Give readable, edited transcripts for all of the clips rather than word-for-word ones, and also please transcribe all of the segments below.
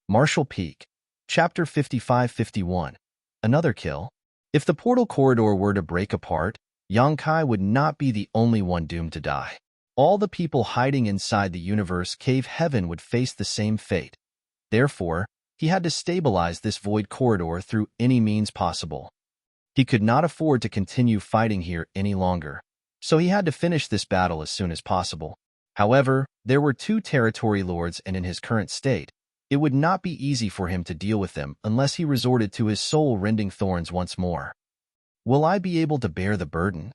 Marshall Peak. Chapter 55-51. Another kill? If the portal corridor were to break apart, Yongkai would not be the only one doomed to die. All the people hiding inside the universe cave heaven would face the same fate. Therefore, he had to stabilize this void corridor through any means possible. He could not afford to continue fighting here any longer, so he had to finish this battle as soon as possible. However, there were two territory lords, and in his current state, it would not be easy for him to deal with them unless he resorted to his soul-rending thorns once more. Will I be able to bear the burden?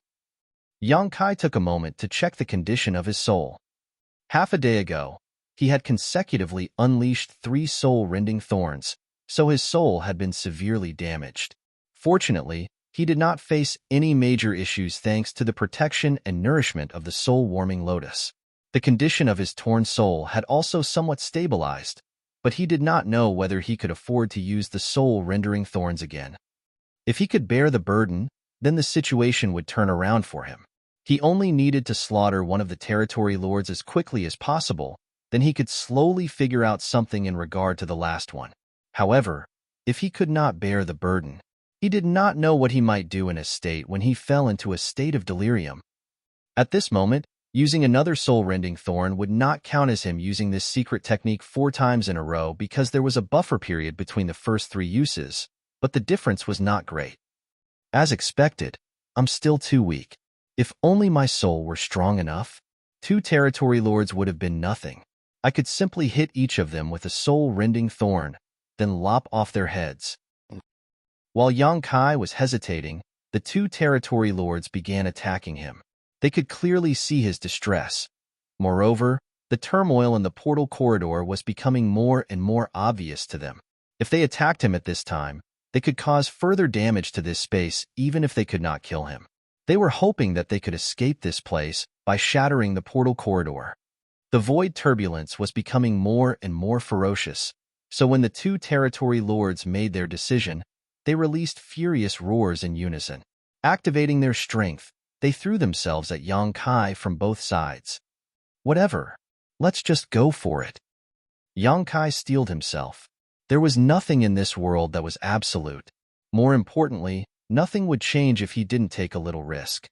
Yongkai took a moment to check the condition of his soul. Half a day ago, he had consecutively unleashed 3 soul-rending thorns, so his soul had been severely damaged. Fortunately, he did not face any major issues thanks to the protection and nourishment of the soul-warming lotus. The condition of his torn soul had also somewhat stabilized, but he did not know whether he could afford to use the soul-rendering thorns again. If he could bear the burden, then the situation would turn around for him. He only needed to slaughter one of the territory lords as quickly as possible, then he could slowly figure out something in regard to the last one. However, if he could not bear the burden, he did not know what he might do in a state when he fell into a state of delirium. At this moment, using another soul-rending thorn would not count as him using this secret technique 4 times in a row because there was a buffer period between the first 3 uses, but the difference was not great. As expected, I'm still too weak. If only my soul were strong enough, 2 territory lords would have been nothing. I could simply hit each of them with a soul-rending thorn, then lop off their heads. While Yongkai was hesitating, the 2 territory lords began attacking him. They could clearly see his distress. Moreover, the turmoil in the portal corridor was becoming more and more obvious to them. If they attacked him at this time, they could cause further damage to this space even if they could not kill him. They were hoping that they could escape this place by shattering the portal corridor. The void turbulence was becoming more and more ferocious, so when the 2 territory lords made their decision, they released furious roars in unison. Activating their strength, they threw themselves at Yongkai from both sides. Whatever. Let's just go for it. Yongkai steeled himself. There was nothing in this world that was absolute. More importantly, nothing would change if he didn't take a little risk.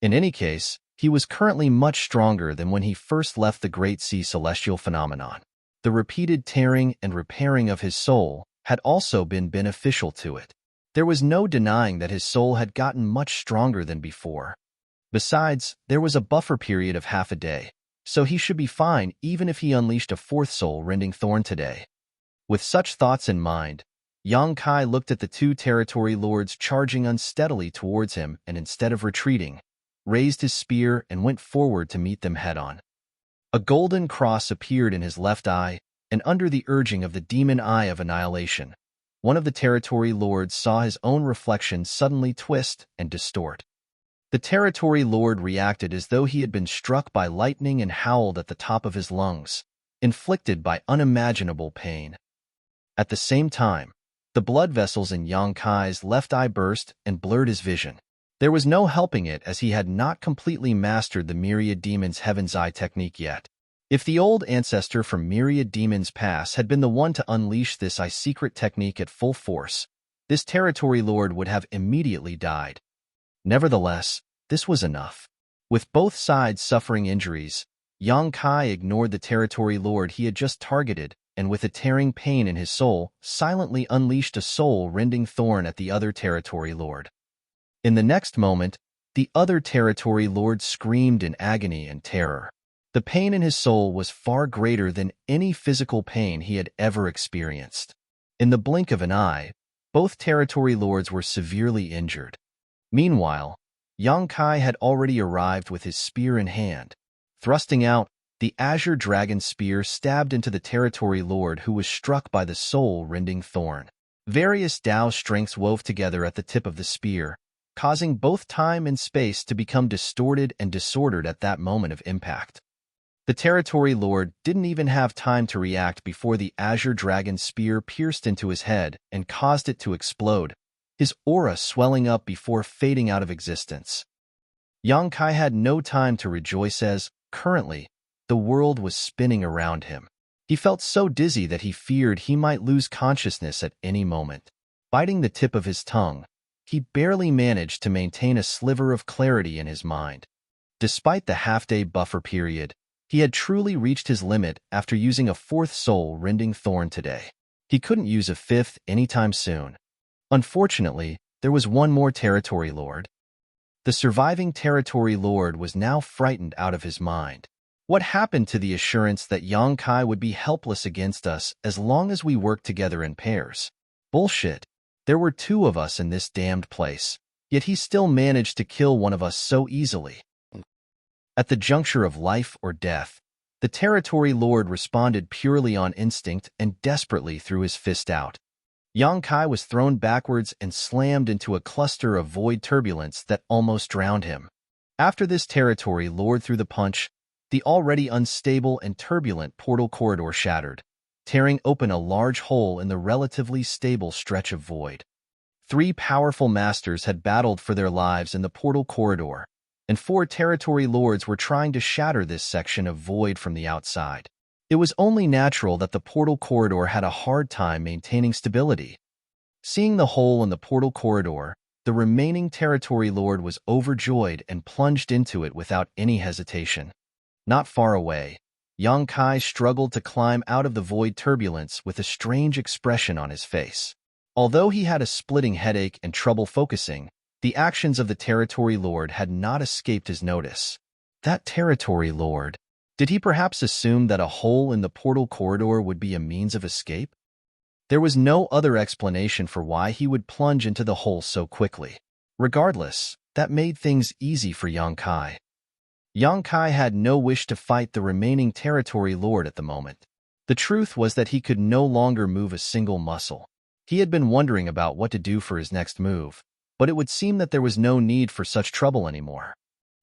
In any case, he was currently much stronger than when he first left the Great Sea celestial phenomenon. The repeated tearing and repairing of his soul had also been beneficial to it. There was no denying that his soul had gotten much stronger than before. Besides, there was a buffer period of half a day, so he should be fine even if he unleashed a 4th soul-rending thorn today. With such thoughts in mind, Yongkai looked at the 2 territory lords charging unsteadily towards him and instead of retreating, raised his spear and went forward to meet them head-on. A golden cross appeared in his left eye, and under the urging of the demon eye of annihilation, one of the territory lords saw his own reflection suddenly twist and distort. The territory lord reacted as though he had been struck by lightning and howled at the top of his lungs, inflicted by unimaginable pain. At the same time, the blood vessels in Yongkai's left eye burst and blurred his vision. There was no helping it as he had not completely mastered the Myriad Demon's Heaven's Eye technique yet. If the old ancestor from Myriad Demon's past had been the one to unleash this eye secret technique at full force, this territory lord would have immediately died. Nevertheless, this was enough. With both sides suffering injuries, Yongkai ignored the territory lord he had just targeted and with a tearing pain in his soul, silently unleashed a soul-rending thorn at the other territory lord. In the next moment, the other territory lord screamed in agony and terror. The pain in his soul was far greater than any physical pain he had ever experienced. In the blink of an eye, both territory lords were severely injured. Meanwhile, Yongkai had already arrived with his spear in hand. Thrusting out, the azure dragon spear stabbed into the territory lord who was struck by the soul-rending thorn. Various Tao strengths wove together at the tip of the spear, causing both time and space to become distorted and disordered at that moment of impact. The territory lord didn't even have time to react before the azure dragon spear pierced into his head and caused it to explode, his aura swelling up before fading out of existence. Yongkai had no time to rejoice as, currently, the world was spinning around him. He felt so dizzy that he feared he might lose consciousness at any moment. Biting the tip of his tongue, he barely managed to maintain a sliver of clarity in his mind. Despite the half-day buffer period, he had truly reached his limit after using a fourth soul-rending thorn today. He couldn't use a fifth anytime soon. Unfortunately, there was one more territory lord. The surviving territory lord was now frightened out of his mind. What happened to the assurance that Yongkai would be helpless against us as long as we worked together in pairs? Bullshit. There were two of us in this damned place, yet he still managed to kill one of us so easily. At the juncture of life or death, the territory lord responded purely on instinct and desperately threw his fist out. Yongkai was thrown backwards and slammed into a cluster of void turbulence that almost drowned him. After this territory lord threw the punch, the already unstable and turbulent portal corridor shattered, tearing open a large hole in the relatively stable stretch of void. Three powerful masters had battled for their lives in the portal corridor, and four territory lords were trying to shatter this section of void from the outside. It was only natural that the portal corridor had a hard time maintaining stability. Seeing the hole in the portal corridor, the remaining territory lord was overjoyed and plunged into it without any hesitation. Not far away, Yongkai struggled to climb out of the void turbulence with a strange expression on his face. Although he had a splitting headache and trouble focusing, the actions of the territory lord had not escaped his notice. That territory lord, did he perhaps assume that a hole in the portal corridor would be a means of escape? There was no other explanation for why he would plunge into the hole so quickly. Regardless, that made things easy for Yongkai. Yongkai had no wish to fight the remaining territory lord at the moment. The truth was that he could no longer move a single muscle. He had been wondering about what to do for his next move, but it would seem that there was no need for such trouble anymore.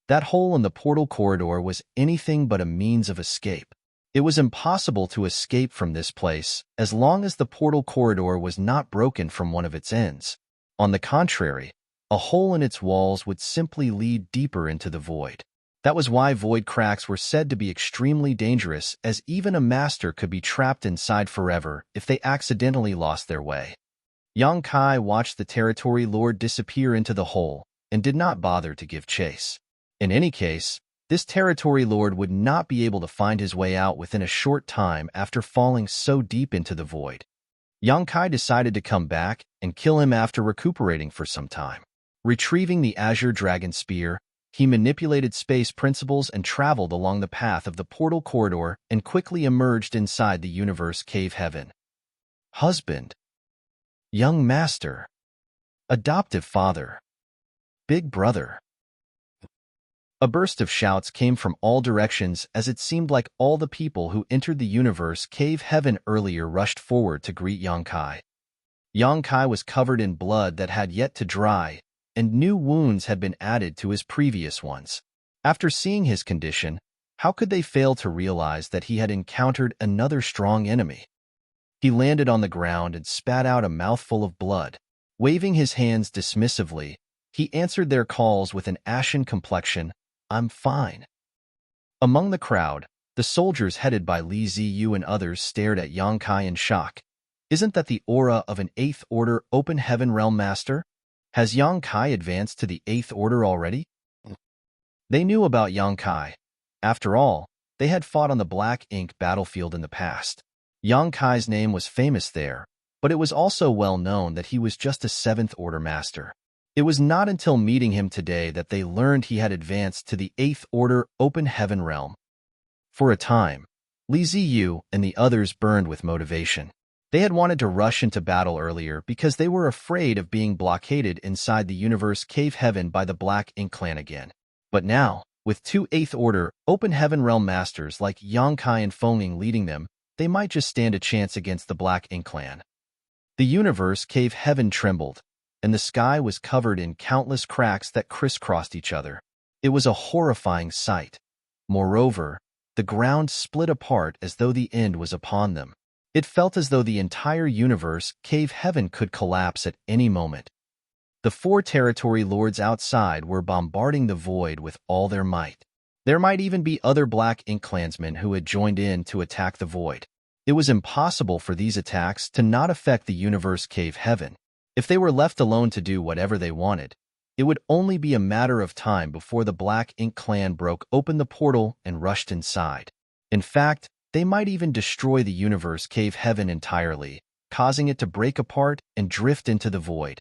That hole in the portal corridor was anything but a means of escape. It was impossible to escape from this place as long as the portal corridor was not broken from one of its ends. On the contrary, a hole in its walls would simply lead deeper into the void. That was why void cracks were said to be extremely dangerous, as even a master could be trapped inside forever if they accidentally lost their way. Yongkai watched the territory lord disappear into the hole and did not bother to give chase. In any case, this territory lord would not be able to find his way out within a short time after falling so deep into the void. Yongkai decided to come back and kill him after recuperating for some time. Retrieving the Azure Dragon Spear, he manipulated space principles and traveled along the path of the portal corridor and quickly emerged inside the universe cave heaven. Husband. Young master. Adoptive father. Big brother. A burst of shouts came from all directions as it seemed like all the people who entered the universe cave heaven earlier rushed forward to greet Yongkai. Yongkai was covered in blood that had yet to dry, and new wounds had been added to his previous ones. After seeing his condition, how could they fail to realize that he had encountered another strong enemy? He landed on the ground and spat out a mouthful of blood. Waving his hands dismissively, he answered their calls with an ashen complexion. "I'm fine." Among the crowd, the soldiers headed by Li Ziyu and others stared at Yongkai in shock. Isn't that the aura of an 8th Order Open Heaven Realm Master? Has Yongkai advanced to the 8th Order already? They knew about Yongkai. After all, they had fought on the Black Ink battlefield in the past. Yongkai's name was famous there, but it was also well known that he was just a 7th Order Master. It was not until meeting him today that they learned he had advanced to the 8th Order Open Heaven Realm. For a time, Li Ziyu and the others burned with motivation. They had wanted to rush into battle earlier because they were afraid of being blockaded inside the universe cave heaven by the Black Ink clan again. But now, with two 8th Order Open Heaven Realm Masters like Yongkai and Fengling leading them, they might just stand a chance against the Black Ink clan. The universe cave heaven trembled, and the sky was covered in countless cracks that crisscrossed each other. It was a horrifying sight. Moreover, the ground split apart as though the end was upon them. It felt as though the entire universe cave heaven could collapse at any moment. The four territory lords outside were bombarding the void with all their might. There might even be other Black Ink clansmen who had joined in to attack the void. It was impossible for these attacks to not affect the universe cave heaven. If they were left alone to do whatever they wanted, it would only be a matter of time before the Black Ink clan broke open the portal and rushed inside. In fact, they might even destroy the universe cave heaven entirely, causing it to break apart and drift into the void.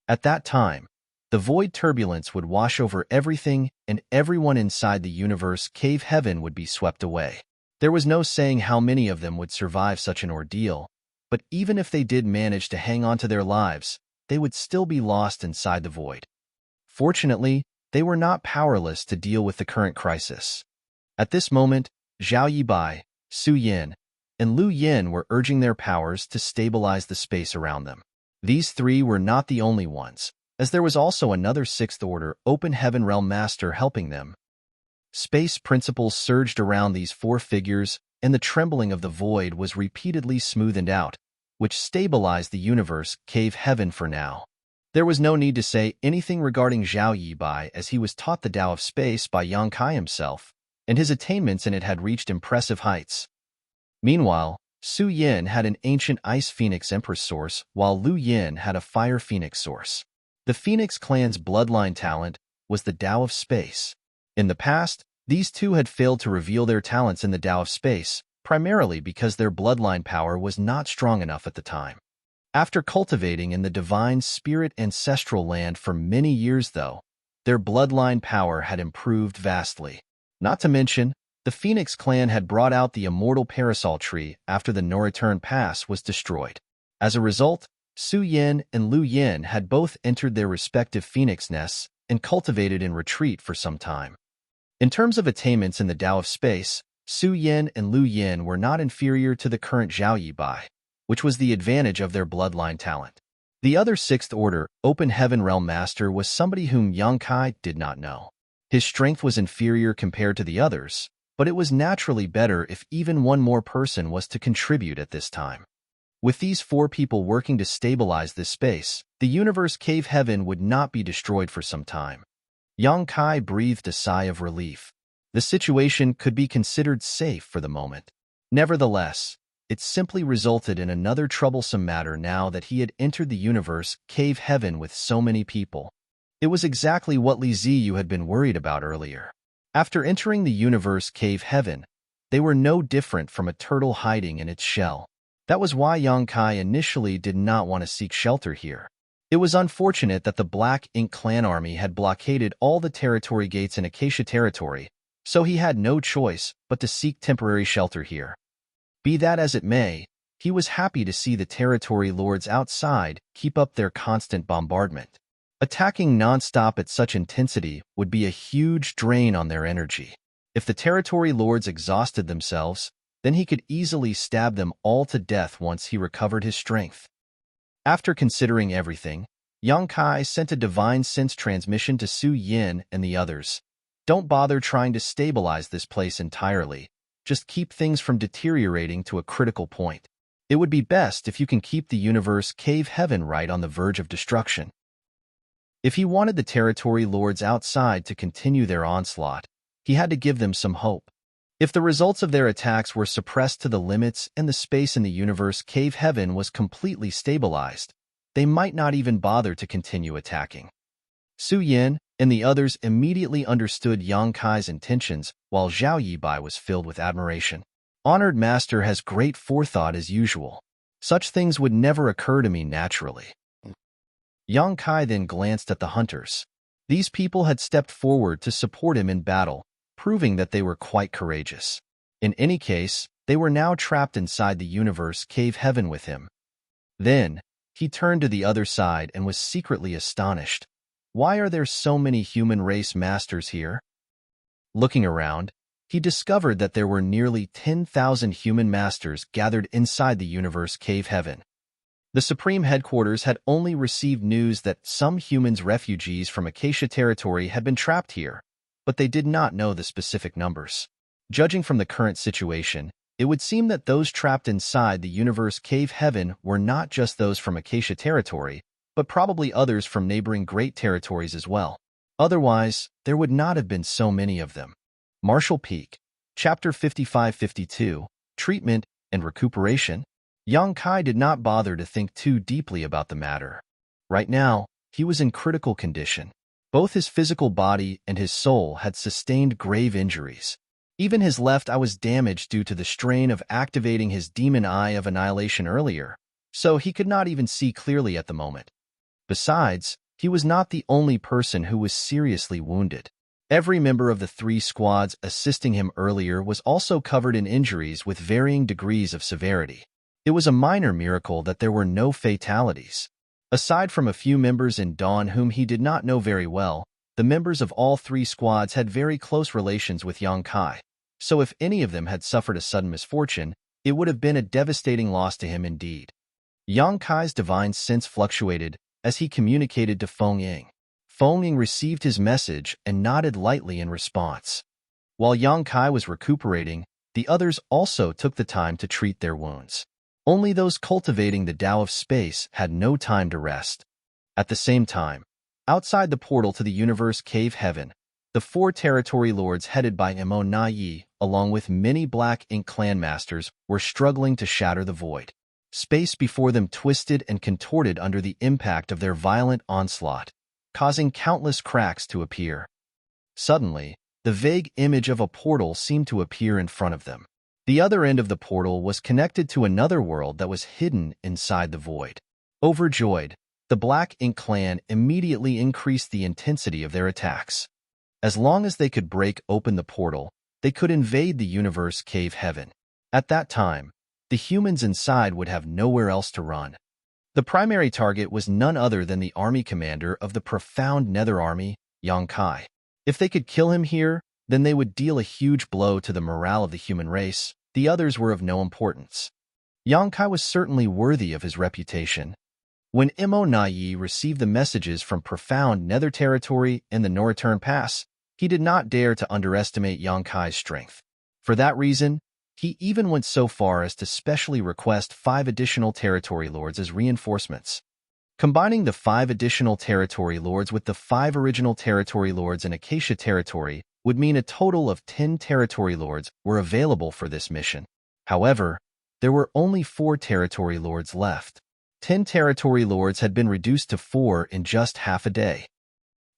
At that time, the void turbulence would wash over everything and everyone inside the universe cave heaven would be swept away. There was no saying how many of them would survive such an ordeal, but even if they did manage to hang on to their lives, they would still be lost inside the void. Fortunately, they were not powerless to deal with the current crisis. At this moment, Zhao Yibai, Su Yin, and Lu Yin were urging their powers to stabilize the space around them. These three were not the only ones, as there was also another Sixth Order Open Heaven Realm Master helping them. Space principles surged around these four figures, and the trembling of the void was repeatedly smoothened out, which stabilized the universe cave heaven for now. There was no need to say anything regarding Zhao Yibai, as he was taught the Tao of Space by Yang Kai himself, and his attainments in it had reached impressive heights. Meanwhile, Su Yin had an ancient Ice Phoenix Empress source, while Lu Yin had a Fire Phoenix source. The Phoenix clan's bloodline talent was the Tao of Space. In the past, these two had failed to reveal their talents in the Tao of Space, primarily because their bloodline power was not strong enough at the time. After cultivating in the divine spirit ancestral land for many years, though, their bloodline power had improved vastly. Not to mention, the Phoenix clan had brought out the immortal parasol tree after the No-Return Pass was destroyed. As a result, Su Yin and Lu Yin had both entered their respective Phoenix nests and cultivated in retreat for some time. In terms of attainments in the Tao of Space, Su Yin and Lu Yin were not inferior to the current Zhao Yibai, which was the advantage of their bloodline talent. The other Sixth Order Open Heaven Realm Master was somebody whom Yang Kai did not know. His strength was inferior compared to the others, but it was naturally better if even one more person was to contribute at this time. With these four people working to stabilize this space, the universe cave heaven would not be destroyed for some time. Yang Kai breathed a sigh of relief. The situation could be considered safe for the moment. Nevertheless, it simply resulted in another troublesome matter now that he had entered the universe cave heaven with so many people. It was exactly what Li Ziyu had been worried about earlier. After entering the universe cave heaven, they were no different from a turtle hiding in its shell. That was why Yang Kai initially did not want to seek shelter here. It was unfortunate that the Black Ink clan army had blockaded all the territory gates in Acacia territory, so he had no choice but to seek temporary shelter here. Be that as it may, he was happy to see the territory lords outside keep up their constant bombardment. Attacking non-stop at such intensity would be a huge drain on their energy. If the territory lords exhausted themselves, then he could easily stab them all to death once he recovered his strength. After considering everything, Yang Kai sent a divine sense transmission to Su Yin and the others. Don't bother trying to stabilize this place entirely. Just keep things from deteriorating to a critical point. It would be best if you can keep the universe cave heaven right on the verge of destruction. If he wanted the territory lords outside to continue their onslaught, he had to give them some hope. If the results of their attacks were suppressed to the limits and the space in the universe cave heaven was completely stabilized, they might not even bother to continue attacking. Su Yin and the others immediately understood Yang Kai's intentions, while Zhao Yibai was filled with admiration. Honored Master has great forethought as usual. Such things would never occur to me naturally. Yang Kai then glanced at the hunters. These people had stepped forward to support him in battle, proving that they were quite courageous. In any case, they were now trapped inside the universe cave heaven with him. Then, he turned to the other side and was secretly astonished. Why are there so many human race masters here? Looking around, he discovered that there were nearly 10,000 human masters gathered inside the universe cave heaven. The Supreme Headquarters had only received news that some humans refugees from Acacia territory had been trapped here, but they did not know the specific numbers. Judging from the current situation, it would seem that those trapped inside the universe cave heaven were not just those from Acacia territory, but probably others from neighboring great territories as well. Otherwise, there would not have been so many of them. Marshall Peak, Chapter 55-52, Treatment, and recuperation? Yang Kai did not bother to think too deeply about the matter. Right now, he was in critical condition. Both his physical body and his soul had sustained grave injuries. Even his left eye was damaged due to the strain of activating his demon eye of annihilation earlier, so he could not even see clearly at the moment. Besides, he was not the only person who was seriously wounded. Every member of the 3 squads assisting him earlier was also covered in injuries with varying degrees of severity. It was a minor miracle that there were no fatalities. Aside from a few members in Dawn whom he did not know very well, the members of all 3 squads had very close relations with Yang Kai, so if any of them had suffered a sudden misfortune, it would have been a devastating loss to him indeed. Yang Kai's divine sense fluctuated as he communicated to Feng Ying. Feng Ying received his message and nodded lightly in response. While Yang Kai was recuperating, the others also took the time to treat their wounds. Only those cultivating the Tao of Space had no time to rest. At the same time, outside the portal to the universe cave heaven, the 4 territory lords headed by Emo Na Yi, along with many Black Ink clan masters, were struggling to shatter the void. Space before them twisted and contorted under the impact of their violent onslaught, causing countless cracks to appear. Suddenly, the vague image of a portal seemed to appear in front of them. The other end of the portal was connected to another world that was hidden inside the void. Overjoyed, the Black Ink clan immediately increased the intensity of their attacks. As long as they could break open the portal, they could invade the universe cave heaven. At that time, the humans inside would have nowhere else to run. The primary target was none other than the army commander of the profound Nether Army, Yang Kai. If they could kill him here, then they would deal a huge blow to the morale of the human race. The others were of no importance. Yang Kai was certainly worthy of his reputation. When Emo Na Yi received the messages from profound Nether territory and the Noreturn Pass, he did not dare to underestimate Yang Kai's strength. For that reason, he even went so far as to specially request 5 additional territory lords as reinforcements. Combining the 5 additional territory lords with the 5 original territory lords in Acacia territory would mean a total of 10 territory lords were available for this mission. However, there were only 4 territory lords left. 10 territory lords had been reduced to 4 in just half a day.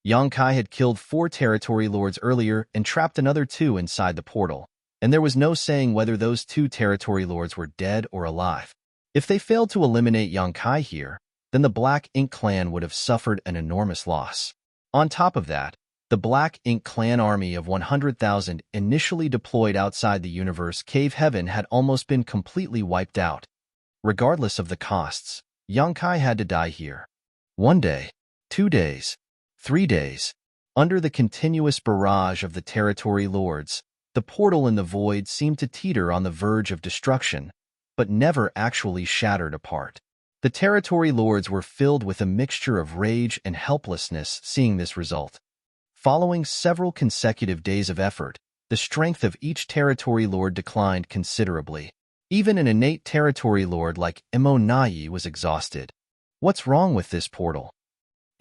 Yang Kai had killed 4 territory lords earlier and trapped another 2 inside the portal, and there was no saying whether those 2 territory lords were dead or alive. If they failed to eliminate Yang Kai here, then the Black Ink clan would have suffered an enormous loss. On top of that, the Black Ink clan army of 100,000 initially deployed outside the universe cave heaven had almost been completely wiped out. Regardless of the costs, Yang Kai had to die here. 1 day, 2 days, 3 days. Under the continuous barrage of the territory lords, the portal in the void seemed to teeter on the verge of destruction, but never actually shattered apart. The territory lords were filled with a mixture of rage and helplessness seeing this result. Following several consecutive days of effort, the strength of each territory lord declined considerably. Even an innate territory lord like Emo Na Yi was exhausted. What's wrong with this portal?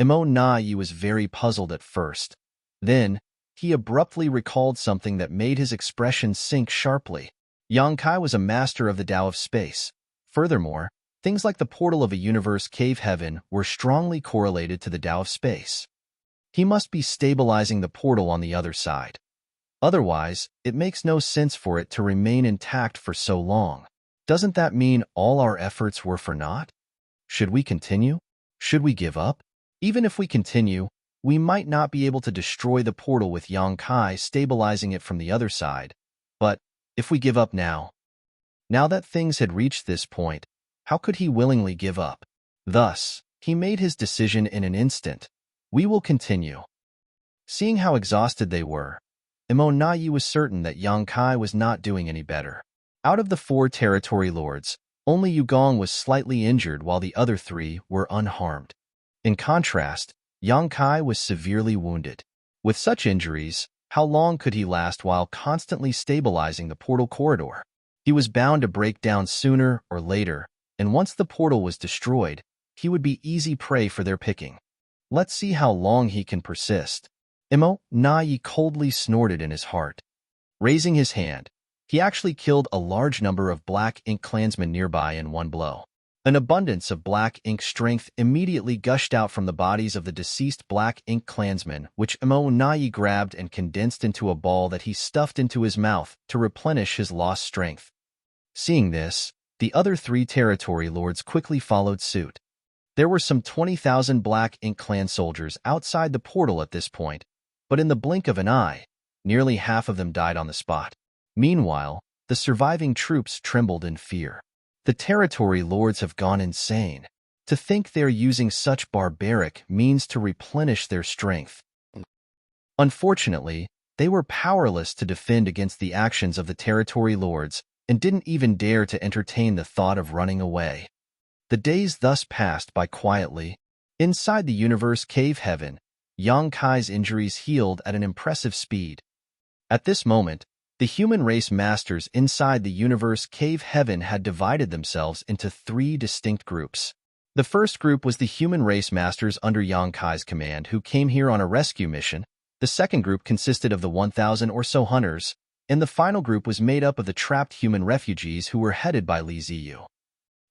Emo Na Yi was very puzzled at first. Then, he abruptly recalled something that made his expression sink sharply. Yang Kai was a master of the Tao of Space. Furthermore, things like the portal of a universe cave heaven were strongly correlated to the Tao of Space. He must be stabilizing the portal on the other side. Otherwise, it makes no sense for it to remain intact for so long. Doesn't that mean all our efforts were for naught? Should we continue? Should we give up? Even if we continue, we might not be able to destroy the portal with Yang Kai stabilizing it from the other side. But if we give up now that things had reached this point, how could he willingly give up? Thus, he made his decision in an instant. We will continue. Seeing how exhausted they were, Emo Na Yi was certain that Yang Kai was not doing any better. Out of the 4 territory lords, only Yugong was slightly injured while the other 3 were unharmed. In contrast, Yang Kai was severely wounded. With such injuries, how long could he last while constantly stabilizing the portal corridor? He was bound to break down sooner or later, and once the portal was destroyed, he would be easy prey for their picking. Let's see how long he can persist. Emo Na Yi coldly snorted in his heart. Raising his hand, He actually killed a large number of Black Ink clansmen nearby in one blow. An abundance of Black Ink strength immediately gushed out from the bodies of the deceased Black Ink clansmen, which Emo grabbed and condensed into a ball that he stuffed into his mouth to replenish his lost strength. Seeing this, the other 3 territory lords quickly followed suit. There were some 20,000 Black Ink clan soldiers outside the portal at this point, but in the blink of an eye, nearly half of them died on the spot. Meanwhile, the surviving troops trembled in fear. The territory lords have gone insane. To think they're using such barbaric means to replenish their strength. Unfortunately, they were powerless to defend against the actions of the territory lords and didn't even dare to entertain the thought of running away. The days thus passed by quietly. Inside the universe cave heaven, Yang Kai's injuries healed at an impressive speed. At this moment, the human race masters inside the universe cave heaven had divided themselves into 3 distinct groups. The first group was the human race masters under Yang Kai's command who came here on a rescue mission. The second group consisted of the 1,000 or so hunters, and the final group was made up of the trapped human refugees who were headed by Li Ziyu.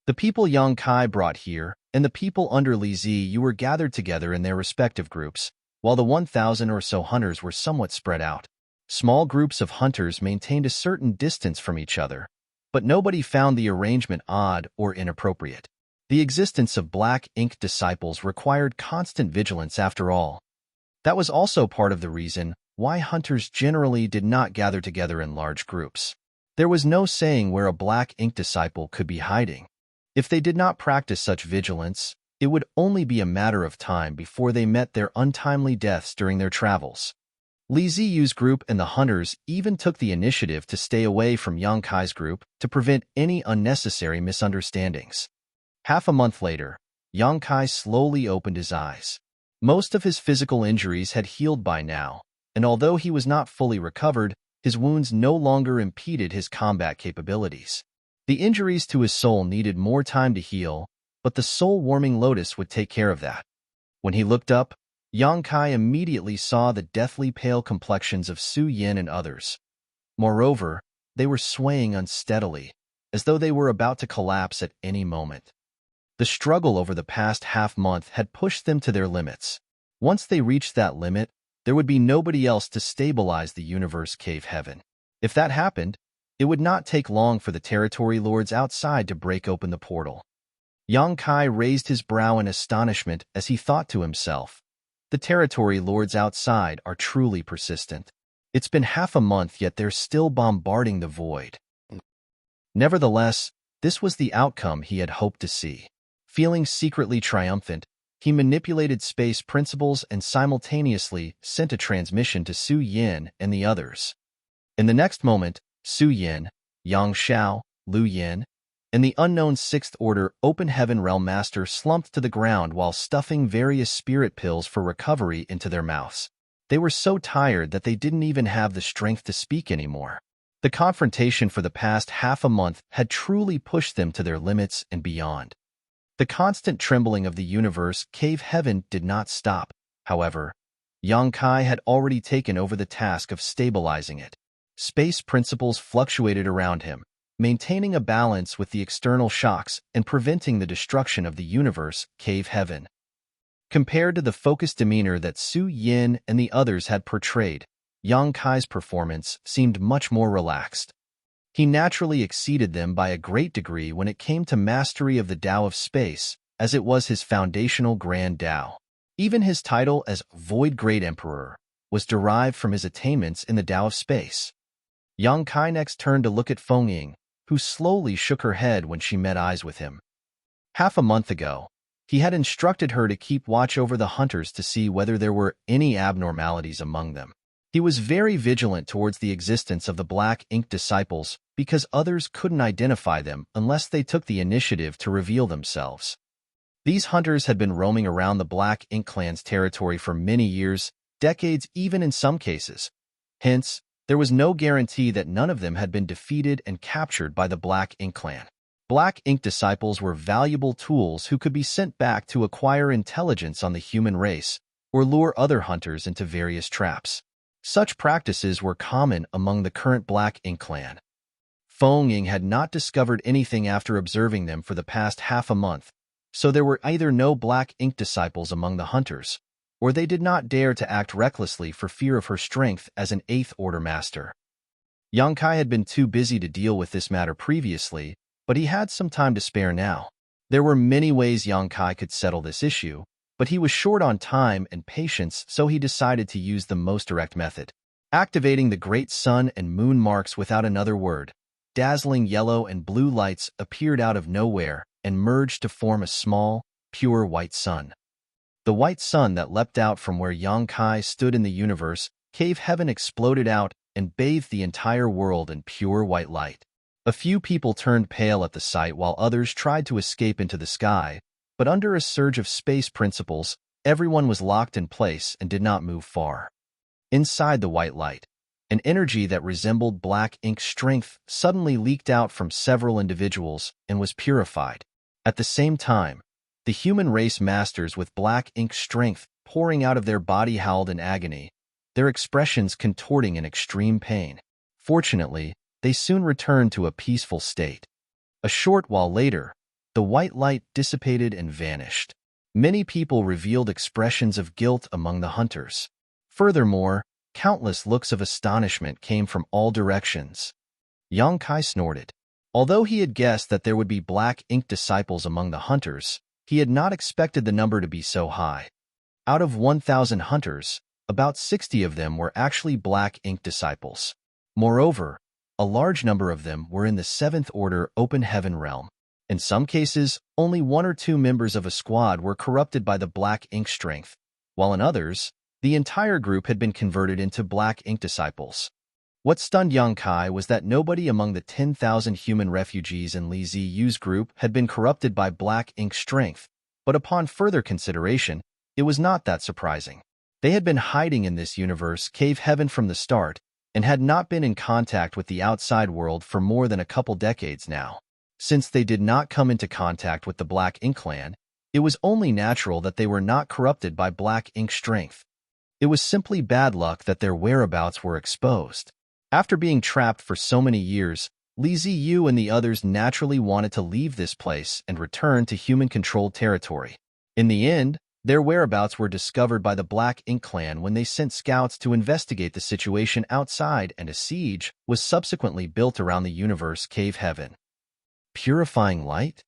The people Yang Kai brought here and the people under Li Ziyu were gathered together in their respective groups, while the 1,000 or so hunters were somewhat spread out. Small groups of hunters maintained a certain distance from each other, but nobody found the arrangement odd or inappropriate. The existence of Black Ink disciples required constant vigilance after all. That was also part of the reason why hunters generally did not gather together in large groups. There was no saying where a Black Ink disciple could be hiding. If they did not practice such vigilance, it would only be a matter of time before they met their untimely deaths during their travels. Li Ziyu's group and the hunters even took the initiative to stay away from Yang Kai's group to prevent any unnecessary misunderstandings. Half a month later, Yang Kai slowly opened his eyes. Most of his physical injuries had healed by now, and although he was not fully recovered, his wounds no longer impeded his combat capabilities. The injuries to his soul needed more time to heal, but the soul-warming lotus would take care of that. When he looked up, Yang Kai immediately saw the deathly pale complexions of Su Yin and others. Moreover, they were swaying unsteadily, as though they were about to collapse at any moment. The struggle over the past half-month had pushed them to their limits. Once they reached that limit, there would be nobody else to stabilize the universe cave heaven. If that happened, it would not take long for the territory lords outside to break open the portal. Yang Kai raised his brow in astonishment as he thought to himself, the territory lords outside are truly persistent. It's been half a month, yet they're still bombarding the void. Nevertheless, this was the outcome he had hoped to see. Feeling secretly triumphant, he manipulated space principles and simultaneously sent a transmission to Su Yin and the others. In the next moment, Su Yin, Yang Xiao, Lu Yin, and the unknown Sixth Order Open Heaven Realm Master slumped to the ground while stuffing various spirit pills for recovery into their mouths. They were so tired that they didn't even have the strength to speak anymore. The confrontation for the past half a month had truly pushed them to their limits and beyond. The constant trembling of the universe cave heaven did not stop, however. Yang Kai had already taken over the task of stabilizing it. Space principles fluctuated around him, maintaining a balance with the external shocks and preventing the destruction of the universe cave heaven. Compared to the focused demeanor that Su Yin and the others had portrayed, Yang Kai's performance seemed much more relaxed. He naturally exceeded them by a great degree when it came to mastery of the Tao of space, as it was his foundational grand Tao. Even his title as Void Great Emperor was derived from his attainments in the Tao of space. Yang Kai next turned to look at Feng Ying, who slowly shook her head when she met eyes with him. Half a month ago, he had instructed her to keep watch over the hunters to see whether there were any abnormalities among them. He was very vigilant towards the existence of the Black Ink disciples because others couldn't identify them unless they took the initiative to reveal themselves. These hunters had been roaming around the Black Ink clan's territory for many years, decades even in some cases. Hence, there was no guarantee that none of them had been defeated and captured by the Black Ink clan. Black Ink disciples were valuable tools who could be sent back to acquire intelligence on the human race or lure other hunters into various traps. Such practices were common among the current Black Ink clan. Feng Ying had not discovered anything after observing them for the past half a month, so there were either no black ink disciples among the hunters, or they did not dare to act recklessly for fear of her strength as an Eighth Order master. Yang Kai had been too busy to deal with this matter previously, but he had some time to spare now. There were many ways Yang Kai could settle this issue, but he was short on time and patience, so he decided to use the most direct method. Activating the great sun and moon marks without another word, dazzling yellow and blue lights appeared out of nowhere and merged to form a small, pure white sun. The white sun that leapt out from where Yang Kai stood in the universe, cave heaven exploded out and bathed the entire world in pure white light. A few people turned pale at the sight while others tried to escape into the sky, but under a surge of space principles, everyone was locked in place and did not move far. Inside the white light, an energy that resembled black ink strength suddenly leaked out from several individuals and was purified. At the same time, the human race masters with black ink strength pouring out of their body howled in agony, their expressions contorting in extreme pain. Fortunately, they soon returned to a peaceful state. A short while later, the white light dissipated and vanished. Many people revealed expressions of guilt among the hunters. Furthermore, countless looks of astonishment came from all directions. Yang Kai snorted. Although he had guessed that there would be black ink disciples among the hunters, he had not expected the number to be so high. Out of 1,000 hunters, about 60 of them were actually black ink disciples. Moreover, a large number of them were in the Seventh Order Open Heaven realm. In some cases, only 1 or 2 members of a squad were corrupted by the black ink strength, while in others, the entire group had been converted into black ink disciples. What stunned Yang Kai was that nobody among the 10,000 human refugees in Li Ziyu's group had been corrupted by black ink strength, but upon further consideration, it was not that surprising. They had been hiding in this universe cave heaven from the start and had not been in contact with the outside world for more than a couple decades now. Since they did not come into contact with the Black Ink clan, it was only natural that they were not corrupted by black ink strength. It was simply bad luck that their whereabouts were exposed. After being trapped for so many years, Li Ziyu and the others naturally wanted to leave this place and return to human-controlled territory. In the end, their whereabouts were discovered by the Black Ink clan when they sent scouts to investigate the situation outside, and a siege was subsequently built around the universe cave heaven. Purifying light?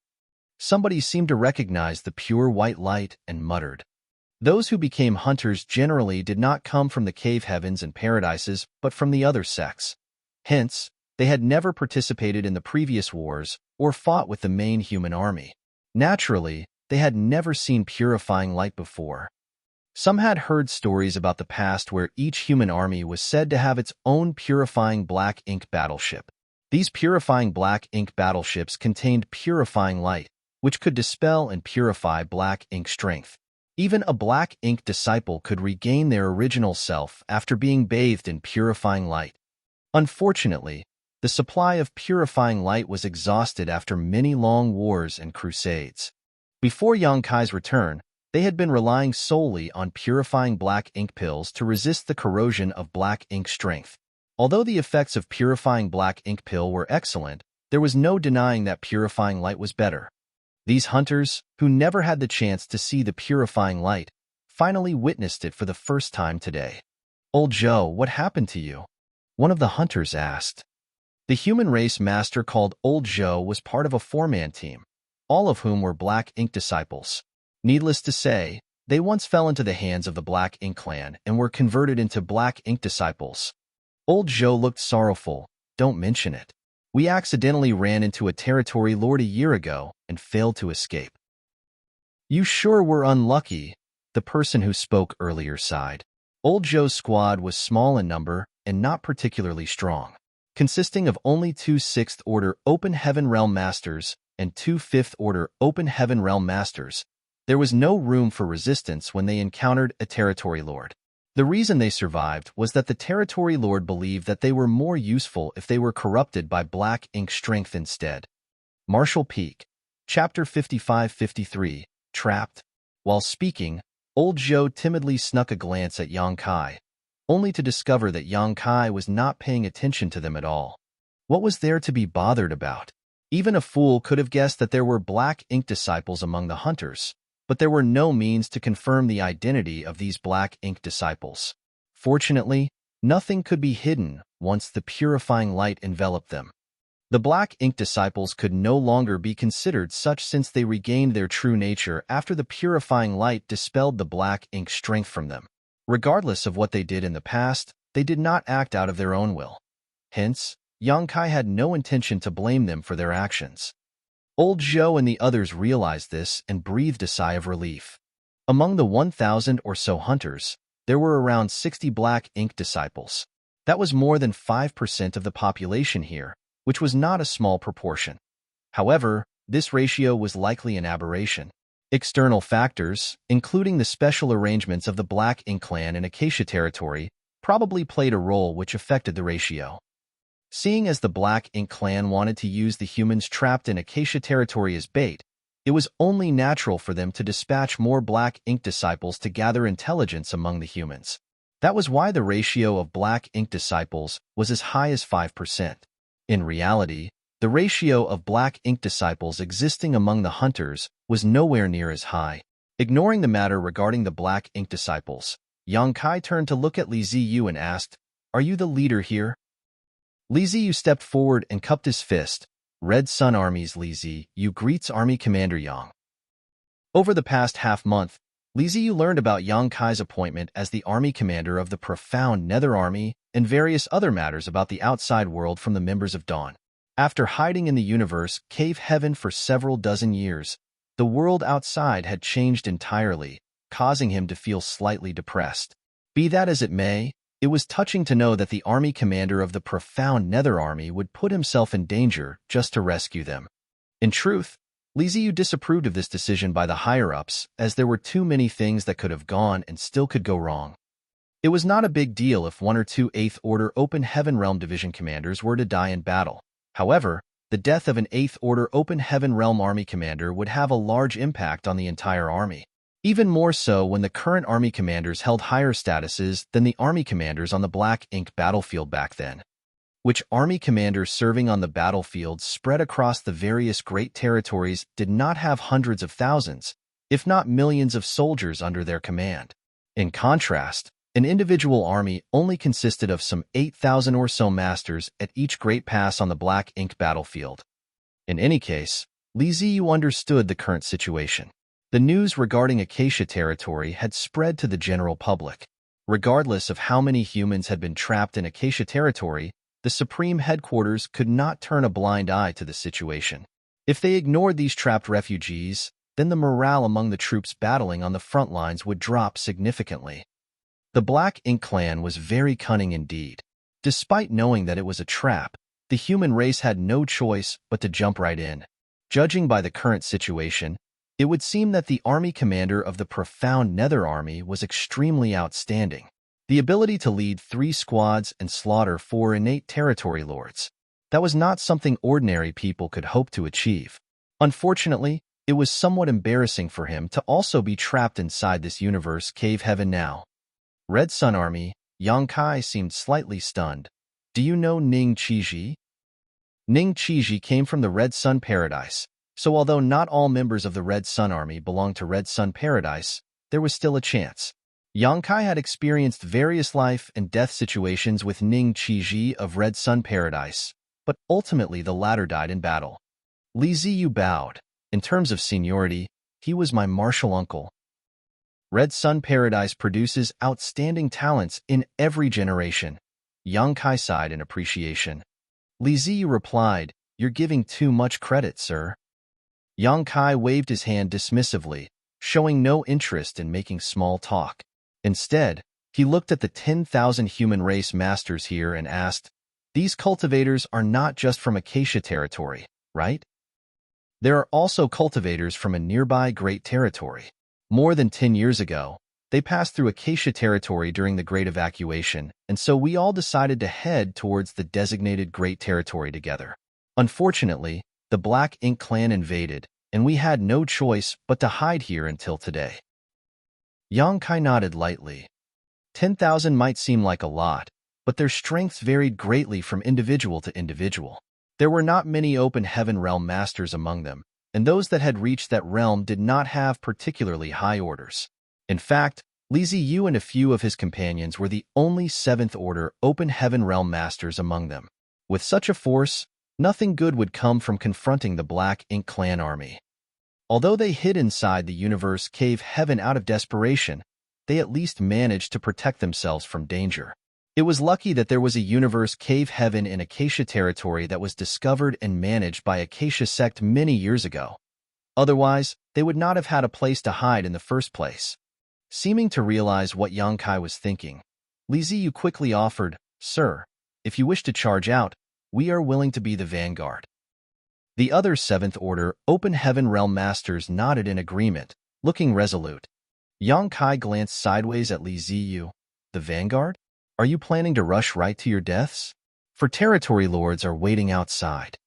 Somebody seemed to recognize the pure white light and muttered. Those who became hunters generally did not come from the cave heavens and paradises, but from the other sects. Hence, they had never participated in the previous wars or fought with the main human army. Naturally, they had never seen purifying light before. Some had heard stories about the past where each human army was said to have its own purifying black ink battleship. These purifying black ink battleships contained purifying light, which could dispel and purify black ink strength. Even a black ink disciple could regain their original self after being bathed in purifying light. Unfortunately, the supply of purifying light was exhausted after many long wars and crusades. Before Yang Kai's return, they had been relying solely on purifying black ink pills to resist the corrosion of black ink strength. Although the effects of purifying black ink pill were excellent, there was no denying that purifying light was better. These hunters, who never had the chance to see the purifying light, finally witnessed it for the first time today. "Old Joe, what happened to you?" one of the hunters asked. The human race master called Old Joe was part of a 4-man team, all of whom were black ink disciples. Needless to say, they once fell into the hands of the Black Ink clan and were converted into black ink disciples. Old Joe looked sorrowful. "Don't mention it. We accidentally ran into a territory lord a year ago and failed to escape." "You sure were unlucky," the person who spoke earlier sighed. Old Joe's squad was small in number and not particularly strong, consisting of only 2 Sixth Order Open Heaven Realm Masters and 2 Fifth Order Open Heaven Realm Masters. There was no room for resistance when they encountered a territory lord. The reason they survived was that the territory lord believed that they were more useful if they were corrupted by black ink strength instead. Marshall Peak, Chapter 55-53, Trapped. While speaking, Old Joe timidly snuck a glance at Yang Kai, only to discover that Yang Kai was not paying attention to them at all. What was there to be bothered about? Even a fool could have guessed that there were black ink disciples among the hunters, but there were no means to confirm the identity of these black ink disciples. Fortunately, nothing could be hidden once the purifying light enveloped them. The black ink disciples could no longer be considered such since they regained their true nature after the purifying light dispelled the black ink strength from them. Regardless of what they did in the past, they did not act out of their own will. Hence, Yang Kai had no intention to blame them for their actions. Old Zhou and the others realized this and breathed a sigh of relief. Among the 1,000 or so hunters, there were around 60 black ink disciples. That was more than 5% of the population here, which was not a small proportion. However, this ratio was likely an aberration. External factors, including the special arrangements of the Black Ink clan in Acacia territory, probably played a role which affected the ratio. Seeing as the Black Ink clan wanted to use the humans trapped in Acacia territory as bait, it was only natural for them to dispatch more Black Ink disciples to gather intelligence among the humans. That was why the ratio of Black Ink disciples was as high as 5%. In reality, the ratio of Black Ink disciples existing among the hunters was nowhere near as high. Ignoring the matter regarding the Black Ink disciples, Yang Kai turned to look at Li Ziyu and asked, "Are you the leader here?" Li Ziyu stepped forward and cupped his fist. "Red Sun Army's Li Ziyu greets Army Commander Yang." Over the past half-month, Li Ziyu learned about Yang Kai's appointment as the army commander of the profound Nether Army and various other matters about the outside world from the members of Dawn. After hiding in the universe Cave Heaven for several dozen years, the world outside had changed entirely, causing him to feel slightly depressed. Be that as it may, it was touching to know that the army commander of the profound Nether Army would put himself in danger just to rescue them. In truth, Li Ziyu disapproved of this decision by the higher-ups, as there were too many things that could have gone and still could go wrong. It was not a big deal if 1 or 2 8th Order Open Heaven Realm Division commanders were to die in battle. However, the death of an 8th Order Open Heaven Realm Army commander would have a large impact on the entire army. Even more so when the current army commanders held higher statuses than the army commanders on the Black Ink battlefield back then. Which army commanders serving on the battlefield spread across the various great territories did not have hundreds of thousands, if not millions of soldiers under their command. In contrast, an individual army only consisted of some 8,000 or so masters at each great pass on the Black Ink battlefield. In any case, Li Ziyu understood the current situation. The news regarding Acacia territory had spread to the general public. Regardless of how many humans had been trapped in Acacia territory, the Supreme Headquarters could not turn a blind eye to the situation. If they ignored these trapped refugees, then the morale among the troops battling on the front lines would drop significantly. The Black Ink clan was very cunning indeed. Despite knowing that it was a trap, the human race had no choice but to jump right in. Judging by the current situation, it would seem that the army commander of the profound Nether Army was extremely outstanding. The ability to lead 3 squads and slaughter 4 innate territory lords. That was not something ordinary people could hope to achieve. Unfortunately, it was somewhat embarrassing for him to also be trapped inside this universe cave heaven now. Red Sun Army, Yang Kai seemed slightly stunned. "Do you know Ning Qiji?" Ning Qiji came from the Red Sun Paradise, so although not all members of the Red Sun Army belonged to Red Sun Paradise, there was still a chance. Yang Kai had experienced various life and death situations with Ning Qiji of Red Sun Paradise, but ultimately the latter died in battle. Li Ziyu bowed. In terms of seniority, he was my martial uncle. Red Sun Paradise produces outstanding talents in every generation. Yang Kai sighed in appreciation. Li Ziyu replied, "You're giving too much credit, sir." Yang Kai waved his hand dismissively, showing no interest in making small talk. Instead, he looked at the 10,000 human race masters here and asked, "These cultivators are not just from Acacia territory, right? There are also cultivators from a nearby great territory. More than 10 years ago, they passed through Acacia territory during the Great Evacuation, and so we all decided to head towards the designated Great Territory together. Unfortunately, the Black Ink clan invaded, and we had no choice but to hide here until today." Yang Kai nodded lightly. 10,000 might seem like a lot, but their strengths varied greatly from individual to individual. There were not many open heaven realm masters among them, and those that had reached that realm did not have particularly high orders. In fact, Li Ziyu and a few of his companions were the only 7th Order open heaven realm masters among them. With such a force, nothing good would come from confronting the Black Ink clan army. Although they hid inside the universe cave heaven out of desperation, they at least managed to protect themselves from danger. It was lucky that there was a universe cave heaven in Acacia territory that was discovered and managed by Acacia sect many years ago. Otherwise, they would not have had a place to hide in the first place. Seeming to realize what Yang Kai was thinking, Li Ziyu quickly offered, "Sir, if you wish to charge out, we are willing to be the vanguard." The other 7th Order Open Heaven Realm Masters nodded in agreement, looking resolute. Yang Kai glanced sideways at Li Ziyu. "The vanguard? Are you planning to rush right to your deaths? For territory lords are waiting outside."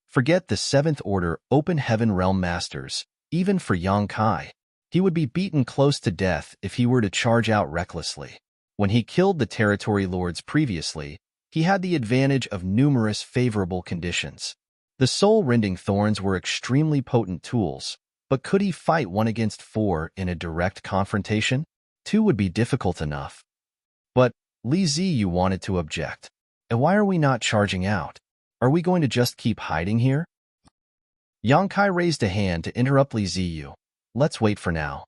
Forget the 7th Order Open Heaven Realm Masters, even for Yang Kai. He would be beaten close to death if he were to charge out recklessly. When he killed the territory lords previously, he had the advantage of numerous favorable conditions. The soul-rending thorns were extremely potent tools, but could he fight 1 against 4 in a direct confrontation? 2 would be difficult enough. But Li Ziyu wanted to object. "And why are we not charging out? Are we going to just keep hiding here?" Yang Kai raised a hand to interrupt Li Ziyu. "Let's wait for now."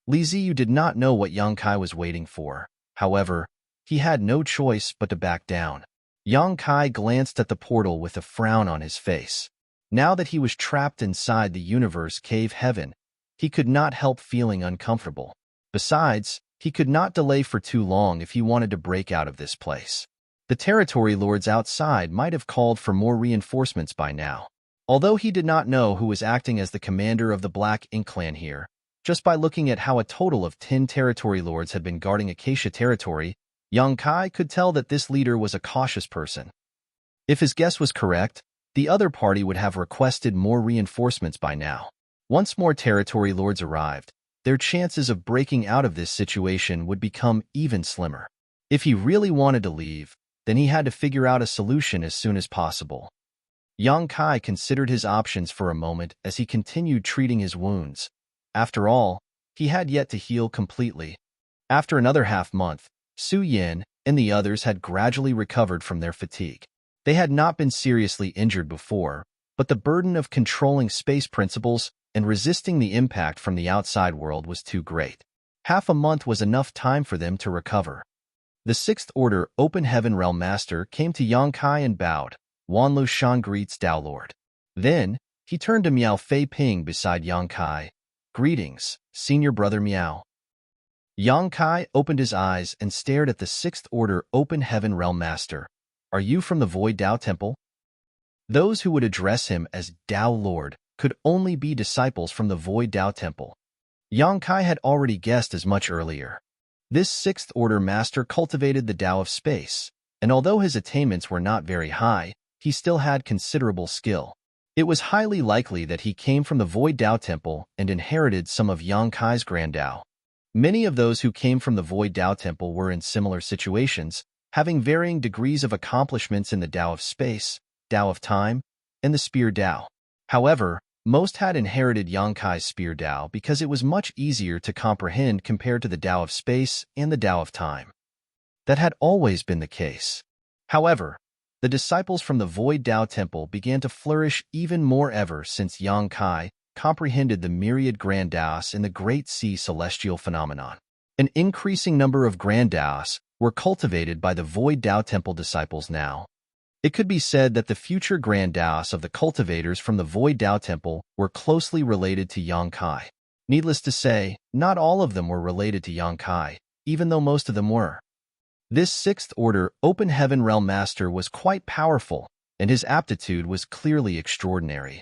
Li Ziyu did not know what Yang Kai was waiting for. However, he had no choice but to back down. Yang Kai glanced at the portal with a frown on his face. Now that he was trapped inside the universe cave heaven, he could not help feeling uncomfortable. Besides, he could not delay for too long if he wanted to break out of this place. The territory lords outside might have called for more reinforcements by now. Although he did not know who was acting as the commander of the Black Ink clan here, just by looking at how a total of 10 territory lords had been guarding Acacia territory, Yang Kai could tell that this leader was a cautious person. If his guess was correct, the other party would have requested more reinforcements by now. Once more territory lords arrived, their chances of breaking out of this situation would become even slimmer. If he really wanted to leave, then he had to figure out a solution as soon as possible. Yang Kai considered his options for a moment as he continued treating his wounds. After all, he had yet to heal completely. After another half-month, Su Yin and the others had gradually recovered from their fatigue. They had not been seriously injured before, but the burden of controlling space principles and resisting the impact from the outside world was too great. Half a month was enough time for them to recover. The 6th Order Open Heaven Realm Master came to Yang Kai and bowed. "Wanlu Shan greets Tao Lord." Then, he turned to Miao Fei Ping beside Yang Kai. "Greetings, Senior Brother Miao." Yang Kai opened his eyes and stared at the 6th Order Open Heaven Realm Master. "Are you from the Void Dao Temple?" Those who would address him as Dao Lord could only be disciples from the Void Dao Temple. Yang Kai had already guessed as much earlier. This 6th Order Master cultivated the Dao of space, and although his attainments were not very high, he still had considerable skill. It was highly likely that he came from the Void Dao Temple and inherited some of Yang Kai's Grand Dao. Many of those who came from the Void Dao Temple were in similar situations, having varying degrees of accomplishments in the Dao of space, Dao of time, and the Spear Dao. However, most had inherited Yang Kai's Spear Dao because it was much easier to comprehend compared to the Dao of space and the Dao of time. That had always been the case. However, the disciples from the Void Dao Temple began to flourish even more ever since Yang Kai comprehended the myriad Grand Daos in the Great Sea celestial phenomenon. An increasing number of Grand Daos were cultivated by the Void Dao Temple disciples now. It could be said that the future Grand Daos of the cultivators from the Void Dao Temple were closely related to Yang Kai. Needless to say, not all of them were related to Yang Kai, even though most of them were. This 6th Order Open Heaven Realm Master was quite powerful, and his aptitude was clearly extraordinary.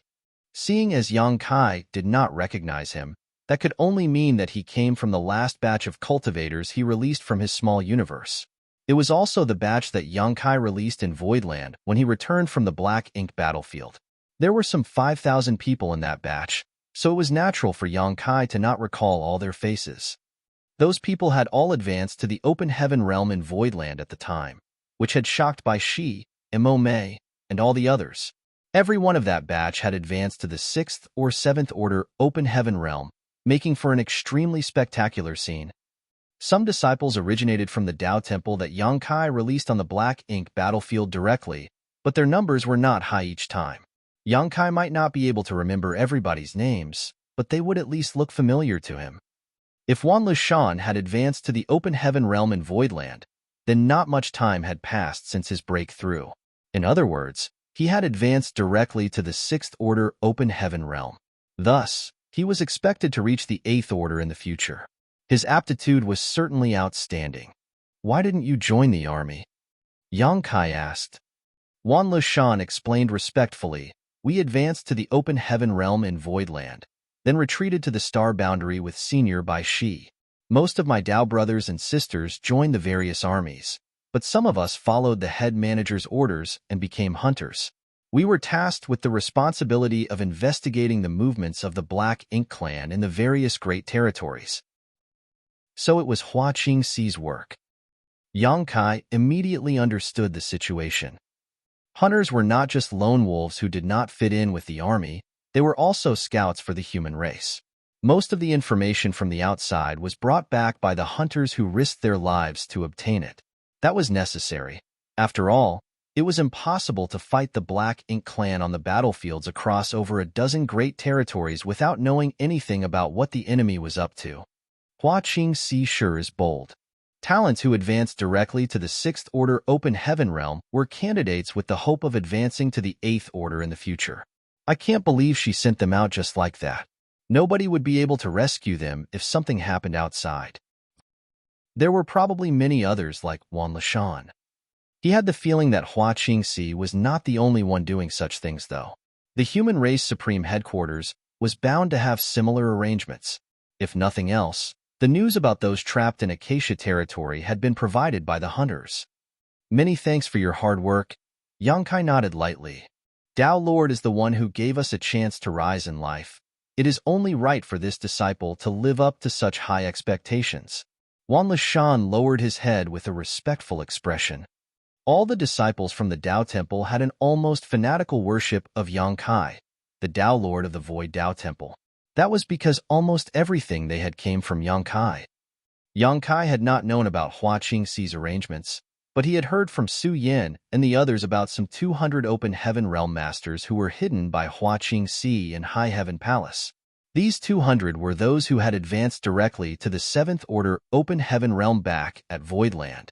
Seeing as Yang Kai did not recognize him, that could only mean that he came from the last batch of cultivators he released from his small universe. It was also the batch that Yang Kai released in Voidland when he returned from the Black Ink battlefield. There were some 5,000 people in that batch, so it was natural for Yang Kai to not recall all their faces. Those people had all advanced to the open heaven realm in Voidland at the time, which had shocked by Shi, Mei, and all the others. Every one of that batch had advanced to the 6th or 7th order open heaven realm, making for an extremely spectacular scene. Some disciples originated from the Tao Temple that Yang Kai released on the black ink battlefield directly, but their numbers were not high each time. Yang Kai might not be able to remember everybody's names, but they would at least look familiar to him. If Wan Lushan had advanced to the open heaven realm in Voidland, then not much time had passed since his breakthrough. In other words, he had advanced directly to the 6th order open heaven realm. Thus, he was expected to reach the 8th order in the future. His aptitude was certainly outstanding. Why didn't you join the army? Yang Kai asked. Wan Lushan explained respectfully, we advanced to the open heaven realm in Voidland, then retreated to the star boundary with Senior by Shi. Most of my Tao brothers and sisters joined the various armies, but some of us followed the head manager's orders and became hunters. We were tasked with the responsibility of investigating the movements of the Black Ink clan in the various great territories. So it was Hua Qingxi's work. Yang Kai immediately understood the situation. Hunters were not just lone wolves who did not fit in with the army, they were also scouts for the human race. Most of the information from the outside was brought back by the hunters who risked their lives to obtain it. That was necessary. After all, it was impossible to fight the Black Ink clan on the battlefields across over a dozen great territories without knowing anything about what the enemy was up to. Hua Qingxi sure is bold. Talents who advanced directly to the 6th order open heaven realm were candidates with the hope of advancing to the 8th order in the future. I can't believe she sent them out just like that. Nobody would be able to rescue them if something happened outside. There were probably many others like Wan Lushan. He had the feeling that Hua Qingxi was not the only one doing such things, though. The Human Race Supreme Headquarters was bound to have similar arrangements. If nothing else, the news about those trapped in Acacia territory had been provided by the hunters. Many thanks for your hard work. Yang Kai nodded lightly. Tao Lord is the one who gave us a chance to rise in life. It is only right for this disciple to live up to such high expectations. Wan Lushan lowered his head with a respectful expression. All the disciples from the Tao Temple had an almost fanatical worship of Yang Kai, the Tao Lord of the Void Tao Temple. That was because almost everything they had came from Yang Kai. Yang Kai had not known about Hua Qingxi's arrangements, but he had heard from Su Yin and the others about some 200 open heaven realm masters who were hidden by Hua Qingxi in High Heaven Palace. These 200 were those who had advanced directly to the 7th order open heaven realm back at Voidland.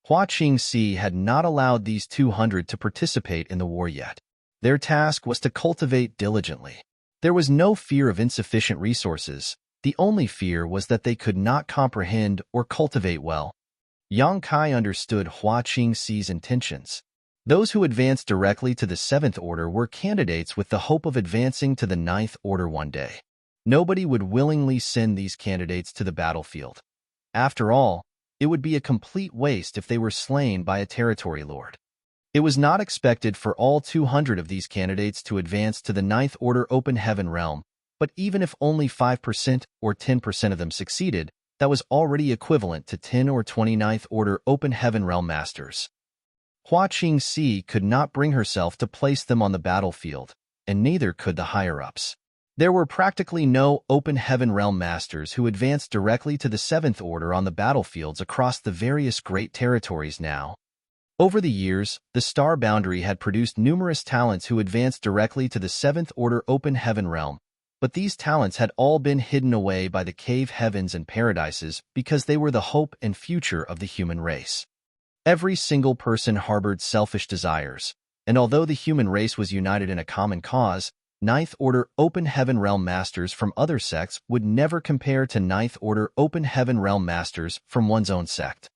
Hua Qingxi had not allowed these 200 to participate in the war yet. Their task was to cultivate diligently. There was no fear of insufficient resources. The only fear was that they could not comprehend or cultivate well. Yang Kai understood Hua Qingxi's intentions. Those who advanced directly to the 7th order were candidates with the hope of advancing to the 9th order one day. Nobody would willingly send these candidates to the battlefield. After all, it would be a complete waste if they were slain by a territory lord. It was not expected for all 200 of these candidates to advance to the 9th order open heaven realm, but even if only 5% or 10% of them succeeded, that was already equivalent to 10 or 29th order open heaven realm masters. Hua Qingxi could not bring herself to place them on the battlefield, and neither could the higher-ups. There were practically no open heaven realm masters who advanced directly to the 7th order on the battlefields across the various great territories now. Over the years, the star boundary had produced numerous talents who advanced directly to the 7th order open heaven realm, but these talents had all been hidden away by the cave heavens and paradises because they were the hope and future of the human race. Every single person harbored selfish desires, and although the human race was united in a common cause, 9th order open heaven realm masters from other sects would never compare to 9th order open heaven realm masters from one's own sect.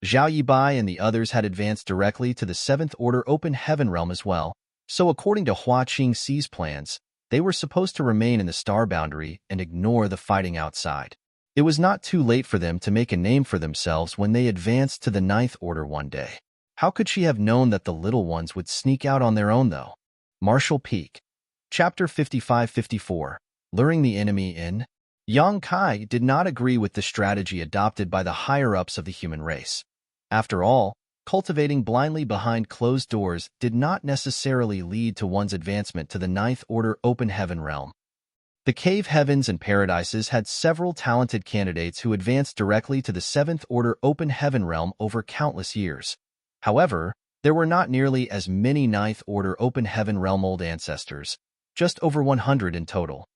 Zhao Yibai and the others had advanced directly to the 7th order open heaven realm as well, so according to Hua Qingxi's plans, they were supposed to remain in the star boundary and ignore the fighting outside. It was not too late for them to make a name for themselves when they advanced to the 9th order one day. How could she have known that the little ones would sneak out on their own, though? Marshall Peak. Chapter 55-54. Luring the Enemy In. Yang Kai did not agree with the strategy adopted by the higher-ups of the human race. After all, cultivating blindly behind closed doors did not necessarily lead to one's advancement to the ninth order open heaven realm. The cave heavens and paradises had several talented candidates who advanced directly to the seventh order open heaven realm over countless years. However, there were not nearly as many ninth order open heaven realm old ancestors, just over 100 in total.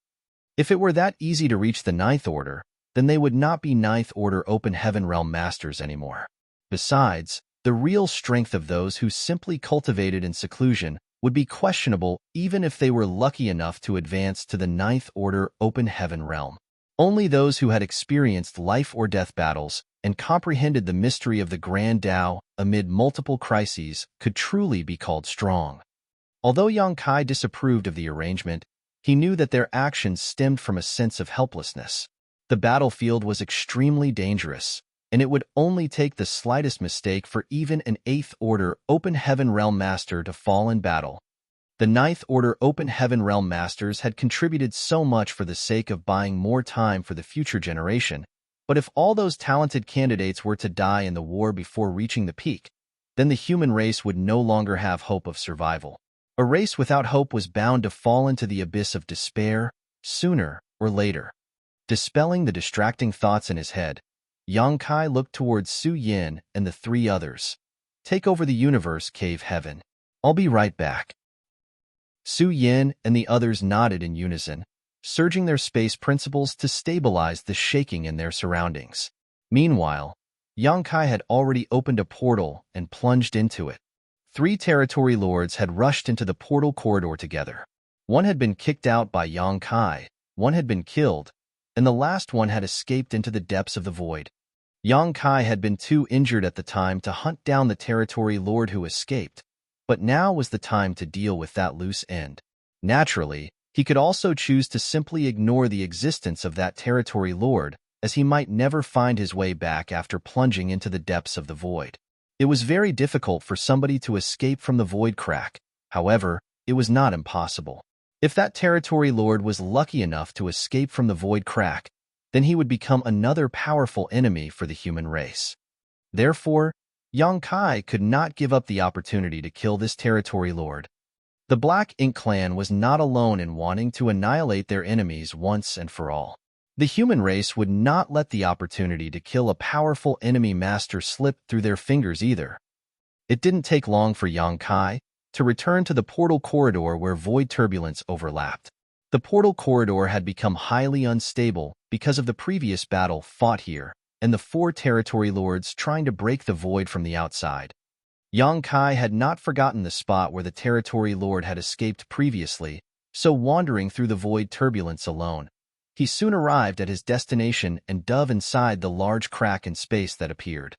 If it were that easy to reach the ninth order, then they would not be ninth order open heaven realm masters anymore. Besides, the real strength of those who simply cultivated in seclusion would be questionable even if they were lucky enough to advance to the ninth order open heaven realm. Only those who had experienced life or death battles and comprehended the mystery of the Grand Tao amid multiple crises could truly be called strong. Although Yang Kai disapproved of the arrangement, he knew that their actions stemmed from a sense of helplessness. The battlefield was extremely dangerous, and it would only take the slightest mistake for even an 8th Order Open Heaven Realm Master to fall in battle. The 9th Order Open Heaven Realm Masters had contributed so much for the sake of buying more time for the future generation, but if all those talented candidates were to die in the war before reaching the peak, then the human race would no longer have hope of survival. A race without hope was bound to fall into the abyss of despair, sooner or later. Dispelling the distracting thoughts in his head, Yang Kai looked towards Su Yin and the three others. Take over the universe, Cave Heaven. I'll be right back. Su Yin and the others nodded in unison, surging their space principles to stabilize the shaking in their surroundings. Meanwhile, Yang Kai had already opened a portal and plunged into it. 3 territory lords had rushed into the portal corridor together. One had been kicked out by Yang Kai, one had been killed, and the last one had escaped into the depths of the void. Yang Kai had been too injured at the time to hunt down the territory lord who escaped, but now was the time to deal with that loose end. Naturally, he could also choose to simply ignore the existence of that territory lord, as he might never find his way back after plunging into the depths of the void. It was very difficult for somebody to escape from the void crack. However, it was not impossible. If that territory lord was lucky enough to escape from the void crack, then he would become another powerful enemy for the human race. Therefore, Yang Kai could not give up the opportunity to kill this territory lord. The Black Ink clan was not alone in wanting to annihilate their enemies once and for all. The human race would not let the opportunity to kill a powerful enemy master slip through their fingers either. It didn't take long for Yang Kai to return to the portal corridor where void turbulence overlapped. The portal corridor had become highly unstable because of the previous battle fought here and the 4 territory lords trying to break the void from the outside. Yang Kai had not forgotten the spot where the territory lord had escaped previously, so wandering through the void turbulence alone, he soon arrived at his destination and dove inside the large crack in space that appeared.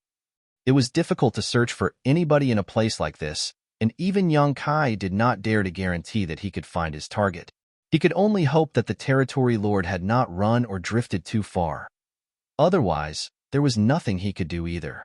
It was difficult to search for anybody in a place like this, and even Yang Kai did not dare to guarantee that he could find his target. He could only hope that the territory lord had not run or drifted too far. Otherwise, there was nothing he could do either.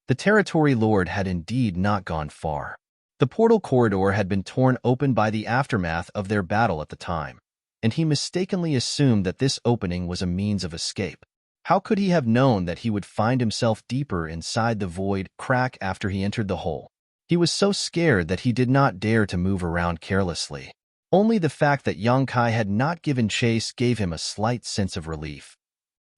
The territory lord had indeed not gone far. The portal corridor had been torn open by the aftermath of their battle at the time, and he mistakenly assumed that this opening was a means of escape. How could he have known that he would find himself deeper inside the void crack after he entered the hole? He was so scared that he did not dare to move around carelessly. Only the fact that Yang Kai had not given chase gave him a slight sense of relief.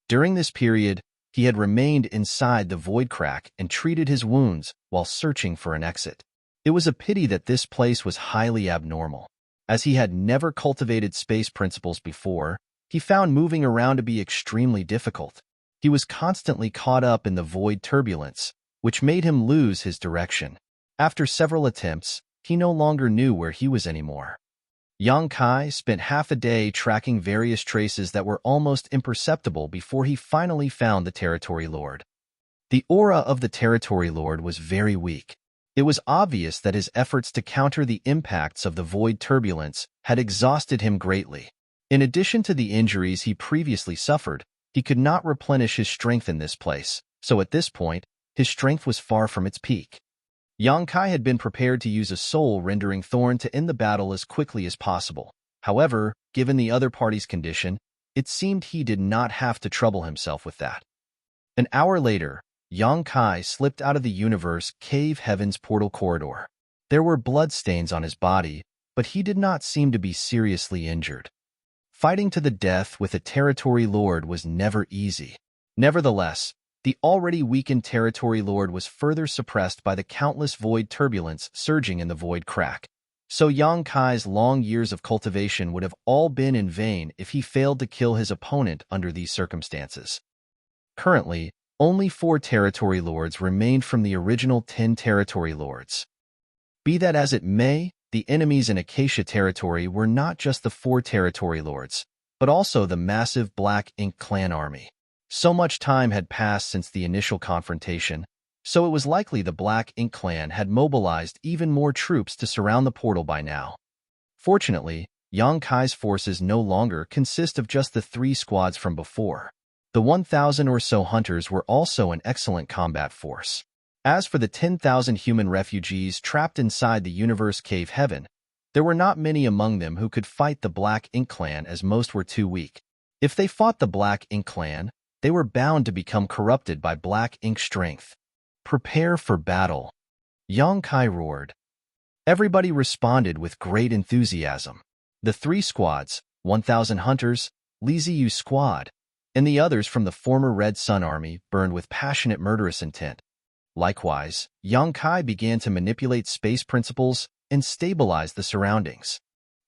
During this period, he had remained inside the void crack and treated his wounds while searching for an exit. It was a pity that this place was highly abnormal. As he had never cultivated space principles before, he found moving around to be extremely difficult. He was constantly caught up in the void turbulence, which made him lose his direction. After several attempts, he no longer knew where he was anymore. Yang Kai spent half a day tracking various traces that were almost imperceptible before he finally found the territory lord. The aura of the territory lord was very weak. It was obvious that his efforts to counter the impacts of the void turbulence had exhausted him greatly. In addition to the injuries he previously suffered, he could not replenish his strength in this place, so at this point, his strength was far from its peak. Yang Kai had been prepared to use a soul-rendering thorn to end the battle as quickly as possible. However, given the other party's condition, It seemed he did not have to trouble himself with that. An hour later, Yang Kai slipped out of the universe cave heaven's portal corridor. There were bloodstains on his body, but he did not seem to be seriously injured. Fighting to the death with a territory lord was never easy. Nevertheless, the already weakened territory lord was further suppressed by the countless void turbulence surging in the void crack. So Yang Kai's long years of cultivation would have all been in vain if he failed to kill his opponent under these circumstances. Currently, only 4 territory lords remained from the original 10 territory lords. Be that as it may, the enemies in Acacia territory were not just the 4 territory lords, but also the massive Black Ink clan army. So much time had passed since the initial confrontation, so it was likely the Black Ink clan had mobilized even more troops to surround the portal by now. Fortunately, Yang Kai's forces no longer consist of just the 3 squads from before. The 1,000 or so hunters were also an excellent combat force. As for the 10,000 human refugees trapped inside the universe cave heaven, there were not many among them who could fight the Black Ink clan, as most were too weak. If they fought the Black Ink clan, they were bound to become corrupted by Black Ink strength. Prepare for battle, Yang Kai roared. Everybody responded with great enthusiasm. The 3 squads, 1,000 hunters, Liziu squad, and the others from the former Red Sun army burned with passionate murderous intent. Likewise, Yang Kai began to manipulate space principles and stabilize the surroundings.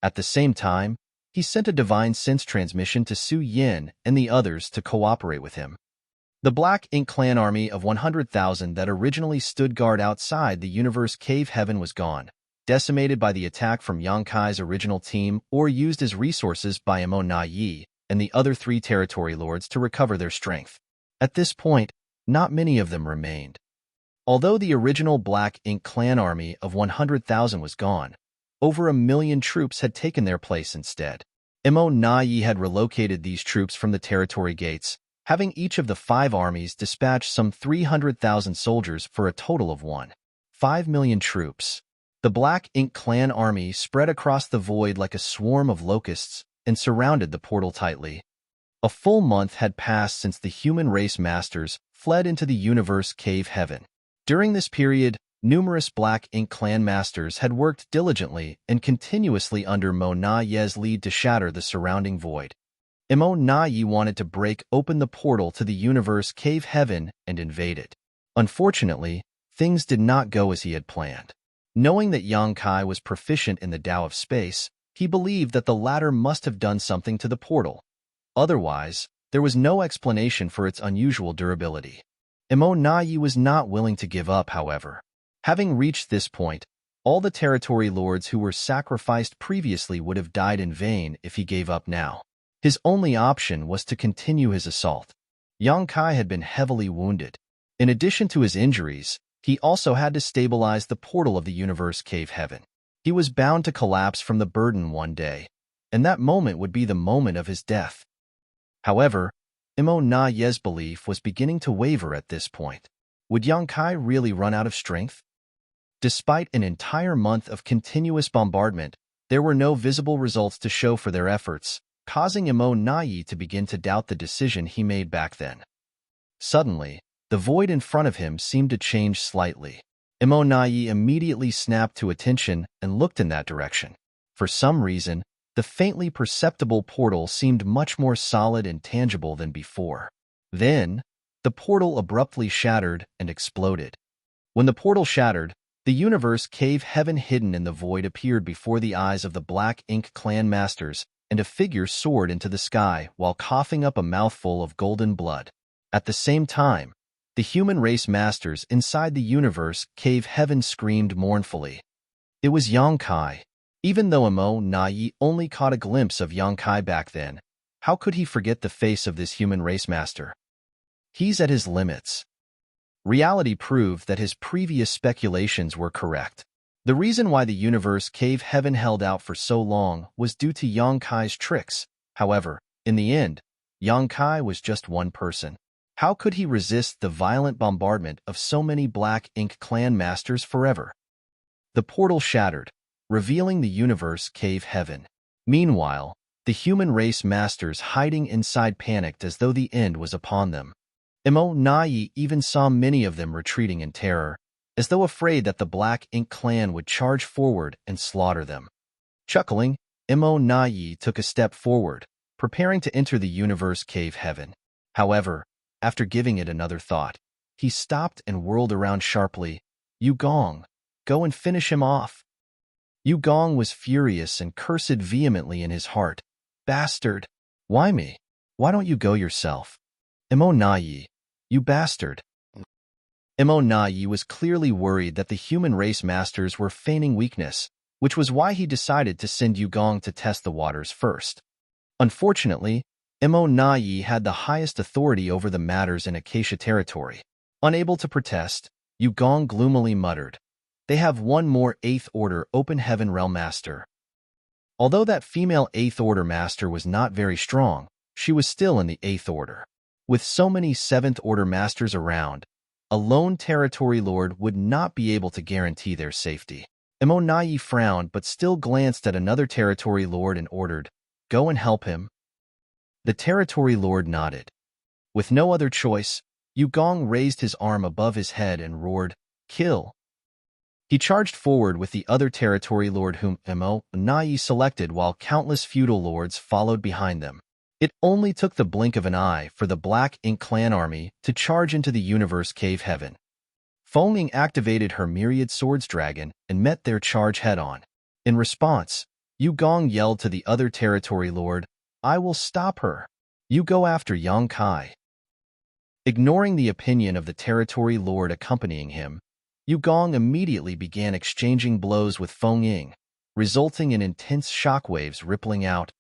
At the same time, he sent a divine sense transmission to Su Yin and the others to cooperate with him. The Black Ink clan army of 100,000 that originally stood guard outside the universe cave heaven was gone, decimated by the attack from Yang Kai's original team or used as resources by Mo Na Yi and the other 3 territory lords to recover their strength. At this point, not many of them remained. Although the original Black Ink clan army of 100,000 was gone, over 1 million troops had taken their place instead. Mo Na Yi had relocated these troops from the territory gates, having each of the 5 armies dispatch some 300,000 soldiers for a total of 1.5 million troops. The Black Ink clan army spread across the void like a swarm of locusts and surrounded the portal tightly. A full month had passed since the human race masters fled into the universe cave heaven. During this period, numerous Black Ink clan masters had worked diligently and continuously under Mo Na Ye's lead to shatter the surrounding void. Mo Na Ye wanted to break open the portal to the universe cave heaven and invade it. Unfortunately, things did not go as he had planned. Knowing that Yang Kai was proficient in the Tao of space, he believed that the latter must have done something to the portal. Otherwise, there was no explanation for its unusual durability. Mo Na Yi was not willing to give up, however. Having reached this point, all the territory lords who were sacrificed previously would have died in vain if he gave up now. His only option was to continue his assault. Yang Kai had been heavily wounded. In addition to his injuries, he also had to stabilize the portal of the universe cave heaven. He was bound to collapse from the burden one day, and that moment would be the moment of his death. However, Mo Na Ye's belief was beginning to waver at this point. Would Yang Kai really run out of strength? Despite an entire month of continuous bombardment, there were no visible results to show for their efforts, causing Mo Na Ye to begin to doubt the decision he made back then. Suddenly, the void in front of him seemed to change slightly. Mo Na Ye immediately snapped to attention and looked in that direction. For some reason, the faintly perceptible portal seemed much more solid and tangible than before. Then, the portal abruptly shattered and exploded. When the portal shattered, the universe cave heaven hidden in the void appeared before the eyes of the Black Ink clan masters, and a figure soared into the sky while coughing up a mouthful of golden blood. At the same time, the human race masters inside the universe cave heaven screamed mournfully. It was Yang Kai. Even though Mo Na Ye only caught a glimpse of Yang Kai back then, how could he forget the face of this human race master? He's at his limits. Reality proved that his previous speculations were correct. The reason why the universe cave heaven held out for so long was due to Yang Kai's tricks. However, in the end, Yang Kai was just one person. How could he resist the violent bombardment of so many Black Ink clan masters forever? The portal shattered, revealing the universe cave heaven. Meanwhile, The human race masters hiding inside panicked as though the end was upon them. Nai even saw many of them retreating in terror, as though afraid that the Black Ink clan would charge forward and slaughter them. Chuckling, Nai took a step forward, preparing to enter the universe cave heaven. However, after giving it another thought, he stopped and whirled around sharply. "Yu Gong, go and finish him off." Yu Gong was furious and cursed vehemently in his heart. "Bastard! Why me? Why don't you go yourself? Nai, you bastard!" Nai was clearly worried that the human race masters were feigning weakness, which was why he decided to send Yu Gong to test the waters first. Unfortunately, Nai had the highest authority over the matters in Acacia territory. Unable to protest, Yu Gong gloomily muttered, "They have one more 8th Order Open Heaven Realm Master." Although that female 8th Order Master was not very strong, she was still in the 8th Order. With so many 7th Order Masters around, a lone territory lord would not be able to guarantee their safety. Nai frowned but still glanced at another territory lord and ordered, "Go and help him." The territory lord nodded. With no other choice, Yu Gong raised his arm above his head and roared, "Kill!" He charged forward with the other territory lord whom Nai selected while countless feudal lords followed behind them. It only took the blink of an eye for the Black Ink clan army to charge into the universe cave heaven. Feng activated her myriad swords dragon and met their charge head-on. In response, Yu Gong yelled to the other territory lord, "I will stop her. You go after Yang Kai." Ignoring the opinion of the territory lord accompanying him, Yu Gong immediately began exchanging blows with Feng Ying, resulting in intense shockwaves rippling out.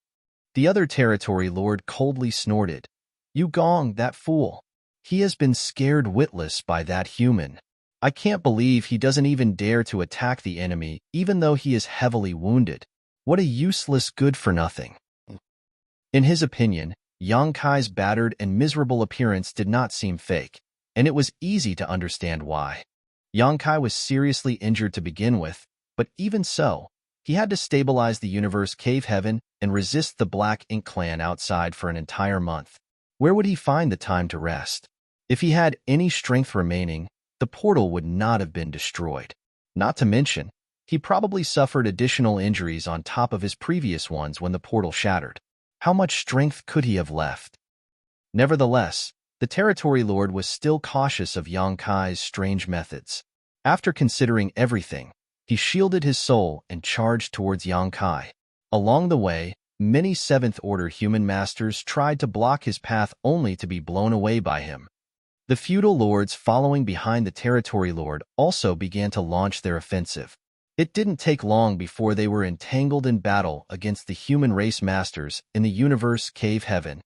The other territory lord coldly snorted, "Yu Gong, that fool. He has been scared witless by that human. I can't believe he doesn't even dare to attack the enemy even though he is heavily wounded. What a useless good-for-nothing." In his opinion, Yang Kai's battered and miserable appearance did not seem fake, and it was easy to understand why. Yang Kai was seriously injured to begin with, but even so, he had to stabilize the universe cave heaven and resist the Black Ink clan outside for an entire month. Where would he find the time to rest? If he had any strength remaining, the portal would not have been destroyed. Not to mention, he probably suffered additional injuries on top of his previous ones when the portal shattered. How much strength could he have left? Nevertheless, the territory lord was still cautious of Yang Kai's strange methods. After considering everything, he shielded his soul and charged towards Yang Kai. Along the way, many 7th Order human masters tried to block his path only to be blown away by him. The feudal lords following behind the territory lord also began to launch their offensive. It didn't take long before they were entangled in battle against the human race masters in the universe cave heaven.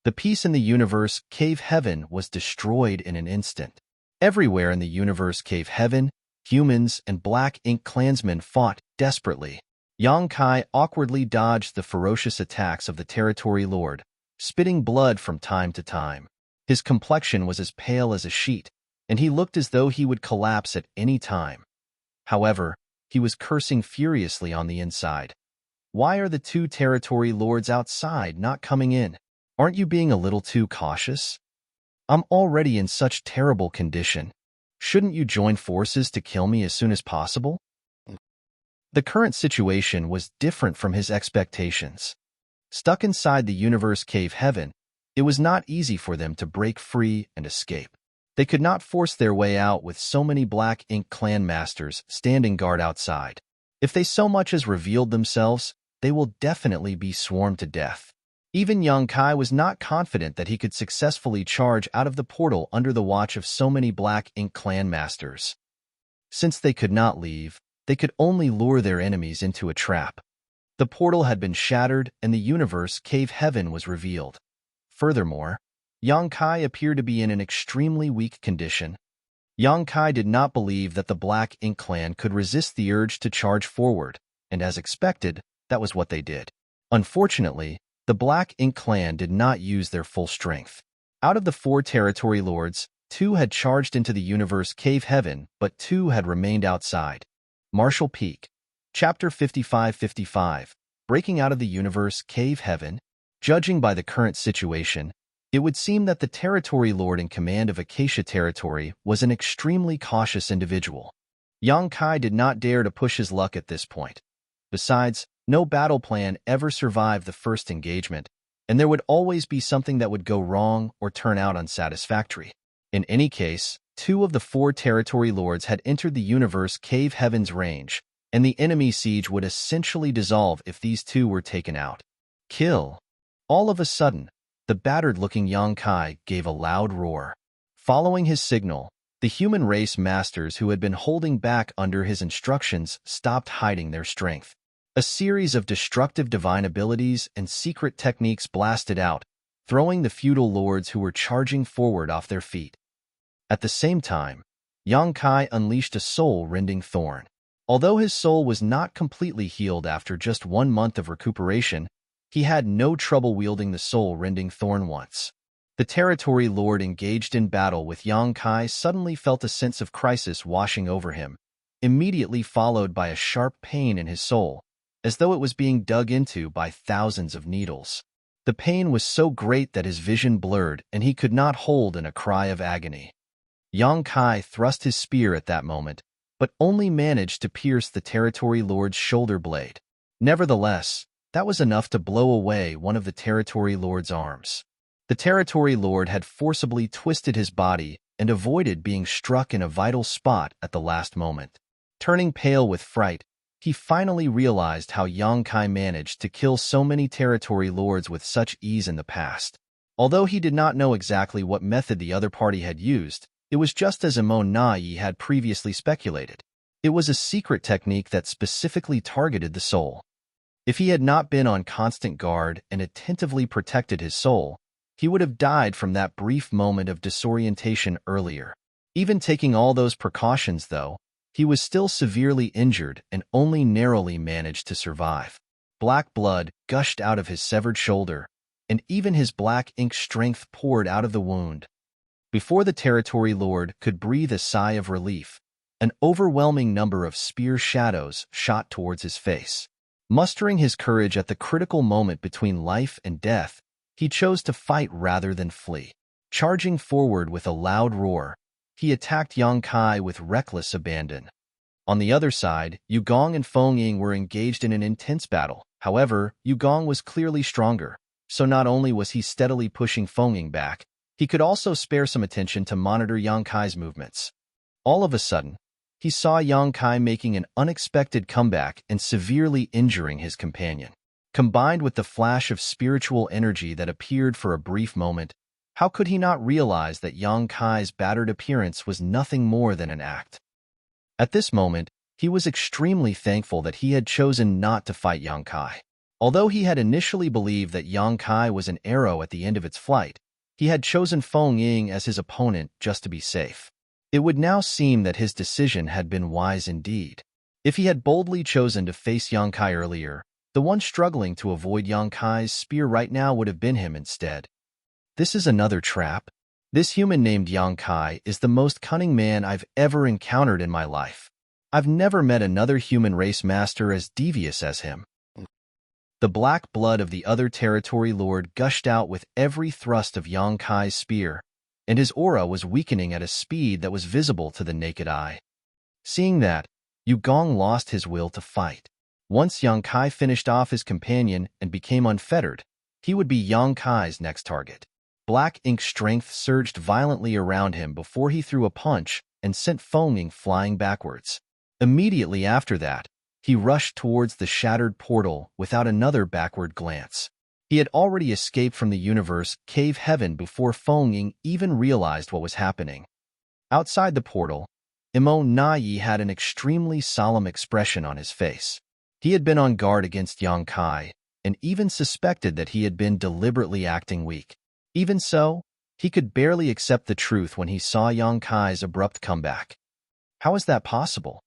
The peace in the universe cave heaven was destroyed in an instant. Everywhere in the universe cave heaven, humans and Black Ink clansmen fought desperately. Yang Kai awkwardly dodged the ferocious attacks of the territory lord, spitting blood from time to time. His complexion was as pale as a sheet, and he looked as though he would collapse at any time. However, he was cursing furiously on the inside. "Why are the two territory lords outside not coming in? Aren't you being a little too cautious? I'm already in such terrible condition. Shouldn't you join forces to kill me as soon as possible?" The current situation was different from his expectations. Stuck inside the universe cave heaven, it was not easy for them to break free and escape. They could not force their way out with so many Black Ink clan masters standing guard outside. If they so much as revealed themselves, they will definitely be swarmed to death. Even Yang Kai was not confident that he could successfully charge out of the portal under the watch of so many Black Ink clan masters. Since they could not leave, they could only lure their enemies into a trap. The portal had been shattered and the universe cave heaven was revealed. Furthermore, Yang Kai appeared to be in an extremely weak condition. Yang Kai did not believe that the Black Ink clan could resist the urge to charge forward, and as expected, that was what they did. Unfortunately, the Black Ink clan did not use their full strength. Out of the 4 territory lords, 2 had charged into the universe cave heaven, but 2 had remained outside. Marshall Peak. Chapter 55-55. breaking out of the universe cave heaven. Judging by the current situation, it would seem that the territory lord in command of Acacia territory was an extremely cautious individual. Yang Kai did not dare to push his luck at this point. Besides, no battle plan ever survived the first engagement, and there would always be something that would go wrong or turn out unsatisfactory. In any case, 2 of the 4 territory lords had entered the universe cave heaven's range, and the enemy siege would essentially dissolve if these 2 were taken out. Kill. All of a sudden, the battered-looking Yang Kai gave a loud roar. Following his signal, the human race masters who had been holding back under his instructions stopped hiding their strength. A series of destructive divine abilities and secret techniques blasted out, throwing the feudal lords who were charging forward off their feet. At the same time, Yang Kai unleashed a soul-rending thorn. Although his soul was not completely healed after just 1 month of recuperation, he had no trouble wielding the soul-rending thorn once. The territory lord engaged in battle with Yang Kai suddenly felt a sense of crisis washing over him, immediately followed by a sharp pain in his soul, as though it was being dug into by thousands of needles. The pain was so great that his vision blurred and he could not hold in a cry of agony. Yang Kai thrust his spear at that moment, but only managed to pierce the territory lord's shoulder blade. Nevertheless, that was enough to blow away one of the territory lord's arms. The territory lord had forcibly twisted his body and avoided being struck in a vital spot at the last moment. Turning pale with fright, he finally realized how Yang Kai managed to kill so many territory lords with such ease in the past. Although he did not know exactly what method the other party had used, it was just as Imon Nai had previously speculated. It was a secret technique that specifically targeted the soul. If he had not been on constant guard and attentively protected his soul, he would have died from that brief moment of disorientation earlier. Even taking all those precautions, though, he was still severely injured and only narrowly managed to survive. Black blood gushed out of his severed shoulder, and even his black ink strength poured out of the wound. Before the territory lord could breathe a sigh of relief, an overwhelming number of spear shadows shot towards his face. Mustering his courage at the critical moment between life and death, he chose to fight rather than flee. Charging forward with a loud roar, he attacked Yang Kai with reckless abandon. On the other side, Yugong and Feng Ying were engaged in an intense battle. However, Yugong was clearly stronger, so not only was he steadily pushing Feng Ying back, he could also spare some attention to monitor Yang Kai's movements. All of a sudden, he saw Yang Kai making an unexpected comeback and severely injuring his companion. Combined with the flash of spiritual energy that appeared for a brief moment, how could he not realize that Yang Kai's battered appearance was nothing more than an act? At this moment, he was extremely thankful that he had chosen not to fight Yang Kai. Although he had initially believed that Yang Kai was an arrow at the end of its flight, he had chosen Feng Ying as his opponent just to be safe. It would now seem that his decision had been wise indeed. If he had boldly chosen to face Yang Kai earlier, the one struggling to avoid Yang Kai's spear right now would have been him instead. This is another trap. This human named Yang Kai is the most cunning man I've ever encountered in my life. I've never met another human race master as devious as him. The black blood of the other territory lord gushed out with every thrust of Yang Kai's spear, and his aura was weakening at a speed that was visible to the naked eye. Seeing that, Yugong lost his will to fight. Once Yang Kai finished off his companion and became unfettered, he would be Yang Kai's next target. Black ink strength surged violently around him before he threw a punch and sent Feng Ying flying backwards. Immediately after that, he rushed towards the shattered portal without another backward glance. He had already escaped from the universe cave heaven before Feng Ying even realized what was happening. Outside the portal, Imon Nai had an extremely solemn expression on his face. He had been on guard against Yang Kai and even suspected that he had been deliberately acting weak. Even so, he could barely accept the truth when he saw Yang Kai's abrupt comeback. How is that possible?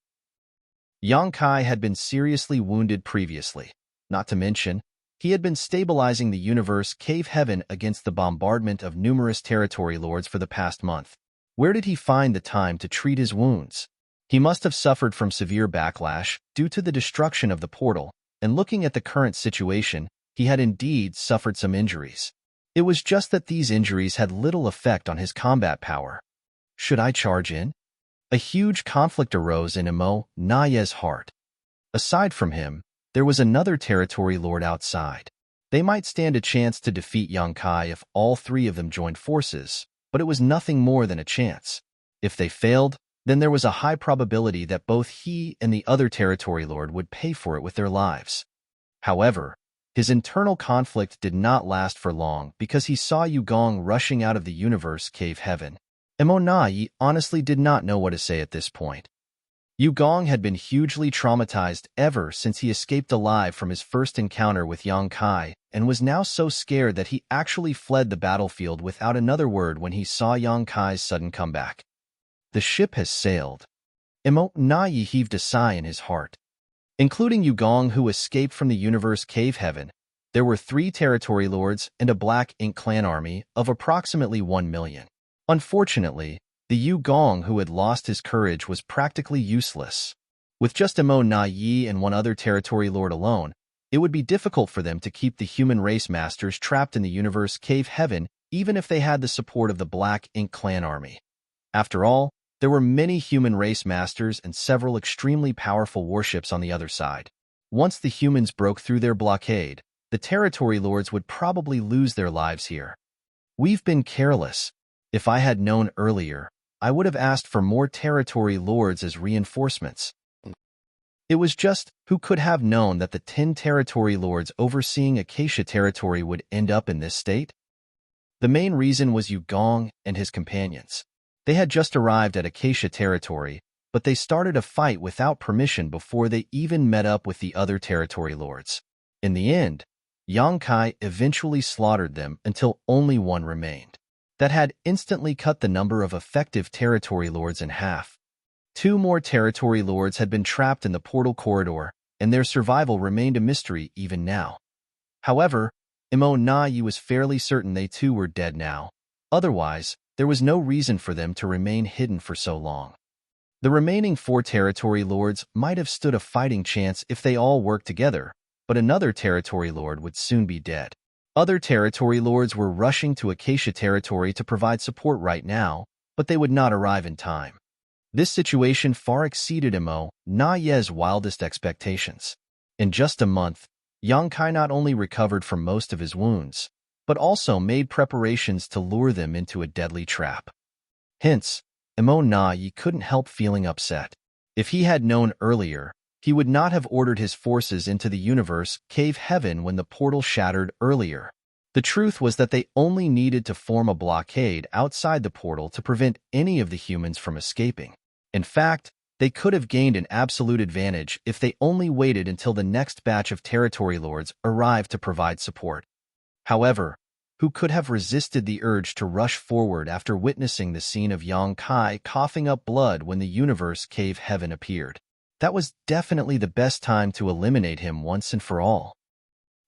Yang Kai had been seriously wounded previously. Not to mention, he had been stabilizing the universe cave heaven against the bombardment of numerous territory lords for the past month. Where did he find the time to treat his wounds? He must have suffered from severe backlash due to the destruction of the portal, and looking at the current situation, he had indeed suffered some injuries. It was just that these injuries had little effect on his combat power. Should I charge in? A huge conflict arose in Emo Naye's heart. Aside from him, there was another territory lord outside. They might stand a chance to defeat Yang Kai if all three of them joined forces, but it was nothing more than a chance. If they failed, then there was a high probability that both he and the other territory lord would pay for it with their lives. However, his internal conflict did not last for long because he saw Yugong rushing out of the universe cave heaven. Emo Nai honestly did not know what to say at this point. Yugong had been hugely traumatized ever since he escaped alive from his first encounter with Yang Kai and was now so scared that he actually fled the battlefield without another word when he saw Yang Kai's sudden comeback. The ship has sailed. Emo Nai heaved a sigh in his heart. Including Yugong, who escaped from the universe cave heaven, there were 3 territory lords and a Black Ink clan army of approximately 1 million. Unfortunately, the Yugong who had lost his courage was practically useless. With just Emo Nai and one other territory lord alone, it would be difficult for them to keep the human race masters trapped in the universe cave heaven even if they had the support of the Black Ink clan army. After all, there were many human race masters and several extremely powerful warships on the other side. Once the humans broke through their blockade, the territory lords would probably lose their lives here. We've been careless. If I had known earlier, I would have asked for more territory lords as reinforcements. It was just who could have known that the 10 territory lords overseeing Acacia territory would end up in this state? The main reason was Yugong and his companions. They had just arrived at Acacia territory, but they started a fight without permission before they even met up with the other territory lords. In the end, Yang Kai eventually slaughtered them until only one remained. That had instantly cut the number of effective territory lords in half. 2 more territory lords had been trapped in the portal corridor, and their survival remained a mystery even now. However, Emo Nai was fairly certain they too were dead now. Otherwise, there was no reason for them to remain hidden for so long. The remaining 4 territory lords might have stood a fighting chance if they all worked together, but another territory lord would soon be dead. Other territory lords were rushing to Acacia territory to provide support right now, but they would not arrive in time. This situation far exceeded Emo Nai's wildest expectations. In just a month, Yang Kai not only recovered from most of his wounds, but also made preparations to lure them into a deadly trap. Hence, Emo Nai couldn't help feeling upset. If he had known earlier, he would not have ordered his forces into the universe cave heaven when the portal shattered earlier. The truth was that they only needed to form a blockade outside the portal to prevent any of the humans from escaping. In fact, they could have gained an absolute advantage if they only waited until the next batch of territory lords arrived to provide support. However, who could have resisted the urge to rush forward after witnessing the scene of Yang Kai coughing up blood when the universe cave heaven appeared? That was definitely the best time to eliminate him once and for all.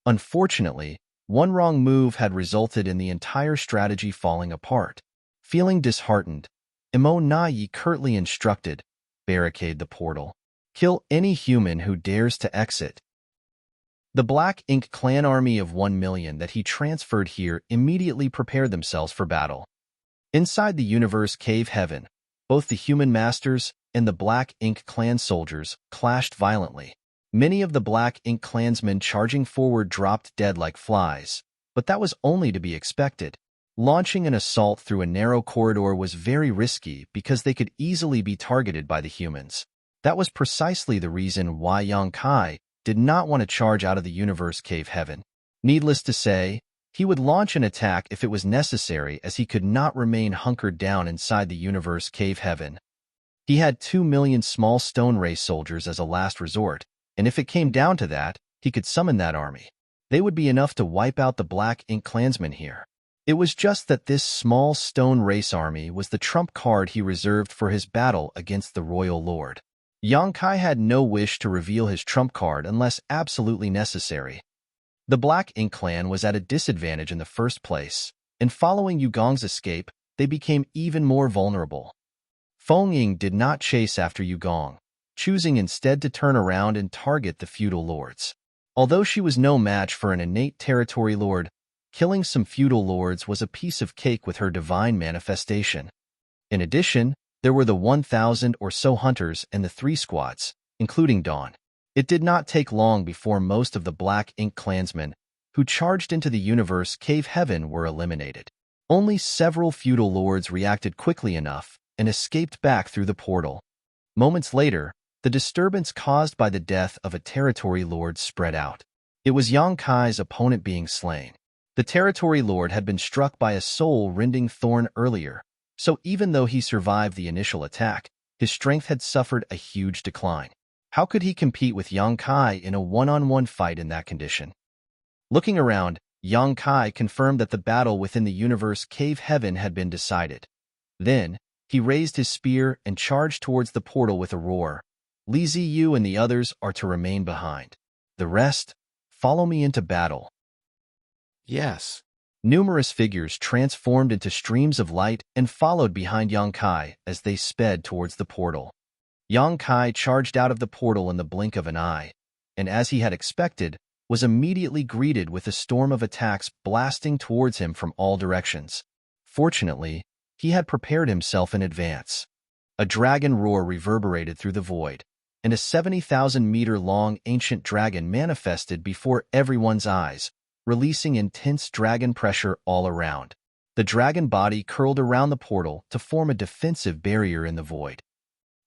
Unfortunately, one wrong move had resulted in the entire strategy falling apart. Feeling disheartened, Emo Nai curtly instructed, "Barricade the portal. Kill any human who dares to exit." The Black Ink clan army of 1 million that he transferred here immediately prepared themselves for battle. Inside the universe cave heaven, both the human masters and the Black Ink clan soldiers clashed violently. Many of the Black Ink clansmen charging forward dropped dead like flies, but that was only to be expected. Launching an assault through a narrow corridor was very risky because they could easily be targeted by the humans. That was precisely the reason why Yang Kai did not want to charge out of the universe cave heaven. Needless to say, he would launch an attack if it was necessary, as he could not remain hunkered down inside the universe cave heaven. He had 2 million small stone race soldiers as a last resort, and if it came down to that, he could summon that army. They would be enough to wipe out the Black Ink clansmen here. It was just that this small stone race army was the trump card he reserved for his battle against the royal lord. Yang Kai had no wish to reveal his trump card unless absolutely necessary. The Black Ink clan was at a disadvantage in the first place, and following Yugong's escape, they became even more vulnerable. Feng Ying did not chase after Yugong, choosing instead to turn around and target the feudal lords. Although she was no match for an innate territory lord, killing some feudal lords was a piece of cake with her divine manifestation. In addition, there were the 1,000 or so hunters and the 3 squads, including Dawn. It did not take long before most of the Black Ink clansmen who charged into the universe cave heaven were eliminated. Only several feudal lords reacted quickly enough and escaped back through the portal. Moments later, the disturbance caused by the death of a territory lord spread out. It was Yang Kai's opponent being slain. The territory lord had been struck by a soul-rending thorn earlier, so even though he survived the initial attack, his strength had suffered a huge decline. How could he compete with Yang Kai in a one-on-one fight in that condition? Looking around, Yang Kai confirmed that the battle within the universe cave heaven had been decided. Then, he raised his spear and charged towards the portal with a roar. Li Ziyu and the others are to remain behind. The rest, follow me into battle. Yes. Numerous figures transformed into streams of light and followed behind Yang Kai as they sped towards the portal. Yang Kai charged out of the portal in the blink of an eye, and as he had expected, was immediately greeted with a storm of attacks blasting towards him from all directions. Fortunately, he had prepared himself in advance. A dragon roar reverberated through the void, and a 70,000-meter-long ancient dragon manifested before everyone's eyes, releasing intense dragon pressure all around. The dragon body curled around the portal to form a defensive barrier in the void.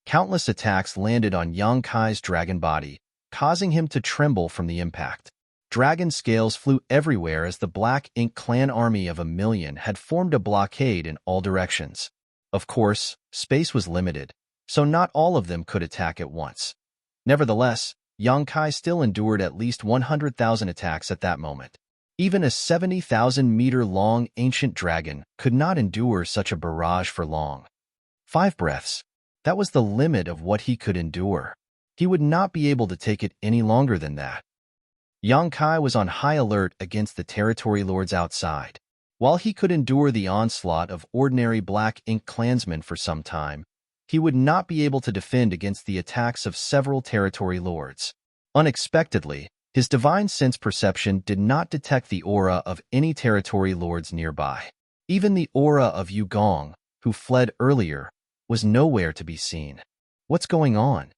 Countless attacks landed on Yang Kai's dragon body, causing him to tremble from the impact. Dragon scales flew everywhere as the Black Ink clan army of 1,000,000 had formed a blockade in all directions. Of course, space was limited, so not all of them could attack at once. Nevertheless, Yang Kai still endured at least 100,000 attacks at that moment. Even a 70,000-meter-long ancient dragon could not endure such a barrage for long. 5 breaths. That was the limit of what he could endure. He would not be able to take it any longer than that. Yang Kai was on high alert against the territory lords outside. While he could endure the onslaught of ordinary Black Ink clansmen for some time, he would not be able to defend against the attacks of several territory lords. Unexpectedly, his divine sense perception did not detect the aura of any territory lords nearby. Even the aura of Yu Gong, who fled earlier, was nowhere to be seen. What's going on?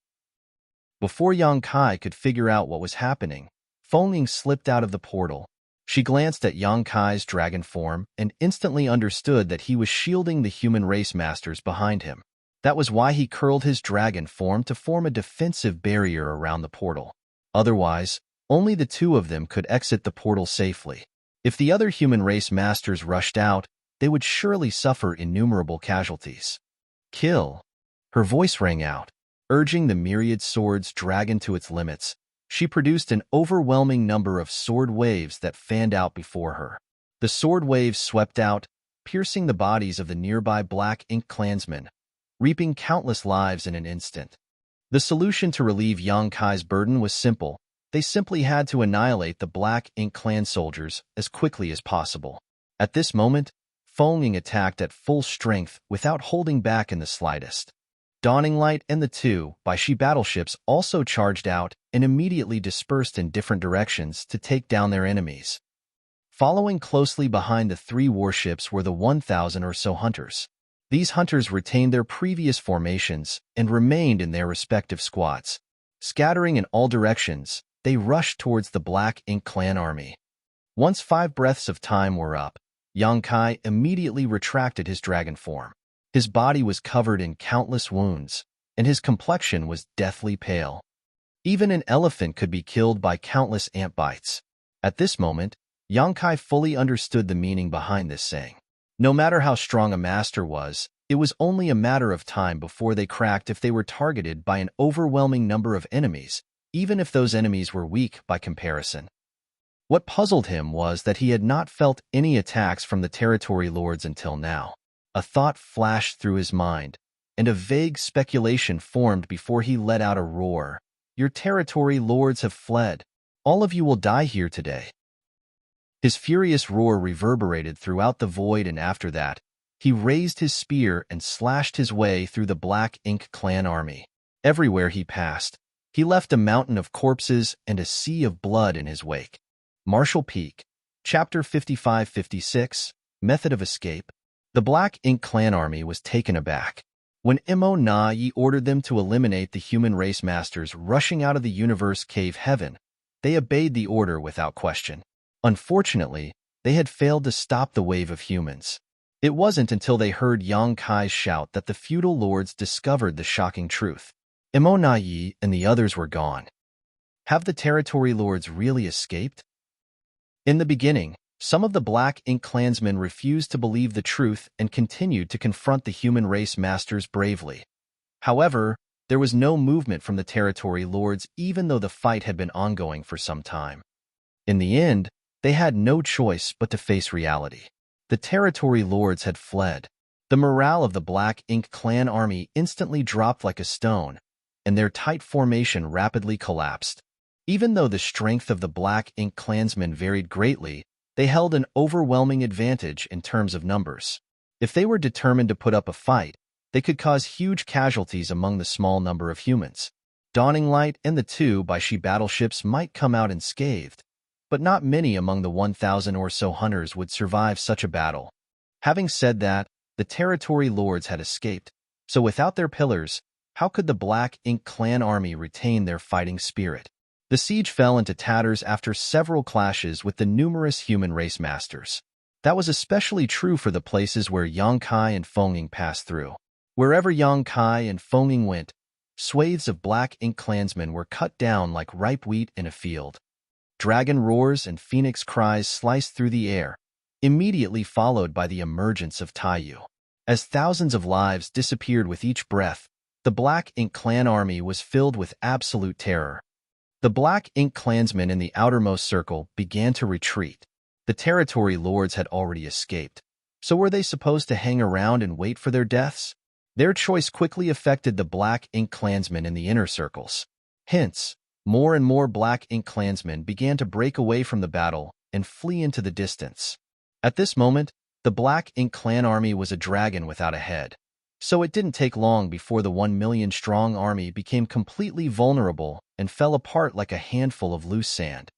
Before Yang Kai could figure out what was happening, Feng Ying slipped out of the portal. She glanced at Yang Kai's dragon form and instantly understood that he was shielding the human race masters behind him. That was why he curled his dragon form to form a defensive barrier around the portal. Otherwise, only the 2 of them could exit the portal safely. If the other human race masters rushed out, they would surely suffer innumerable casualties. Kill! Her voice rang out, urging the myriad swords dragon to its limits. She produced an overwhelming number of sword waves that fanned out before her. The sword waves swept out, piercing the bodies of the nearby Black Ink clansmen, reaping countless lives in an instant. The solution to relieve Yang Kai's burden was simple. They simply had to annihilate the Black Ink clan soldiers as quickly as possible. At this moment, Feng Ying attacked at full strength without holding back in the slightest. Dawning Light and the 2 Baishi battleships also charged out and immediately dispersed in different directions to take down their enemies. Following closely behind the 3 warships were the 1,000 or so hunters. These hunters retained their previous formations and remained in their respective squads. Scattering in all directions, they rushed towards the Black Ink clan army. Once 5 breaths of time were up, Yang Kai immediately retracted his dragon form. His body was covered in countless wounds, and his complexion was deathly pale. Even an elephant could be killed by countless ant bites. At this moment, Yang Kai fully understood the meaning behind this saying. No matter how strong a master was, it was only a matter of time before they cracked if they were targeted by an overwhelming number of enemies, even if those enemies were weak by comparison. What puzzled him was that he had not felt any attacks from the territory lords until now. A thought flashed through his mind, and a vague speculation formed before he let out a roar. Your territory lords have fled. All of you will die here today. His furious roar reverberated throughout the void, and after that, he raised his spear and slashed his way through the Black Ink clan army. Everywhere he passed, He left a mountain of corpses and a sea of blood in his wake. Marshall Peak, Chapter 55-56, Method of Escape. The Black Ink Clan army was taken aback. When Imo-Na-Yi ordered them to eliminate the human race masters rushing out of the universe cave heaven, they obeyed the order without question. Unfortunately, they had failed to stop the wave of humans. It wasn't until they heard Yang Kai's shout that the feudal lords discovered the shocking truth. Imo-Na-Yi and the others were gone. Have the territory lords really escaped? In the beginning, some of the Black Ink clansmen refused to believe the truth and continued to confront the human race masters bravely. However, there was no movement from the territory lords even though the fight had been ongoing for some time. In the end, they had no choice but to face reality. The territory lords had fled. The morale of the Black Ink clan army instantly dropped like a stone, and their tight formation rapidly collapsed. Even though the strength of the Black Ink clansmen varied greatly, they held an overwhelming advantage in terms of numbers. If they were determined to put up a fight, they could cause huge casualties among the small number of humans. Dawning Light and the two Baishi battleships might come out unscathed, but not many among the 1,000 or so hunters would survive such a battle. Having said that, the territory lords had escaped, so without their pillars, how could the Black Ink clan army retain their fighting spirit? The siege fell into tatters after several clashes with the numerous human race masters. That was especially true for the places where Yang Kai and Fenging passed through. Wherever Yang Kai and Fenging went, swathes of Black Ink clansmen were cut down like ripe wheat in a field. Dragon roars and phoenix cries sliced through the air, immediately followed by the emergence of Taiyu. As thousands of lives disappeared with each breath, the Black Ink clan army was filled with absolute terror. The Black Ink clansmen in the outermost circle began to retreat. The territory lords had already escaped. So were they supposed to hang around and wait for their deaths? Their choice quickly affected the Black Ink clansmen in the inner circles. Hence, more and more Black Ink clansmen began to break away from the battle and flee into the distance. At this moment, the Black Ink clan army was a dragon without a head. So it didn't take long before the 1 million strong army became completely vulnerable and fell apart like a handful of loose sand.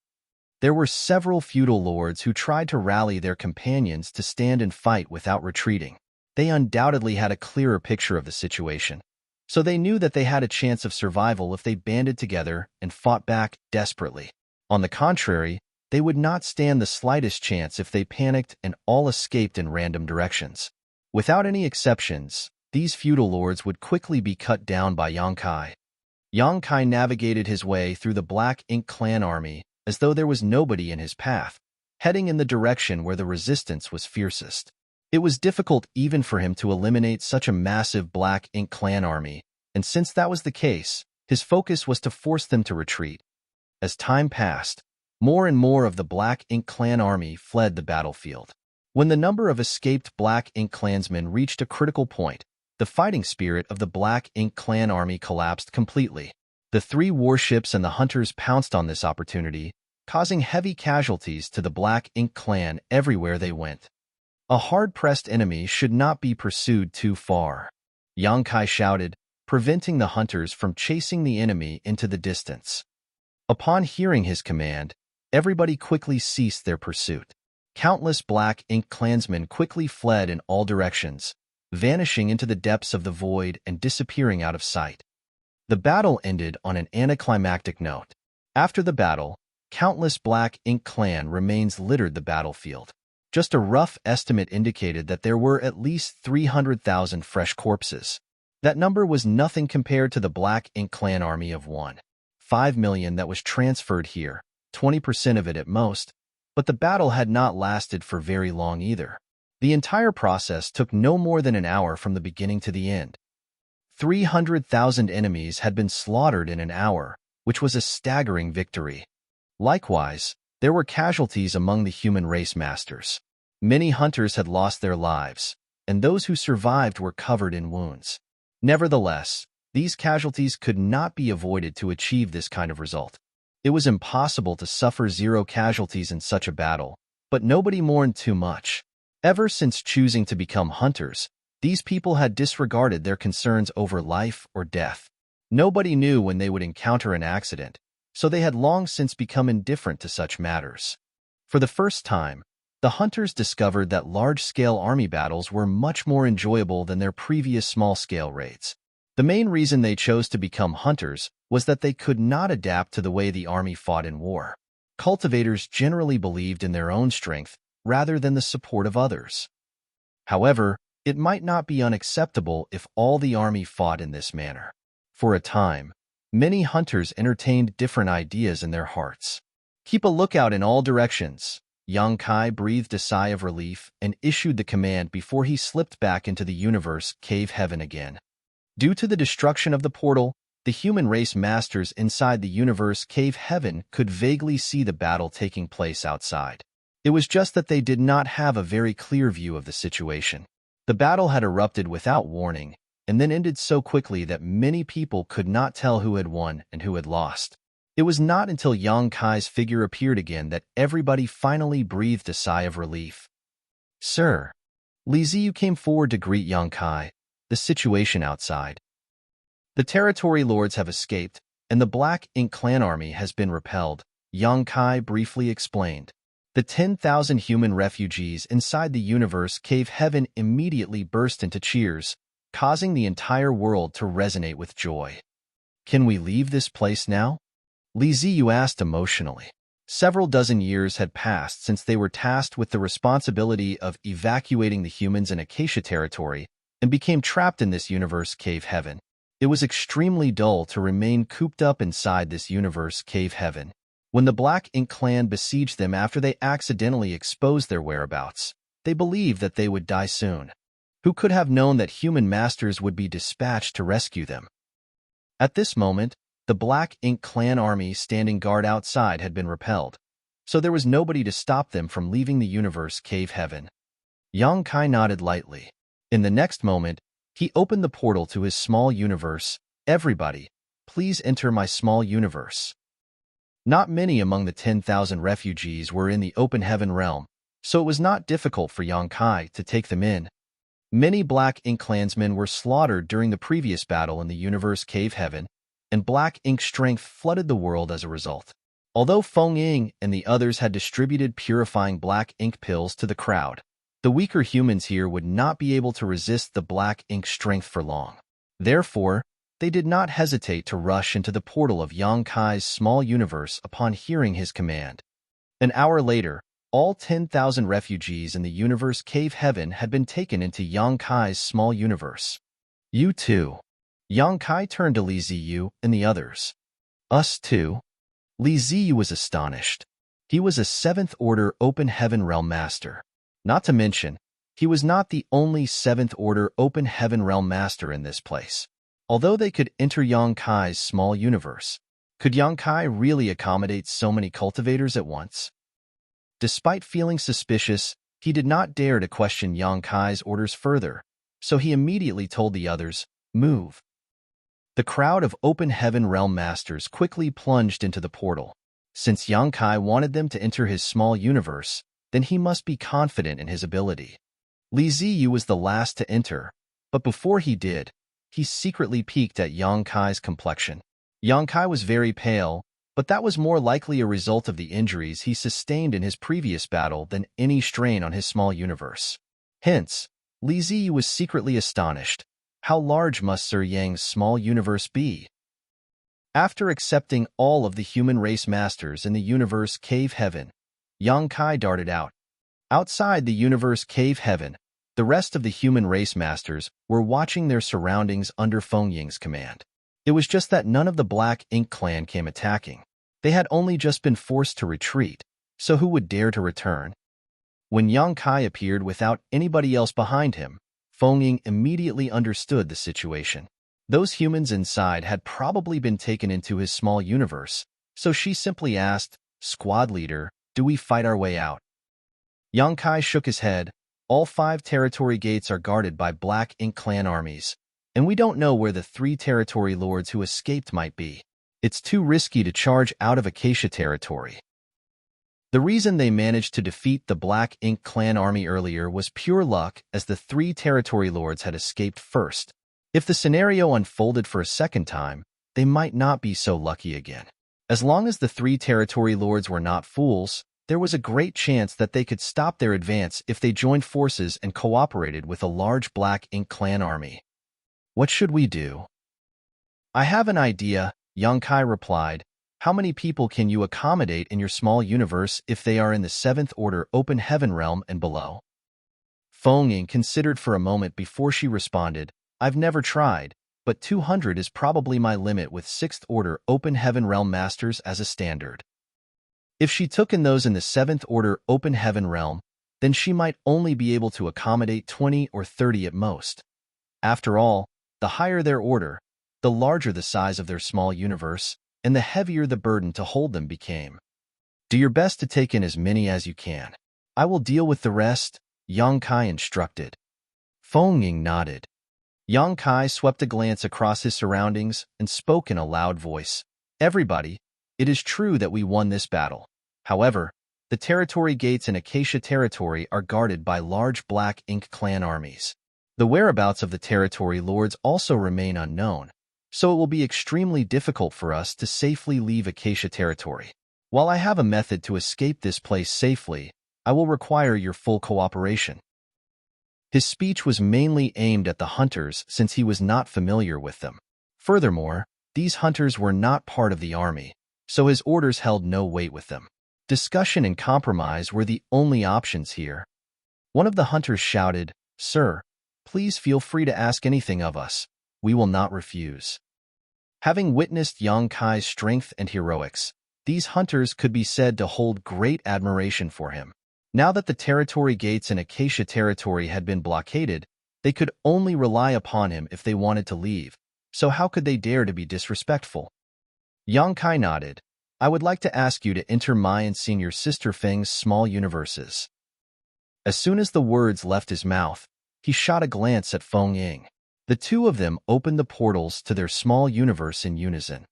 There were several feudal lords who tried to rally their companions to stand and fight without retreating. They undoubtedly had a clearer picture of the situation, so they knew that they had a chance of survival if they banded together and fought back desperately. On the contrary, they would not stand the slightest chance if they panicked and all escaped in random directions. Without any exceptions, these feudal lords would quickly be cut down by Yang Kai. Yang Kai navigated his way through the Black Ink clan army as though there was nobody in his path, heading in the direction where the resistance was fiercest. It was difficult even for him to eliminate such a massive Black Ink clan army, and since that was the case, his focus was to force them to retreat. As time passed, more and more of the Black Ink clan army fled the battlefield. When the number of escaped Black Ink clansmen reached a critical point, the fighting spirit of the Black Ink clan army collapsed completely. The 3 warships and the hunters pounced on this opportunity, causing heavy casualties to the Black Ink clan everywhere they went. A hard-pressed enemy should not be pursued too far, Yang Kai shouted, preventing the hunters from chasing the enemy into the distance. Upon hearing his command, everybody quickly ceased their pursuit. Countless Black Ink clansmen quickly fled in all directions, vanishing into the depths of the void and disappearing out of sight. The battle ended on an anticlimactic note. After the battle, countless Black Ink clan remains littered the battlefield. Just a rough estimate indicated that there were at least 300,000 fresh corpses. That number was nothing compared to the Black Ink clan army of 1.5 million that was transferred here, 20% of it at most, but the battle had not lasted for very long either. The entire process took no more than an hour from the beginning to the end. 300,000 enemies had been slaughtered in an hour, which was a staggering victory. Likewise, there were casualties among the human race masters. Many hunters had lost their lives, and those who survived were covered in wounds. Nevertheless, these casualties could not be avoided to achieve this kind of result. It was impossible to suffer 0 casualties in such a battle, but nobody mourned too much. Ever since choosing to become hunters, these people had disregarded their concerns over life or death. Nobody knew when they would encounter an accident, so they had long since become indifferent to such matters. For the first time, the hunters discovered that large-scale army battles were much more enjoyable than their previous small-scale raids. The main reason they chose to become hunters was that they could not adapt to the way the army fought in war. Cultivators generally believed in their own strength rather than the support of others. However, it might not be unacceptable if all the army fought in this manner. For a time, many hunters entertained different ideas in their hearts. Keep a lookout in all directions. Yang Kai breathed a sigh of relief and issued the command before he slipped back into the universe cave heaven again. Due to the destruction of the portal, the human race masters inside the universe cave heaven could vaguely see the battle taking place outside. It was just that they did not have a very clear view of the situation. The battle had erupted without warning, and then ended so quickly that many people could not tell who had won and who had lost. It was not until Yang Kai's figure appeared again that everybody finally breathed a sigh of relief. "Sir." Li Ziyu came forward to greet Yang Kai. "The situation outside. The territory lords have escaped, and the Black Ink clan army has been repelled," Yang Kai briefly explained. The 10,000 human refugees inside the universe cave heaven immediately burst into cheers, causing the entire world to resonate with joy. "Can we leave this place now?" Li Ziyu asked emotionally. Several dozen years had passed since they were tasked with the responsibility of evacuating the humans in Acacia territory and became trapped in this universe cave heaven. It was extremely dull to remain cooped up inside this universe cave heaven. When the Black Ink clan besieged them after they accidentally exposed their whereabouts, they believed that they would die soon. Who could have known that human masters would be dispatched to rescue them? At this moment, the Black Ink clan army standing guard outside had been repelled, so there was nobody to stop them from leaving the universe cave heaven. Yang Kai nodded lightly. In the next moment, he opened the portal to his small universe. "Everybody, please enter my small universe." Not many among the 10,000 refugees were in the open heaven realm, so it was not difficult for Yang Kai to take them in. Many Black Ink clansmen were slaughtered during the previous battle in the universe cave heaven, and Black Ink strength flooded the world as a result. Although Feng Ying and the others had distributed purifying Black Ink pills to the crowd, the weaker humans here would not be able to resist the Black Ink strength for long. Therefore, they did not hesitate to rush into the portal of Yang Kai's small universe upon hearing his command. An hour later, all 10,000 refugees in the universe cave heaven had been taken into Yang Kai's small universe. "You too." Yang Kai turned to Li Ziyu and the others. "Us too?" Li Ziyu was astonished. He was a 7th Order Open Heaven Realm Master. Not to mention, he was not the only 7th Order Open Heaven Realm Master in this place. Although they could enter Yang Kai's small universe, could Yang Kai really accommodate so many cultivators at once? Despite feeling suspicious, he did not dare to question Yang Kai's orders further, so he immediately told the others, "Move." The crowd of Open Heaven Realm Masters quickly plunged into the portal. Since Yang Kai wanted them to enter his small universe, then he must be confident in his ability. Li Ziyu was the last to enter, but before he did, he secretly peeked at Yang Kai's complexion. Yang Kai was very pale, but that was more likely a result of the injuries he sustained in his previous battle than any strain on his small universe. Hence, Li Ziyu was secretly astonished. How large must Sir Yang's small universe be? After accepting all of the human race masters in the universe cave heaven, Yang Kai darted out. Outside the universe cave heaven, the rest of the human race masters were watching their surroundings under Feng Ying's command. It was just that none of the Black Ink clan came attacking. They had only just been forced to retreat, so who would dare to return? When Yang Kai appeared without anybody else behind him, Feng Ying immediately understood the situation. Those humans inside had probably been taken into his small universe, so she simply asked, "Squad leader, do we fight our way out?" Yang Kai shook his head. "All 5 territory gates are guarded by Black Ink clan armies, and we don't know where the 3 territory lords who escaped might be. It's too risky to charge out of Acacia territory." The reason they managed to defeat the Black Ink clan army earlier was pure luck, as the 3 territory lords had escaped first. If the scenario unfolded for a second time, they might not be so lucky again. As long as the three territory lords were not fools, there was a great chance that they could stop their advance if they joined forces and cooperated with a large Black Ink clan army. What should we do? I have an idea, Yang Kai replied. How many people can you accommodate in your small universe if they are in the seventh order open heaven realm and below? Feng Ying considered for a moment before she responded, I've never tried, but 200 is probably my limit with sixth order open heaven realm masters as a standard. If she took in those in the seventh order open heaven realm, then she might only be able to accommodate 20 or 30 at most. After all, the higher their order, the larger the size of their small universe, and the heavier the burden to hold them became. Do your best to take in as many as you can. I will deal with the rest, Yang Kai instructed. Feng Ying nodded. Yang Kai swept a glance across his surroundings and spoke in a loud voice. Everybody, it is true that we won this battle. However, the territory gates in Acacia territory are guarded by large Black Ink clan armies. The whereabouts of the territory lords also remain unknown, so it will be extremely difficult for us to safely leave Acacia territory. While I have a method to escape this place safely, I will require your full cooperation. His speech was mainly aimed at the hunters since he was not familiar with them. Furthermore, these hunters were not part of the army, so his orders held no weight with them. Discussion and compromise were the only options here. One of the hunters shouted, Sir, please feel free to ask anything of us. We will not refuse. Having witnessed Yang Kai's strength and heroics, these hunters could be said to hold great admiration for him. Now that the territory gates in Acacia territory had been blockaded, they could only rely upon him if they wanted to leave, so how could they dare to be disrespectful? Yang Kai nodded. I would like to ask you to enter my and Senior Sister Feng's small universes. As soon as the words left his mouth, he shot a glance at Feng Ying. The two of them opened the portals to their small universe in unison.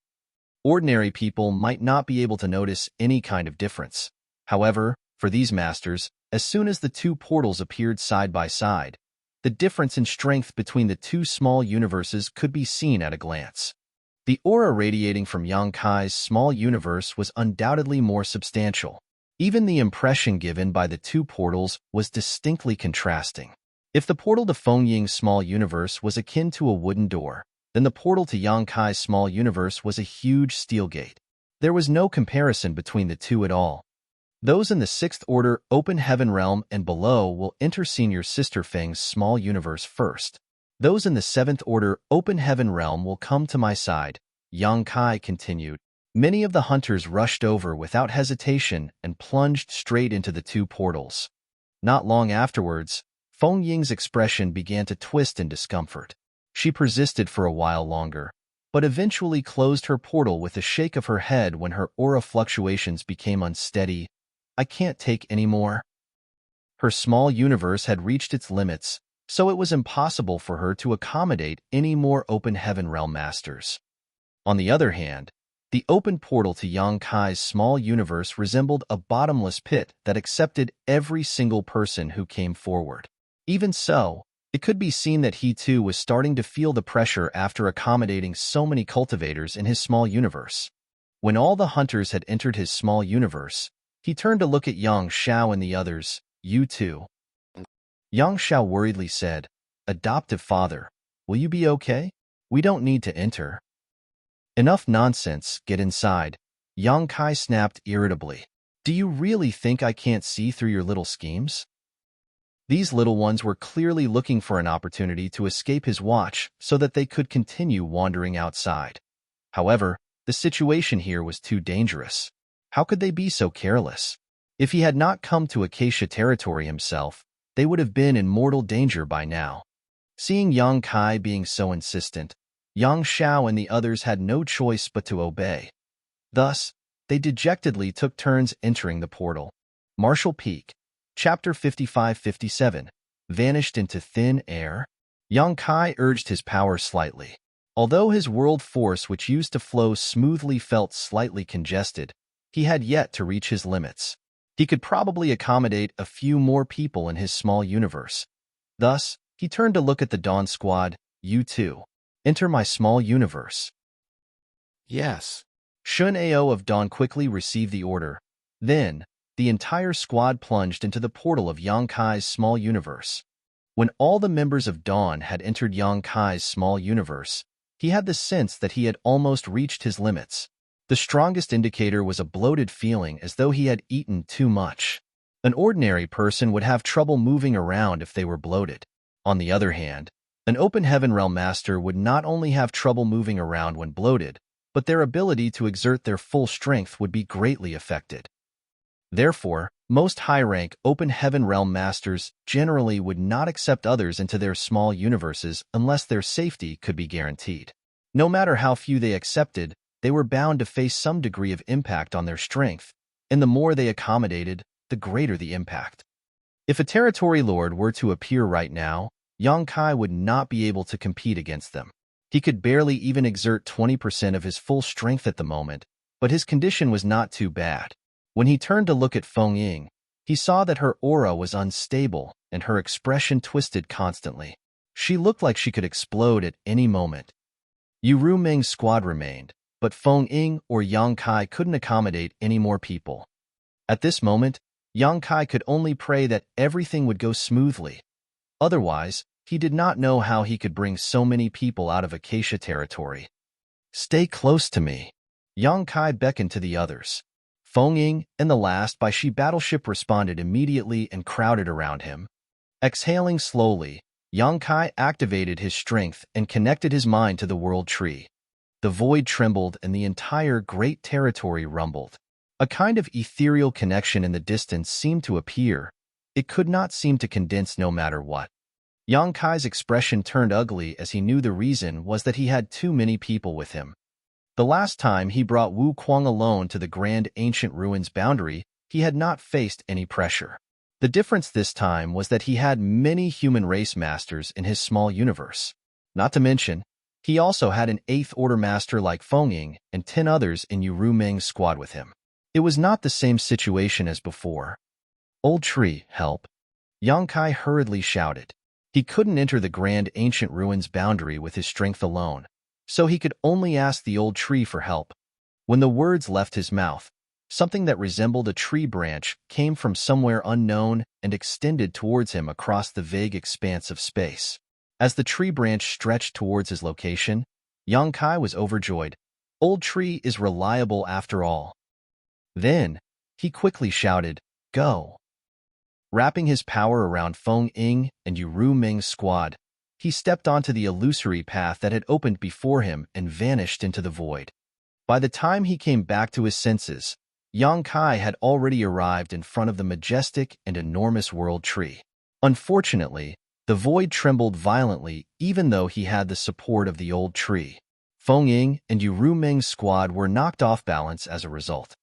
Ordinary people might not be able to notice any kind of difference. However, for these masters, as soon as the two portals appeared side by side, the difference in strength between the two small universes could be seen at a glance. The aura radiating from Yang Kai's small universe was undoubtedly more substantial. Even the impression given by the two portals was distinctly contrasting. If the portal to Feng Ying's small universe was akin to a wooden door, then the portal to Yang Kai's small universe was a huge steel gate. There was no comparison between the two at all. Those in the sixth order open heaven realm and below will enter Senior Sister Feng's small universe first. Those in the seventh order open heaven realm will come to my side, Yang Kai continued. Many of the hunters rushed over without hesitation and plunged straight into the two portals. Not long afterwards, Feng Ying's expression began to twist in discomfort. She persisted for a while longer, but eventually closed her portal with a shake of her head when her aura fluctuations became unsteady. I can't take any more. Her small universe had reached its limits, so it was impossible for her to accommodate any more open heaven realm masters. On the other hand, the open portal to Yang Kai's small universe resembled a bottomless pit that accepted every single person who came forward. Even so, it could be seen that he too was starting to feel the pressure after accommodating so many cultivators in his small universe. When all the hunters had entered his small universe, he turned to look at Yang Xiao and the others. You too. Yang Xiao worriedly said, Adoptive father, will you be okay? We don't need to enter. Enough nonsense, get inside, Yang Kai snapped irritably. Do you really think I can't see through your little schemes? These little ones were clearly looking for an opportunity to escape his watch so that they could continue wandering outside. However, the situation here was too dangerous. How could they be so careless? If he had not come to Acacia territory himself, they would have been in mortal danger by now. Seeing Yang Kai being so insistent, Yang Xiao and the others had no choice but to obey. Thus, they dejectedly took turns entering the portal. Martial Peak, Chapter 55-57, vanished into thin air. Yang Kai urged his power slightly. Although his world force which used to flow smoothly felt slightly congested, he had yet to reach his limits. He could probably accommodate a few more people in his small universe. Thus, he turned to look at the Dawn Squad. You too. Enter my small universe. Yes. Shun Ao of Dawn quickly received the order. Then, the entire squad plunged into the portal of Yang Kai's small universe. When all the members of Dawn had entered Yang Kai's small universe, he had the sense that he had almost reached his limits. The strongest indicator was a bloated feeling as though he had eaten too much. An ordinary person would have trouble moving around if they were bloated. On the other hand, an open heaven realm master would not only have trouble moving around when bloated, but their ability to exert their full strength would be greatly affected. Therefore, most high-rank open heaven realm masters generally would not accept others into their small universes unless their safety could be guaranteed. No matter how few they accepted, they were bound to face some degree of impact on their strength, and the more they accommodated, the greater the impact. If a territory lord were to appear right now, Yang Kai would not be able to compete against them. He could barely even exert 20% of his full strength at the moment, but his condition was not too bad. When he turned to look at Feng Ying, he saw that her aura was unstable and her expression twisted constantly. She looked like she could explode at any moment. Ru Ming's squad remained, but Feng Ying or Yang Kai couldn't accommodate any more people. At this moment, Yang Kai could only pray that everything would go smoothly. Otherwise, he did not know how he could bring so many people out of Acacia territory. "Stay close to me." Yang Kai beckoned to the others. Feng Ying and the last by Shi battleship responded immediately and crowded around him. Exhaling slowly, Yang Kai activated his strength and connected his mind to the world tree. The void trembled and the entire great territory rumbled. A kind of ethereal connection in the distance seemed to appear. It could not seem to condense no matter what. Yang Kai's expression turned ugly as he knew the reason was that he had too many people with him. The last time he brought Wu Kuang alone to the grand ancient ruins boundary, he had not faced any pressure. The difference this time was that he had many human race masters in his small universe. Not to mention, he also had an 8th Order master like Feng Ying and 10 others in Ru Ming's squad with him. It was not the same situation as before. "Old tree, help!" Yang Kai hurriedly shouted. He couldn't enter the grand ancient ruins boundary with his strength alone, so he could only ask the old tree for help. When the words left his mouth, something that resembled a tree branch came from somewhere unknown and extended towards him across the vague expanse of space. As the tree branch stretched towards his location, Yang Kai was overjoyed. Old tree is reliable after all. Then, he quickly shouted, "Go!" Wrapping his power around Feng Ying and Ru Ming's squad, he stepped onto the illusory path that had opened before him and vanished into the void. By the time he came back to his senses, Yang Kai had already arrived in front of the majestic and enormous world tree. Unfortunately, the void trembled violently even though he had the support of the old tree. Feng Ying and Ru Ming's squad were knocked off balance as a result.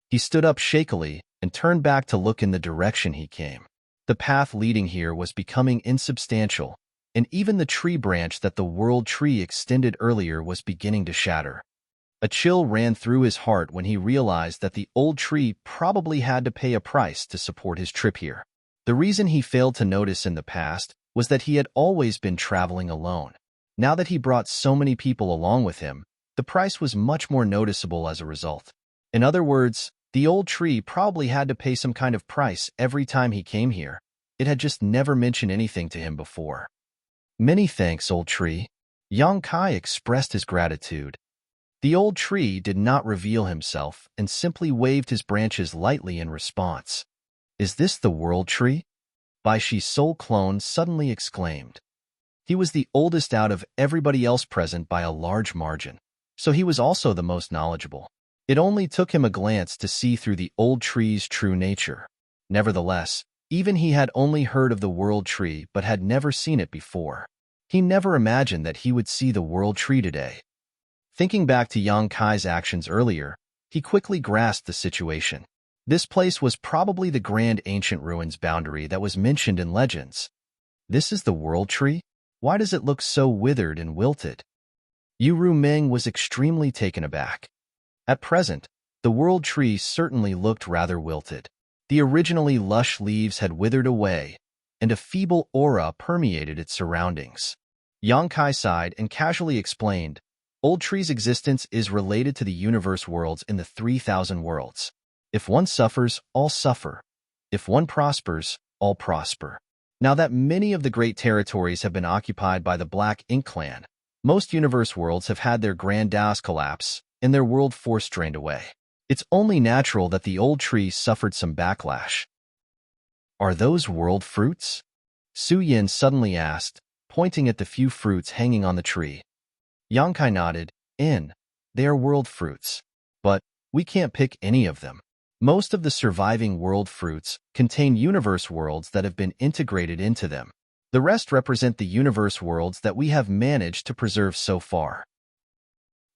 He stood up shakily and turned back to look in the direction he came. The path leading here was becoming insubstantial, and even the tree branch that the world tree extended earlier was beginning to shatter. A chill ran through his heart when he realized that the old tree probably had to pay a price to support his trip here. The reason he failed to notice in the past was that he had always been traveling alone. Now that he brought so many people along with him, the price was much more noticeable as a result. In other words, the old tree probably had to pay some kind of price every time he came here. It had just never mentioned anything to him before. "Many thanks, old tree." Yang Kai expressed his gratitude. The old tree did not reveal himself and simply waved his branches lightly in response. "Is this the world tree?" Bai Shi's soul clone suddenly exclaimed. He was the oldest out of everybody else present by a large margin, so he was also the most knowledgeable. It only took him a glance to see through the old tree's true nature. Nevertheless, even he had only heard of the world tree but had never seen it before. He never imagined that he would see the world tree today. Thinking back to Yang Kai's actions earlier, he quickly grasped the situation. This place was probably the grand ancient ruins boundary that was mentioned in legends. This is the world tree? Why does it look so withered and wilted? Ru Ming was extremely taken aback. At present, the world tree certainly looked rather wilted. The originally lush leaves had withered away, and a feeble aura permeated its surroundings. Yang Kai sighed and casually explained, Old Tree's existence is related to the universe worlds in the 3,000 worlds. If one suffers, all suffer. If one prospers, all prosper. Now that many of the great territories have been occupied by the Black Ink clan, most universe worlds have had their grandiose collapse and their world force drained away. It's only natural that the Old Tree suffered some backlash. Are those world fruits? Su Yin suddenly asked, pointing at the few fruits hanging on the tree. Yang Kai nodded. They are world fruits. But we can't pick any of them. Most of the surviving world fruits contain universe worlds that have been integrated into them. The rest represent the universe worlds that we have managed to preserve so far.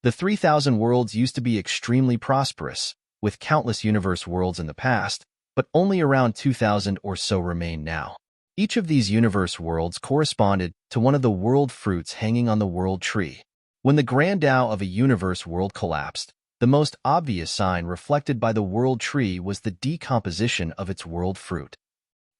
The 3,000 worlds used to be extremely prosperous, with countless universe worlds in the past, but only around 2,000 or so remain now. Each of these universe worlds corresponded to one of the world fruits hanging on the world tree. When the grand Tao of a universe world collapsed, the most obvious sign reflected by the world tree was the decomposition of its world fruit.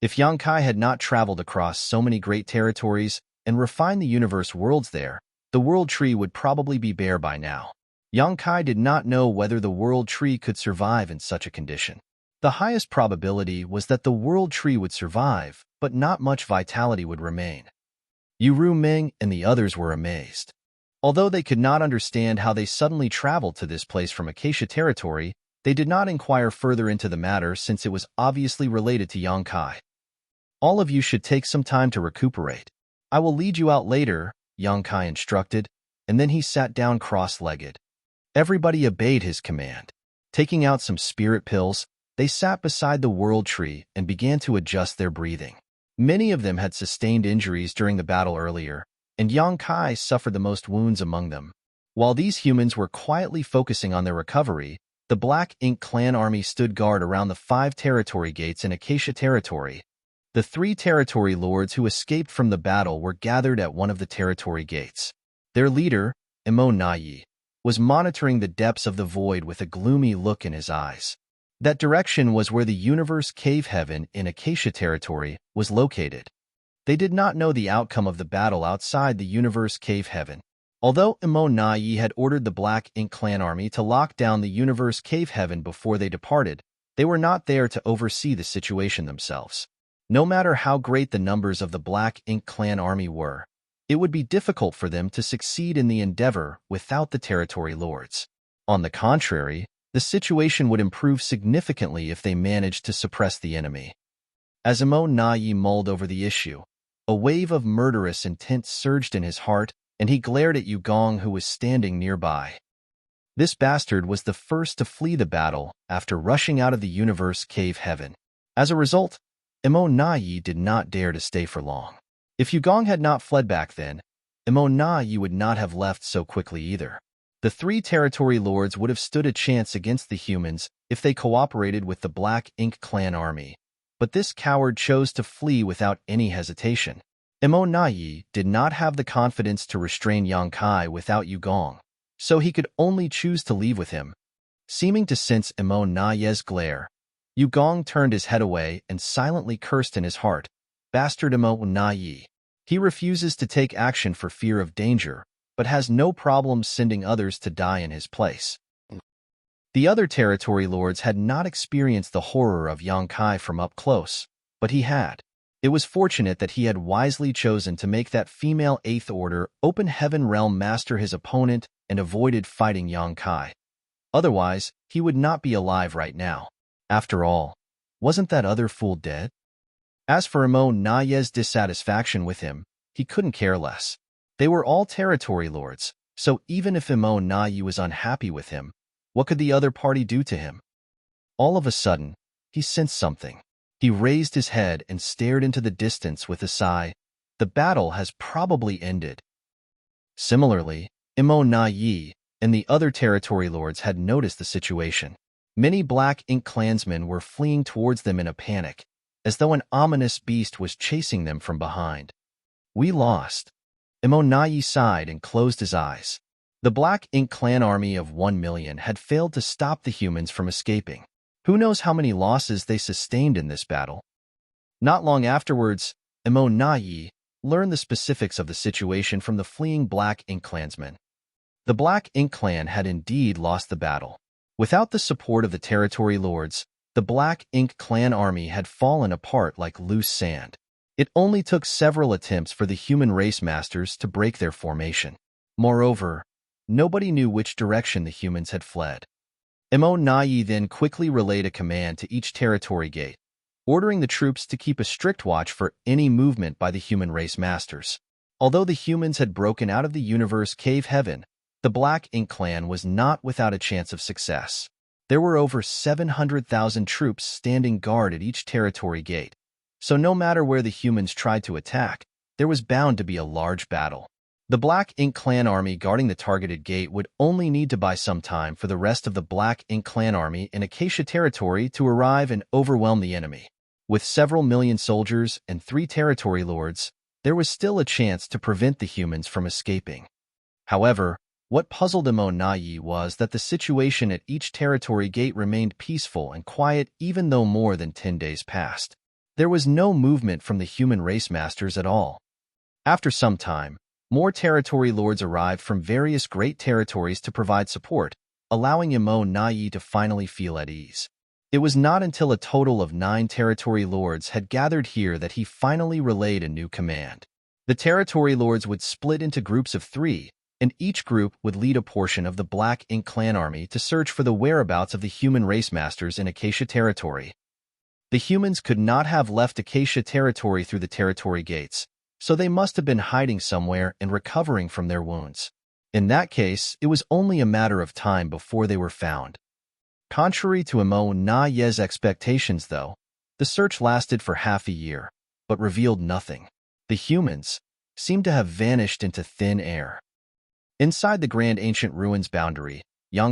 If Yang Kai had not traveled across so many great territories and refined the universe worlds there, the world tree would probably be bare by now. Yang Kai did not know whether the world tree could survive in such a condition. The highest probability was that the world tree would survive, but not much vitality would remain. Yu Ru Ming and the others were amazed. Although they could not understand how they suddenly traveled to this place from Acacia territory, they did not inquire further into the matter since it was obviously related to Yang Kai. All of you should take some time to recuperate. I will lead you out later, Yang Kai instructed, and then he sat down cross-legged. Everybody obeyed his command. Taking out some spirit pills, they sat beside the world tree and began to adjust their breathing. Many of them had sustained injuries during the battle earlier, and Yang Kai suffered the most wounds among them. While these humans were quietly focusing on their recovery, the Black Ink clan army stood guard around the 5 territory gates in Acacia territory. The 3 territory lords who escaped from the battle were gathered at one of the territory gates. Their leader, Emo Nayi, was monitoring the depths of the void with a gloomy look in his eyes. That direction was where the universe cave heaven in Acacia territory was located. They did not know the outcome of the battle outside the universe cave heaven. Although Emo Nayi had ordered the Black Ink clan army to lock down the universe cave heaven before they departed, they were not there to oversee the situation themselves. No matter how great the numbers of the Black Ink clan army were, it would be difficult for them to succeed in the endeavor without the territory lords. On the contrary, the situation would improve significantly if they managed to suppress the enemy. As Emo Nayi mulled over the issue, a wave of murderous intent surged in his heart, and he glared at Yu Gong, who was standing nearby. This bastard was the first to flee the battle after rushing out of the universe cave heaven. As a result, Emo Nayi did not dare to stay for long. If Yu Gong had not fled back then, Emo Nayi would not have left so quickly either. The 3 territory lords would have stood a chance against the humans if they cooperated with the Black Ink clan army, but this coward chose to flee without any hesitation. Emo Nayi did not have the confidence to restrain Yang Kai without Yu Gong, so he could only choose to leave with him. Seeming to sense Emo Nayi's glare, Yu Gong turned his head away and silently cursed in his heart, "Bastard Emo Nayi. He refuses to take action for fear of danger, but has no problem sending others to die in his place." The other territory lords had not experienced the horror of Yang Kai from up close, but he had. It was fortunate that he had wisely chosen to make that female 8th Order Open Heaven Realm Master his opponent and avoided fighting Yang Kai. Otherwise, he would not be alive right now. After all, wasn't that other fool dead? As for Emo Nayi's dissatisfaction with him, he couldn't care less. They were all territory lords, so even if Emo Nayi was unhappy with him, what could the other party do to him? All of a sudden, he sensed something. He raised his head and stared into the distance with a sigh. The battle has probably ended. Similarly, Emo Nayi and the other territory lords had noticed the situation. Many Black Ink clansmen were fleeing towards them in a panic, as though an ominous beast was chasing them from behind. We lost. Emo Nayi sighed and closed his eyes. The Black Ink clan army of 1 million had failed to stop the humans from escaping. Who knows how many losses they sustained in this battle? Not long afterwards, Emo Nayi learned the specifics of the situation from the fleeing Black Ink clansmen. The Black Ink clan had indeed lost the battle. Without the support of the territory lords, the Black Ink clan army had fallen apart like loose sand. It only took several attempts for the human race masters to break their formation. Moreover, nobody knew which direction the humans had fled. Nayi then quickly relayed a command to each territory gate, ordering the troops to keep a strict watch for any movement by the human race masters. Although the humans had broken out of the universe cave heaven, the Black Ink clan was not without a chance of success. There were over 700,000 troops standing guard at each territory gate, so no matter where the humans tried to attack, there was bound to be a large battle. The Black Ink clan army guarding the targeted gate would only need to buy some time for the rest of the Black Ink clan army in Acacia territory to arrive and overwhelm the enemy. With several million soldiers and 3 territory lords, there was still a chance to prevent the humans from escaping. However, what puzzled Nayi was that the situation at each territory gate remained peaceful and quiet even though more than 10 days passed. There was no movement from the human race masters at all. After some time, more territory lords arrived from various great territories to provide support, allowing Nayi to finally feel at ease. It was not until a total of 9 territory lords had gathered here that he finally relayed a new command. The territory lords would split into groups of 3, and each group would lead a portion of the Black Ink clan army to search for the whereabouts of the human race masters in Acacia territory. The humans could not have left Acacia territory through the territory gates, so they must have been hiding somewhere and recovering from their wounds. In that case, it was only a matter of time before they were found. Contrary to Nayi's expectations, though, the search lasted for half a year, but revealed nothing. The humans seemed to have vanished into thin air. Inside the grand ancient ruins boundary,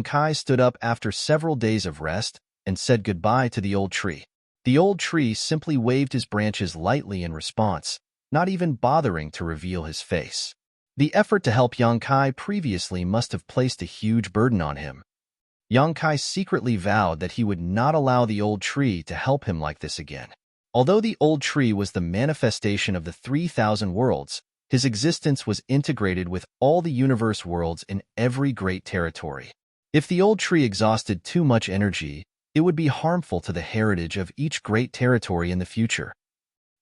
Kai stood up after several days of rest and said goodbye to the old tree. The old tree simply waved his branches lightly in response, not even bothering to reveal his face. The effort to help Kai previously must have placed a huge burden on him. Kai secretly vowed that he would not allow the old tree to help him like this again. Although the old tree was the manifestation of the 3,000 worlds, his existence was integrated with all the universe worlds in every great territory. If the old tree exhausted too much energy, it would be harmful to the heritage of each great territory in the future.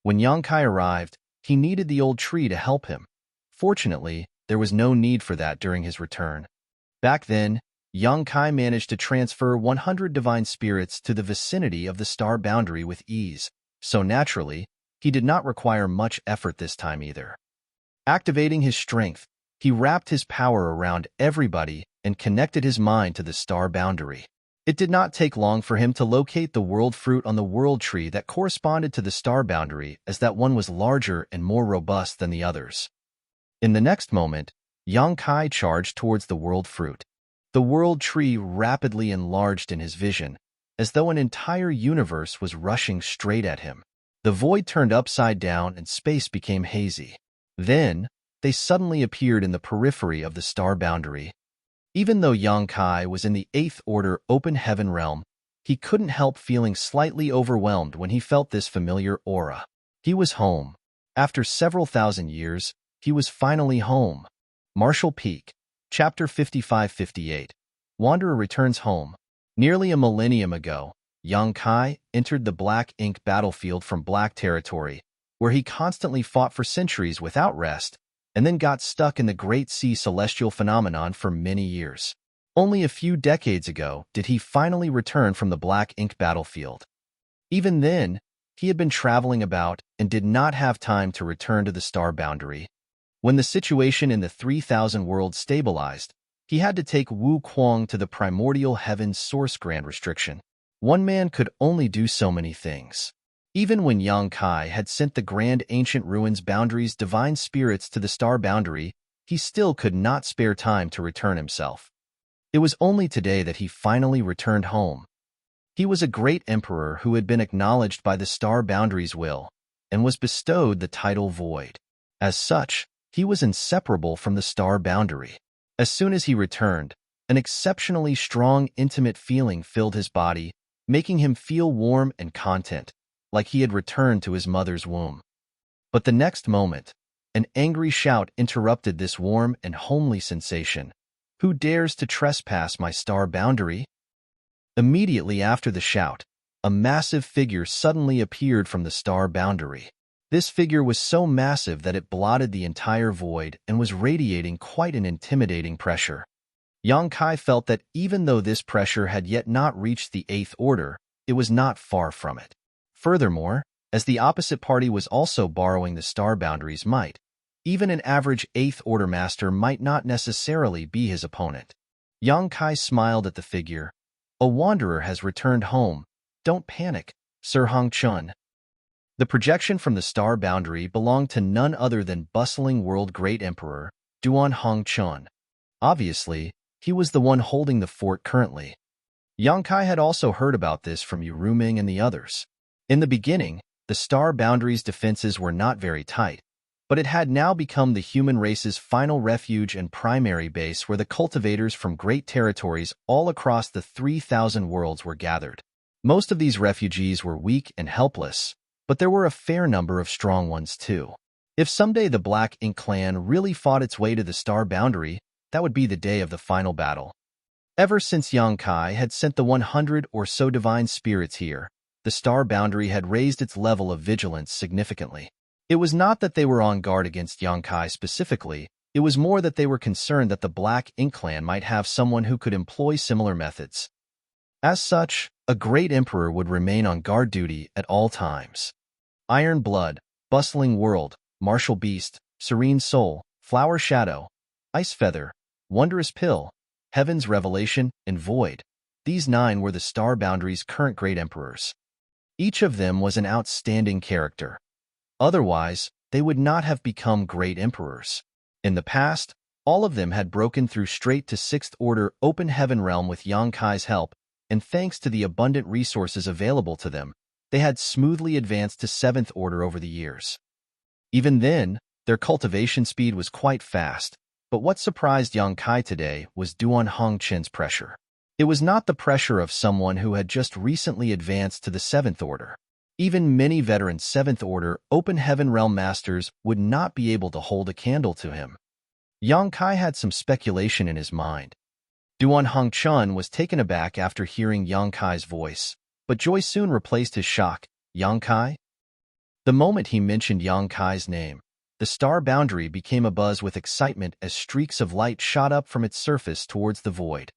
When Kai arrived, he needed the old tree to help him. Fortunately, there was no need for that during his return. Back then, Kai managed to transfer 100 divine spirits to the vicinity of the star boundary with ease, so naturally, he did not require much effort this time either. Activating his strength, he wrapped his power around everybody and connected his mind to the star boundary. It did not take long for him to locate the world fruit on the world tree that corresponded to the star boundary, as that one was larger and more robust than the others. In the next moment, Kai charged towards the world fruit. The world tree rapidly enlarged in his vision, as though an entire universe was rushing straight at him. The void turned upside down and space became hazy. Then, they suddenly appeared in the periphery of the star boundary. Even though Kai was in the 8th order open heaven realm, he couldn't help feeling slightly overwhelmed when he felt this familiar aura. He was home. After several thousand years, he was finally home. Marshall Peak, Chapter 55-58. Wanderer returns home. Nearly a millennium ago, Kai entered the Black Ink battlefield from Black territory, where he constantly fought for centuries without rest, and then got stuck in the Great Sea celestial phenomenon for many years. Only a few decades ago did he finally return from the Black Ink battlefield. Even then, he had been traveling about and did not have time to return to the star boundary. When the situation in the 3,000 worlds stabilized, he had to take Wu Kuang to the primordial heaven's source grand restriction. One man could only do so many things. Even when Kai had sent the grand ancient ruins boundaries divine spirits to the star boundary, he still could not spare time to return himself. It was only today that he finally returned home. He was a great emperor who had been acknowledged by the star boundary's will, and was bestowed the title Void. As such, he was inseparable from the star boundary. As soon as he returned, an exceptionally strong, intimate feeling filled his body, making him feel warm and content, like he had returned to his mother's womb. But the next moment, an angry shout interrupted this warm and homely sensation. Who dares to trespass my star boundary? Immediately after the shout, a massive figure suddenly appeared from the star boundary. This figure was so massive that it blotted the entire void and was radiating quite an intimidating pressure. Yang Kai felt that even though this pressure had yet not reached the Eighth Order, it was not far from it. Furthermore, as the opposite party was also borrowing the star boundary's might, even an average Eighth Order master might not necessarily be his opponent. Yang Kai smiled at the figure. A wanderer has returned home. Don't panic, Sir Hong Chun. The projection from the star boundary belonged to none other than bustling world great emperor, Duan Hong Chun. Obviously, he was the one holding the fort currently. Yang Kai had also heard about this from Yu Ruming and the others. In the beginning, the star boundary's defenses were not very tight, but it had now become the human race's final refuge and primary base where the cultivators from great territories all across the 3,000 worlds were gathered. Most of these refugees were weak and helpless, but there were a fair number of strong ones too. If someday the Black Ink clan really fought its way to the star boundary, that would be the day of the final battle. Ever since Yang Kai had sent the 100 or so divine spirits here, the star boundary had raised its level of vigilance significantly. It was not that they were on guard against Yang Kai specifically, it was more that they were concerned that the Black Ink clan might have someone who could employ similar methods. As such, a great emperor would remain on guard duty at all times. Iron Blood, Bustling World, Martial Beast, Serene Soul, Flower Shadow, Ice Feather, Wondrous Pill, Heaven's Revelation, and Void. These 9 were the star boundary's current great emperors. Each of them was an outstanding character. Otherwise, they would not have become great emperors. In the past, all of them had broken through straight to 6th Order Open Heaven Realm with Yang Kai's help, and thanks to the abundant resources available to them, they had smoothly advanced to 7th Order over the years. Even then, their cultivation speed was quite fast, but what surprised Yang Kai today was Duan Hongqin's pressure. It was not the pressure of someone who had just recently advanced to the 7th Order. Even many veteran 7th Order Open Heaven Realm Masters would not be able to hold a candle to him. Yang Kai had some speculation in his mind. Duan Hongqin was taken aback after hearing Yang Kai's voice, but joy soon replaced his shock. Yang Kai? The moment he mentioned Yang Kai's name, the star boundary became abuzz with excitement as streaks of light shot up from its surface towards the void.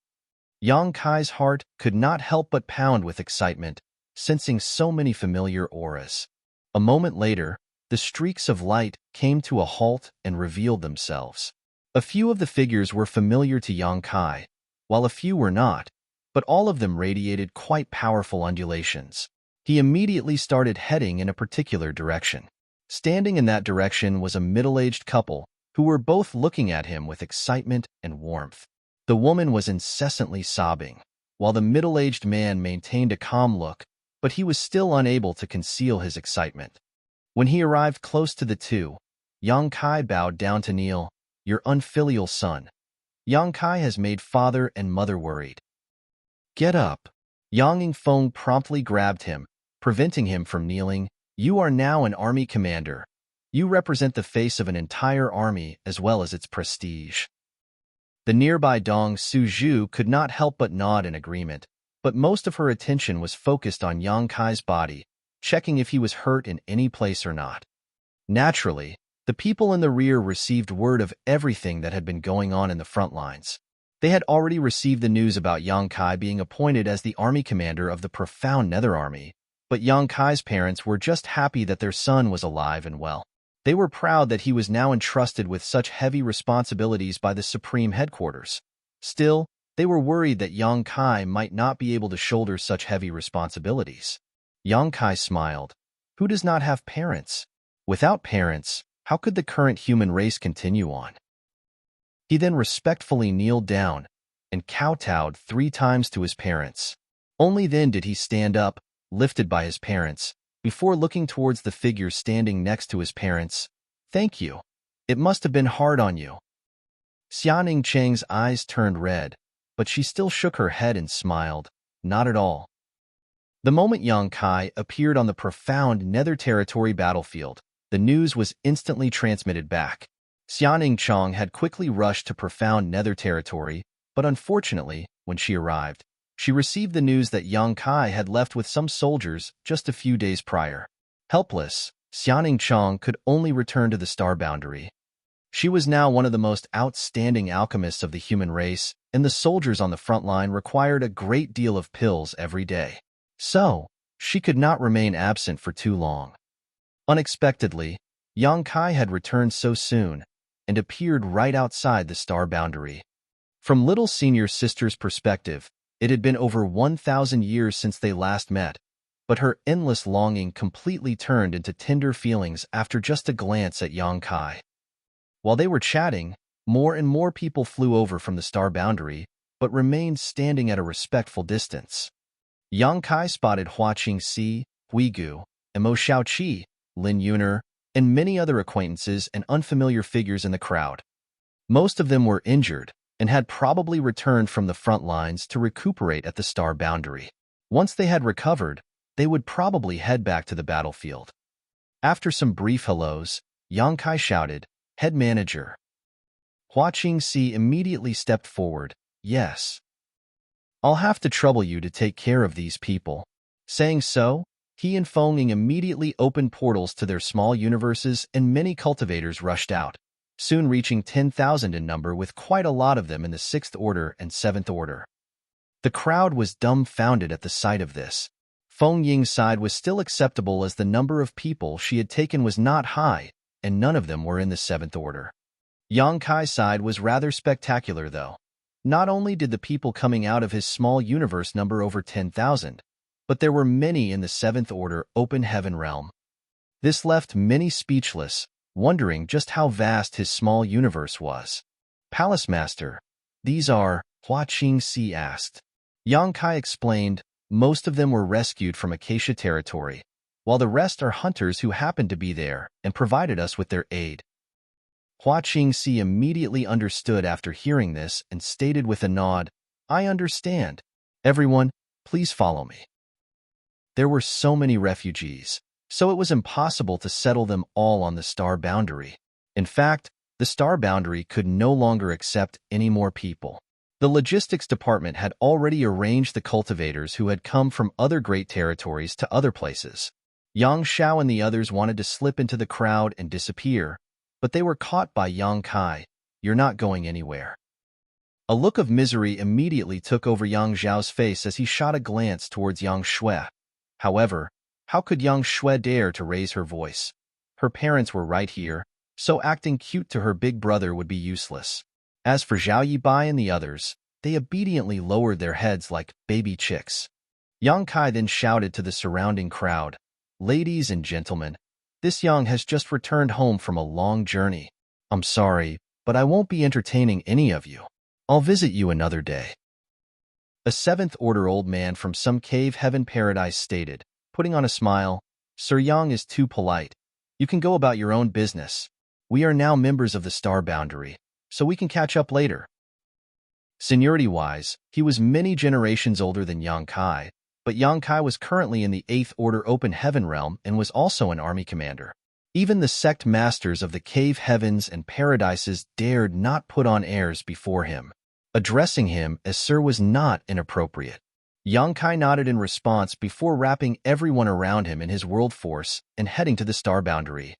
Yang Kai's heart could not help but pound with excitement, sensing so many familiar auras. A moment later, the streaks of light came to a halt and revealed themselves. A few of the figures were familiar to Yang Kai, while a few were not, but all of them radiated quite powerful undulations. He immediately started heading in a particular direction. Standing in that direction was a middle-aged couple who were both looking at him with excitement and warmth. The woman was incessantly sobbing, while the middle-aged man maintained a calm look, but he was still unable to conceal his excitement. When he arrived close to the two, Yang Kai bowed down to kneel. Your unfilial son. Yang Kai has made father and mother worried. Get up. Yang Yingfeng promptly grabbed him, preventing him from kneeling. You are now an army commander. You represent the face of an entire army as well as its prestige. The nearby Dong Suzhu could not help but nod in agreement, but most of her attention was focused on Yang Kai's body, checking if he was hurt in any place or not. Naturally, the people in the rear received word of everything that had been going on in the front lines. They had already received the news about Yang Kai being appointed as the army commander of the profound Nether Army, but Yang Kai's parents were just happy that their son was alive and well. They were proud that he was now entrusted with such heavy responsibilities by the Supreme Headquarters. Still, they were worried that Yang Kai might not be able to shoulder such heavy responsibilities. Yang Kai smiled. Who does not have parents? Without parents, how could the current human race continue on? He then respectfully kneeled down and kowtowed 3 times to his parents. Only then did he stand up, lifted by his parents, before looking towards the figure standing next to his parents. Thank you. It must have been hard on you. Xianing Cheng's eyes turned red, but she still shook her head and smiled. Not at all. The moment Yang Kai appeared on the profound Nether Territory battlefield, the news was instantly transmitted back. Xianing Chong had quickly rushed to profound Nether Territory, But unfortunately, when she arrived, she received the news that Yang Kai had left with some soldiers just a few days prior. Helpless, Xianing Chong could only return to the star boundary. She was now one of the most outstanding alchemists of the human race, and the soldiers on the front line required a great deal of pills every day. So, she could not remain absent for too long. Unexpectedly, Yang Kai had returned so soon and appeared right outside the star boundary. From little senior sister's perspective, it had been over 1,000 years since they last met, but her endless longing completely turned into tender feelings after just a glance at Yang Kai. While they were chatting, more and more people flew over from the star boundary, but remained standing at a respectful distance. Yang Kai spotted Hua Qingxi, Hui Gu, and Mo Xiaoqi, Lin Yuner, and many other acquaintances and unfamiliar figures in the crowd. Most of them were injured and had probably returned from the front lines to recuperate at the star boundary. Once they had recovered, they would probably head back to the battlefield. After some brief hellos, Yang Kai shouted, "Head manager." Hua Qingxi immediately stepped forward. "Yes. I'll have to trouble you to take care of these people." Saying so, he and Feng Ying immediately opened portals to their small universes, and many cultivators rushed out, soon reaching 10,000 in number, with quite a lot of them in the 6th Order and 7th Order. The crowd was dumbfounded at the sight of this. Feng Ying's side was still acceptable as the number of people she had taken was not high, and none of them were in the 7th Order. Yang Kai's side was rather spectacular, though. Not only did the people coming out of his small universe number over 10,000, but there were many in the 7th Order open heaven realm. This left many speechless, wondering just how vast his small universe was. "Palace Master, these are," Hua Qingxi asked. Yang Kai explained, "Most of them were rescued from Acacia territory, while the rest are hunters who happened to be there and provided us with their aid." Hua Qingxi immediately understood after hearing this and stated with a nod, "I understand. Everyone, please follow me." There were so many refugees, so it was impossible to settle them all on the star boundary. In fact, the star boundary could no longer accept any more people. The logistics department had already arranged the cultivators who had come from other great territories to other places. Yang Xiao and the others wanted to slip into the crowd and disappear, but they were caught by Yang Kai. "You're not going anywhere." A look of misery immediately took over Yang Xiao's face as he shot a glance towards Yang Shui. However, how could Yang Shui dare to raise her voice? Her parents were right here, so acting cute to her big brother would be useless. As for Zhao Yibai and the others, they obediently lowered their heads like baby chicks. Yang Kai then shouted to the surrounding crowd, "Ladies and gentlemen, this Yang has just returned home from a long journey. I'm sorry, but I won't be entertaining any of you. I'll visit you another day." A 7th Order old man from some cave heaven paradise stated, putting on a smile, "Sir Yang is too polite. You can go about your own business. We are now members of the star boundary, so we can catch up later." Seniority-wise, he was many generations older than Yang Kai, but Yang Kai was currently in the 8th Order open heaven realm and was also an army commander. Even the sect masters of the cave heavens and paradises dared not put on airs before him. Addressing him as sir was not inappropriate. Yang Kai nodded in response before wrapping everyone around him in his world force and heading to the star boundary.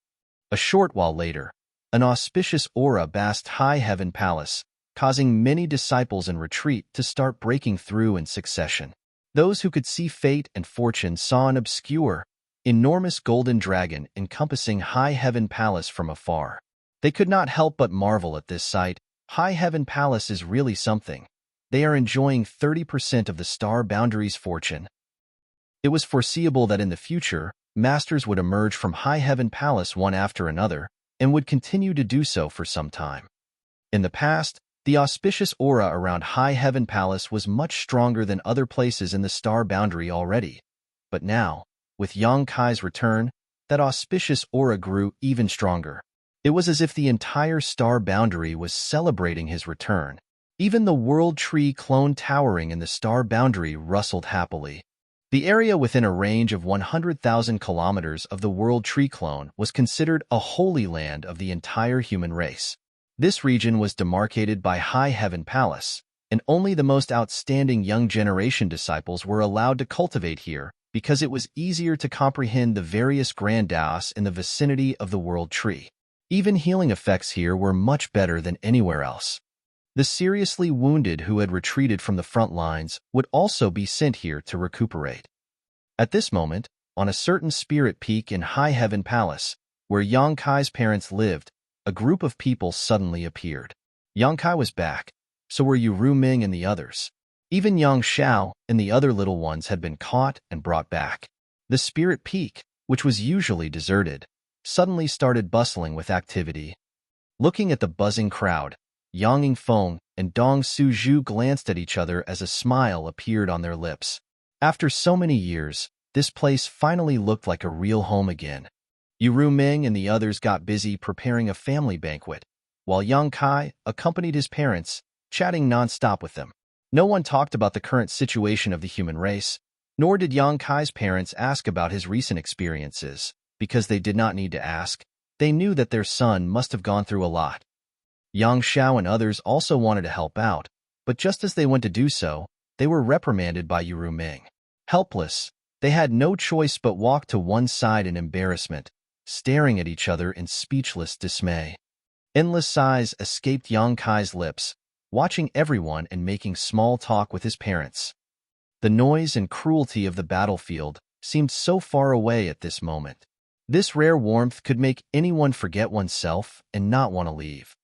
A short while later, an auspicious aura basked high heaven palace, causing many disciples in retreat to start breaking through in succession. Those who could see fate and fortune saw an obscure, enormous golden dragon encompassing high heaven palace from afar. They could not help but marvel at this sight. High heaven palace is really something. They are enjoying 30% of the star boundary's fortune. It was foreseeable that in the future, masters would emerge from high heaven palace one after another, and would continue to do so for some time. In the past, the auspicious aura around high heaven palace was much stronger than other places in the star boundary already. But now, with Yang Kai's return, that auspicious aura grew even stronger. It was as if the entire star boundary was celebrating his return. Even the world tree clone towering in the star boundary rustled happily. The area within a range of 100,000 kilometers of the world tree clone was considered a holy land of the entire human race. This region was demarcated by High Heaven Palace, and only the most outstanding young generation disciples were allowed to cultivate here because it was easier to comprehend the various grandeurs in the vicinity of the world tree. Even healing effects here were much better than anywhere else. The seriously wounded who had retreated from the front lines would also be sent here to recuperate. At this moment, on a certain spirit peak in High Heaven Palace, where Yang Kai's parents lived, a group of people suddenly appeared. Yang Kai was back, so were Yu Ruming and the others. Even Yang Xiao and the other little ones had been caught and brought back. The spirit peak, which was usually deserted, suddenly started bustling with activity. Looking at the buzzing crowd, Yang Yingfeng and Dong Suzhu glanced at each other as a smile appeared on their lips. After so many years, this place finally looked like a real home again. Yu Ruming and the others got busy preparing a family banquet, while Yang Kai accompanied his parents, chatting non-stop with them. No one talked about the current situation of the human race, nor did Yang Kai's parents ask about his recent experiences, because they did not need to ask. They knew that their son must have gone through a lot. Yang Xiao and others also wanted to help out, but just as they went to do so, they were reprimanded by Yu Ruming. Helpless, they had no choice but walk to one side in embarrassment, staring at each other in speechless dismay. Endless sighs escaped Yang Kai's lips, watching everyone and making small talk with his parents. The noise and cruelty of the battlefield seemed so far away at this moment. This rare warmth could make anyone forget oneself and not want to leave.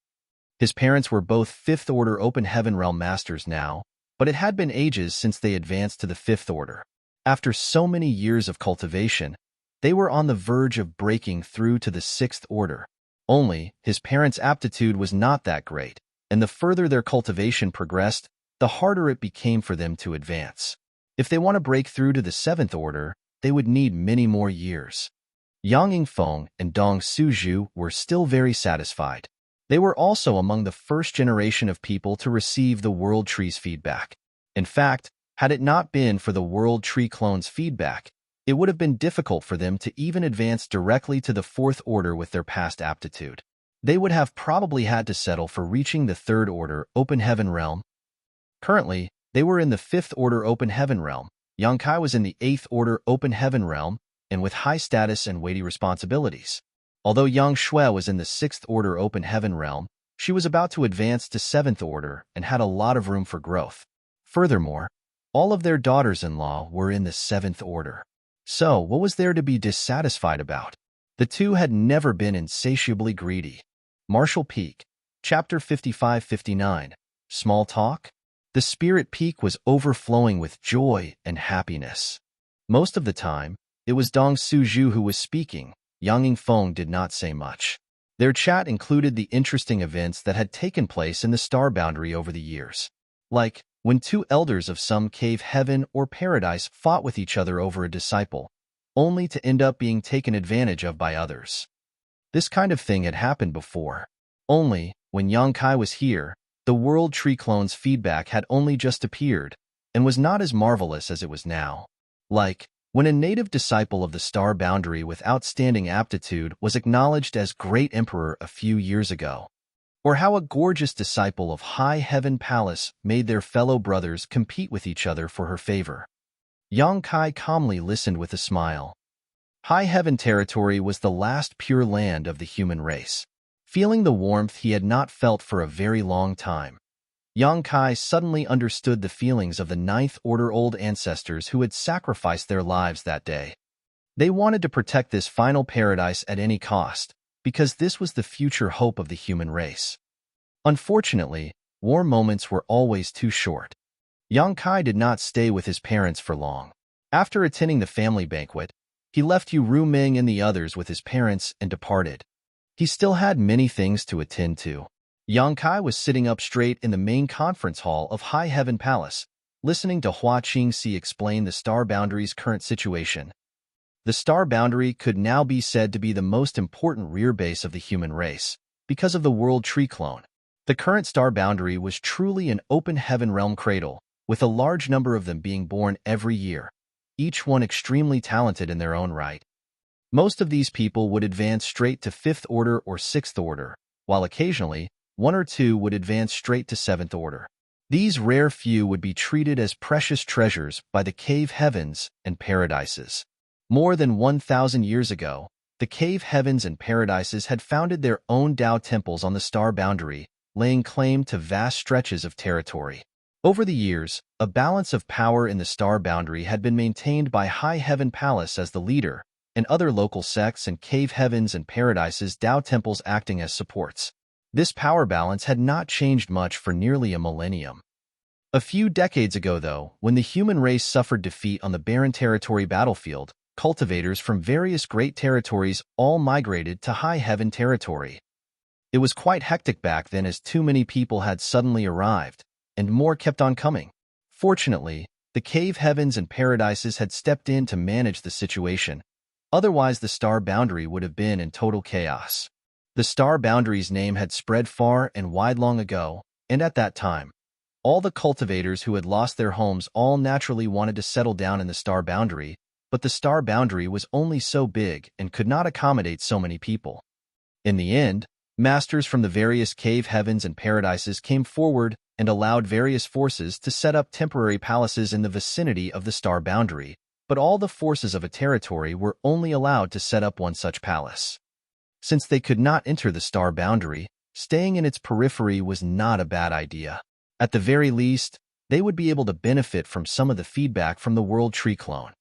His parents were both Fifth Order Open Heaven Realm Masters now, but it had been ages since they advanced to the Fifth Order. After so many years of cultivation, they were on the verge of breaking through to the Sixth Order. Only, his parents' aptitude was not that great, and the further their cultivation progressed, the harder it became for them to advance. If they want to break through to the Seventh Order, they would need many more years. Yang Yingfeng and Dong Suzhu were still very satisfied. They were also among the first generation of people to receive the World Tree's feedback. In fact, had it not been for the World Tree clone's feedback, it would have been difficult for them to even advance directly to the Fourth Order with their past aptitude. They would have probably had to settle for reaching the Third Order Open Heaven Realm. Currently, they were in the Fifth Order Open Heaven Realm. Yang Kai was in the Eighth Order Open Heaven Realm, and with high status and weighty responsibilities. Although Yang Shui was in the Sixth Order Open Heaven Realm, she was about to advance to Seventh Order and had a lot of room for growth. Furthermore, all of their daughters-in-law were in the Seventh Order. So, what was there to be dissatisfied about? The two had never been insatiably greedy. Martial Peak, Chapter 55-59, Small Talk? The Spirit Peak was overflowing with joy and happiness. Most of the time, it was Dong Suzhu who was speaking. Yang Yingfeng did not say much. Their chat included the interesting events that had taken place in the star boundary over the years. Like, when two elders of some cave heaven or paradise fought with each other over a disciple, only to end up being taken advantage of by others. This kind of thing had happened before. Only, when Yang Kai was here, the World Tree clone's feedback had only just appeared, and was not as marvelous as it was now. Like, when a native disciple of the star boundary with outstanding aptitude was acknowledged as Great Emperor a few years ago. Or how a gorgeous disciple of High Heaven Palace made their fellow brothers compete with each other for her favor. Yang Kai calmly listened with a smile. High Heaven territory was the last pure land of the human race. Feeling the warmth he had not felt for a very long time, Yang Kai suddenly understood the feelings of the Ninth Order old ancestors who had sacrificed their lives that day. They wanted to protect this final paradise at any cost, because this was the future hope of the human race. Unfortunately, war moments were always too short. Yang Kai did not stay with his parents for long. After attending the family banquet, he left Yu Ruming and the others with his parents and departed. He still had many things to attend to. Yang Kai was sitting up straight in the main conference hall of High Heaven Palace, listening to Hua Qingxi explain the star boundary's current situation. The star boundary could now be said to be the most important rear base of the human race, because of the World Tree clone. The current star boundary was truly an open heaven realm cradle, with a large number of them being born every year, each one extremely talented in their own right. Most of these people would advance straight to Fifth Order or Sixth Order, while occasionally, one or two would advance straight to Seventh Order. These rare few would be treated as precious treasures by the cave heavens and paradises. More than 1,000 years ago, the cave heavens and paradises had founded their own Tao temples on the star boundary, laying claim to vast stretches of territory. Over the years, a balance of power in the star boundary had been maintained by High Heaven Palace as the leader, and other local sects and cave heavens and paradises Tao temples acting as supports. This power balance had not changed much for nearly a millennium. A few decades ago, though, when the human race suffered defeat on the barren territory battlefield, cultivators from various great territories all migrated to High Heaven territory. It was quite hectic back then as too many people had suddenly arrived, and more kept on coming. Fortunately, the cave heavens and paradises had stepped in to manage the situation. Otherwise, the star boundary would have been in total chaos. The star boundary's name had spread far and wide long ago, and at that time, all the cultivators who had lost their homes all naturally wanted to settle down in the star boundary, but the star boundary was only so big and could not accommodate so many people. In the end, masters from the various cave heavens and paradises came forward and allowed various forces to set up temporary palaces in the vicinity of the star boundary, but all the forces of a territory were only allowed to set up one such palace. Since they could not enter the star boundary, staying in its periphery was not a bad idea. At the very least, they would be able to benefit from some of the feedback from the World Tree clone.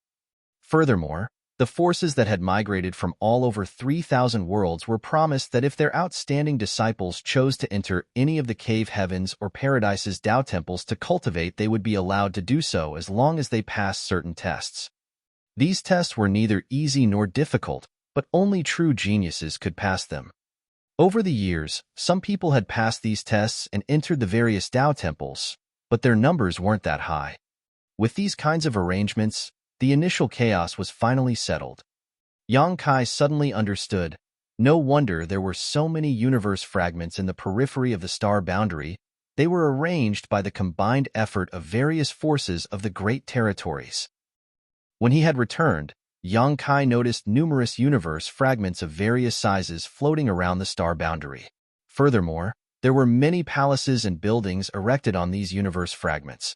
Furthermore, the forces that had migrated from all over 3,000 worlds were promised that if their outstanding disciples chose to enter any of the cave heavens or paradises Tao temples to cultivate, they would be allowed to do so as long as they passed certain tests. These tests were neither easy nor difficult, but only true geniuses could pass them. Over the years, some people had passed these tests and entered the various Tao temples, but their numbers weren't that high. With these kinds of arrangements, the initial chaos was finally settled. Yang Kai suddenly understood. No wonder there were so many universe fragments in the periphery of the star boundary. They were arranged by the combined effort of various forces of the great territories. When he had returned, Yang Kai noticed numerous universe fragments of various sizes floating around the star boundary. Furthermore, there were many palaces and buildings erected on these universe fragments.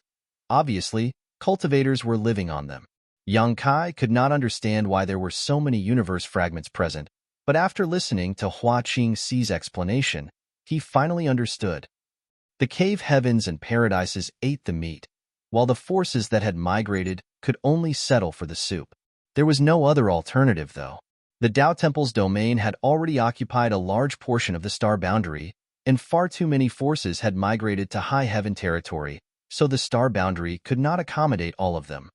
Obviously, cultivators were living on them. Yang Kai could not understand why there were so many universe fragments present, but after listening to Hua Qingxi's explanation, he finally understood. The cave heavens and paradises ate the meat, while the forces that had migrated could only settle for the soup. There was no other alternative, though. The Tao Temple's domain had already occupied a large portion of the star boundary, and far too many forces had migrated to High Heaven territory, so the star boundary could not accommodate all of them.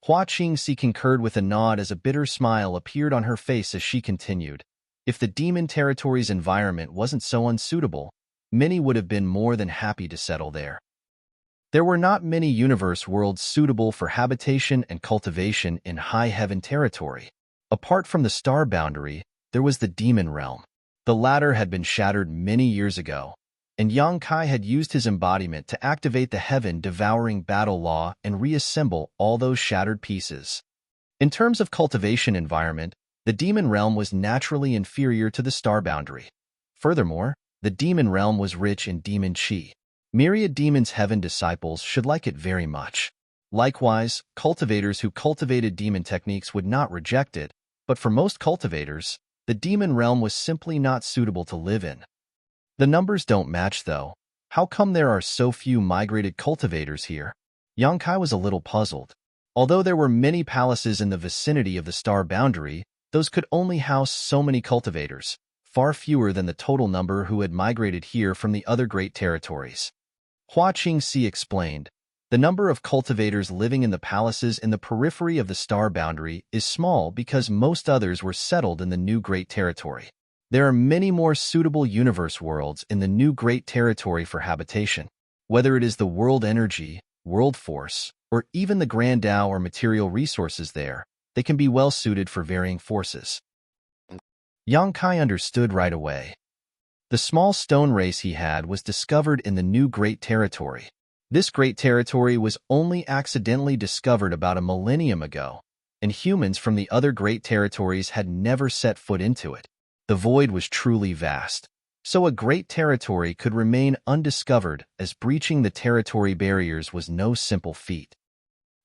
Hua Qingxi concurred with a nod as a bitter smile appeared on her face as she continued. If the demon territory's environment wasn't so unsuitable, many would have been more than happy to settle there. There were not many universe worlds suitable for habitation and cultivation in High Heaven territory. Apart from the star boundary, there was the demon realm. The latter had been shattered many years ago, and Yang Kai had used his embodiment to activate the heaven-devouring battle law and reassemble all those shattered pieces. In terms of cultivation environment, the demon realm was naturally inferior to the star boundary. Furthermore, the demon realm was rich in demon chi. Myriad demons' heaven disciples should like it very much. Likewise, cultivators who cultivated demon techniques would not reject it, but for most cultivators, the demon realm was simply not suitable to live in. The numbers don't match, though. How come there are so few migrated cultivators here? Yang Kai was a little puzzled. Although there were many palaces in the vicinity of the star boundary, those could only house so many cultivators, far fewer than the total number who had migrated here from the other great territories. Hua Qingxi explained, the number of cultivators living in the palaces in the periphery of the star boundary is small because most others were settled in the new great territory. There are many more suitable universe worlds in the new great territory for habitation. Whether it is the world energy, world force, or even the grand Tao or material resources there, they can be well suited for varying forces. Yang Kai understood right away. The small stone race he had was discovered in the new great territory. This great territory was only accidentally discovered about a millennium ago, and humans from the other great territories had never set foot into it. The void was truly vast. So a great territory could remain undiscovered, as breaching the territory barriers was no simple feat.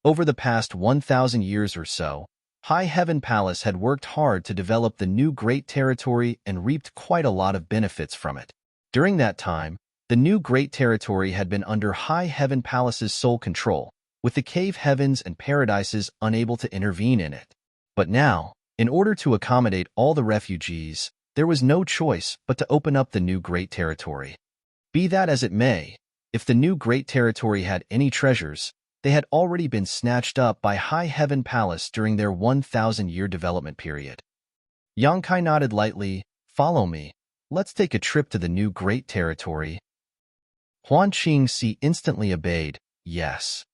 Over the past 1,000 years or so, High Heaven Palace had worked hard to develop the new Great Territory and reaped quite a lot of benefits from it. During that time, the new Great Territory had been under High Heaven Palace's sole control, with the cave heavens and paradises unable to intervene in it. But now, in order to accommodate all the refugees, there was no choice but to open up the new Great Territory. Be that as it may, if the new Great Territory had any treasures, they had already been snatched up by High Heaven Palace during their 1,000-year development period. Yang Kai nodded lightly. "Follow me. Let's take a trip to the new Great Territory." Huan Qingxi instantly obeyed. Yes.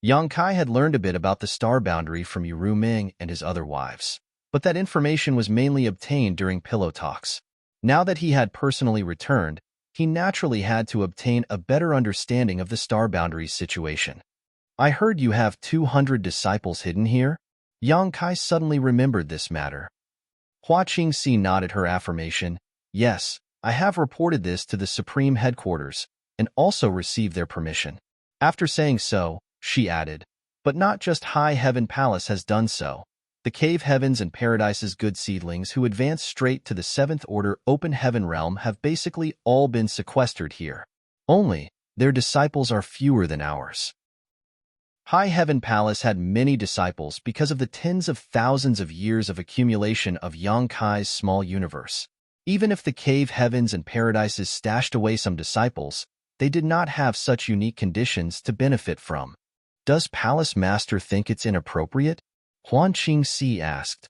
Yang Kai had learned a bit about the star boundary from Yu Ming and his other wives, but that information was mainly obtained during pillow talks. Now that he had personally returned, he naturally had to obtain a better understanding of the star boundary's situation. "I heard you have 200 disciples hidden here?" Yang Kai suddenly remembered this matter. Hua Qingxi nodded her affirmation. "Yes, I have reported this to the Supreme Headquarters, and also received their permission." After saying so, she added, "But not just High Heaven Palace has done so. The Cave Heavens and Paradise's good seedlings who advance straight to the 7th Order Open Heaven Realm have basically all been sequestered here. Only, their disciples are fewer than ours." High Heaven Palace had many disciples because of the tens of thousands of years of accumulation of Yang Kai's small universe. Even if the Cave Heavens and Paradises stashed away some disciples, they did not have such unique conditions to benefit from. "Does Palace Master think it's inappropriate?" Huan Qingxi asked.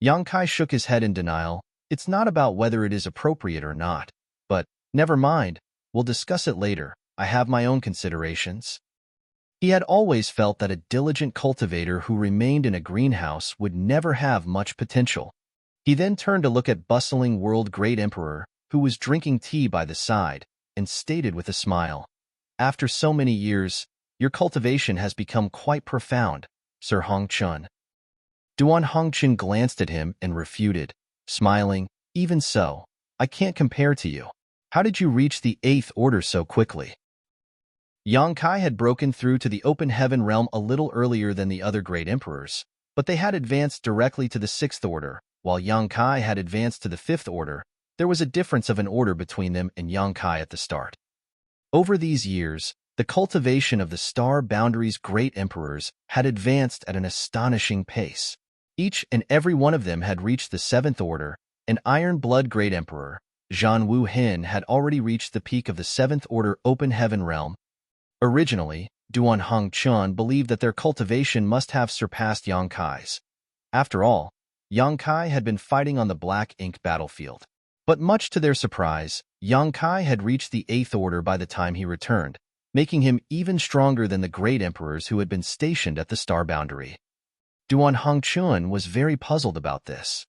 Yang Kai shook his head in denial. "It's not about whether it is appropriate or not. But, never mind, we'll discuss it later. I have my own considerations." He had always felt that a diligent cultivator who remained in a greenhouse would never have much potential. He then turned to look at bustling World Great Emperor, who was drinking tea by the side, and stated with a smile, "After so many years, your cultivation has become quite profound, Sir Hongchun." Duan Hongchun glanced at him and refuted, smiling, "Even so, I can't compare to you. How did you reach the 8th Order so quickly?" Yang Kai had broken through to the Open Heaven realm a little earlier than the other great emperors, but they had advanced directly to the 6th Order, while Yang Kai had advanced to the 5th Order. There was a difference of an order between them and Yang Kai at the start. Over these years, the cultivation of the star boundary's great emperors had advanced at an astonishing pace. Each and every one of them had reached the 7th Order, and Iron Blood Great Emperor, Zhan Wu Hin, had already reached the peak of the 7th Order Open Heaven realm. Originally, Duan Hongchun believed that their cultivation must have surpassed Yang Kai's. After all, Yang Kai had been fighting on the Black Ink battlefield. But much to their surprise, Yang Kai had reached the 8th Order by the time he returned, making him even stronger than the great emperors who had been stationed at the star boundary. Duan Hongchun was very puzzled about this.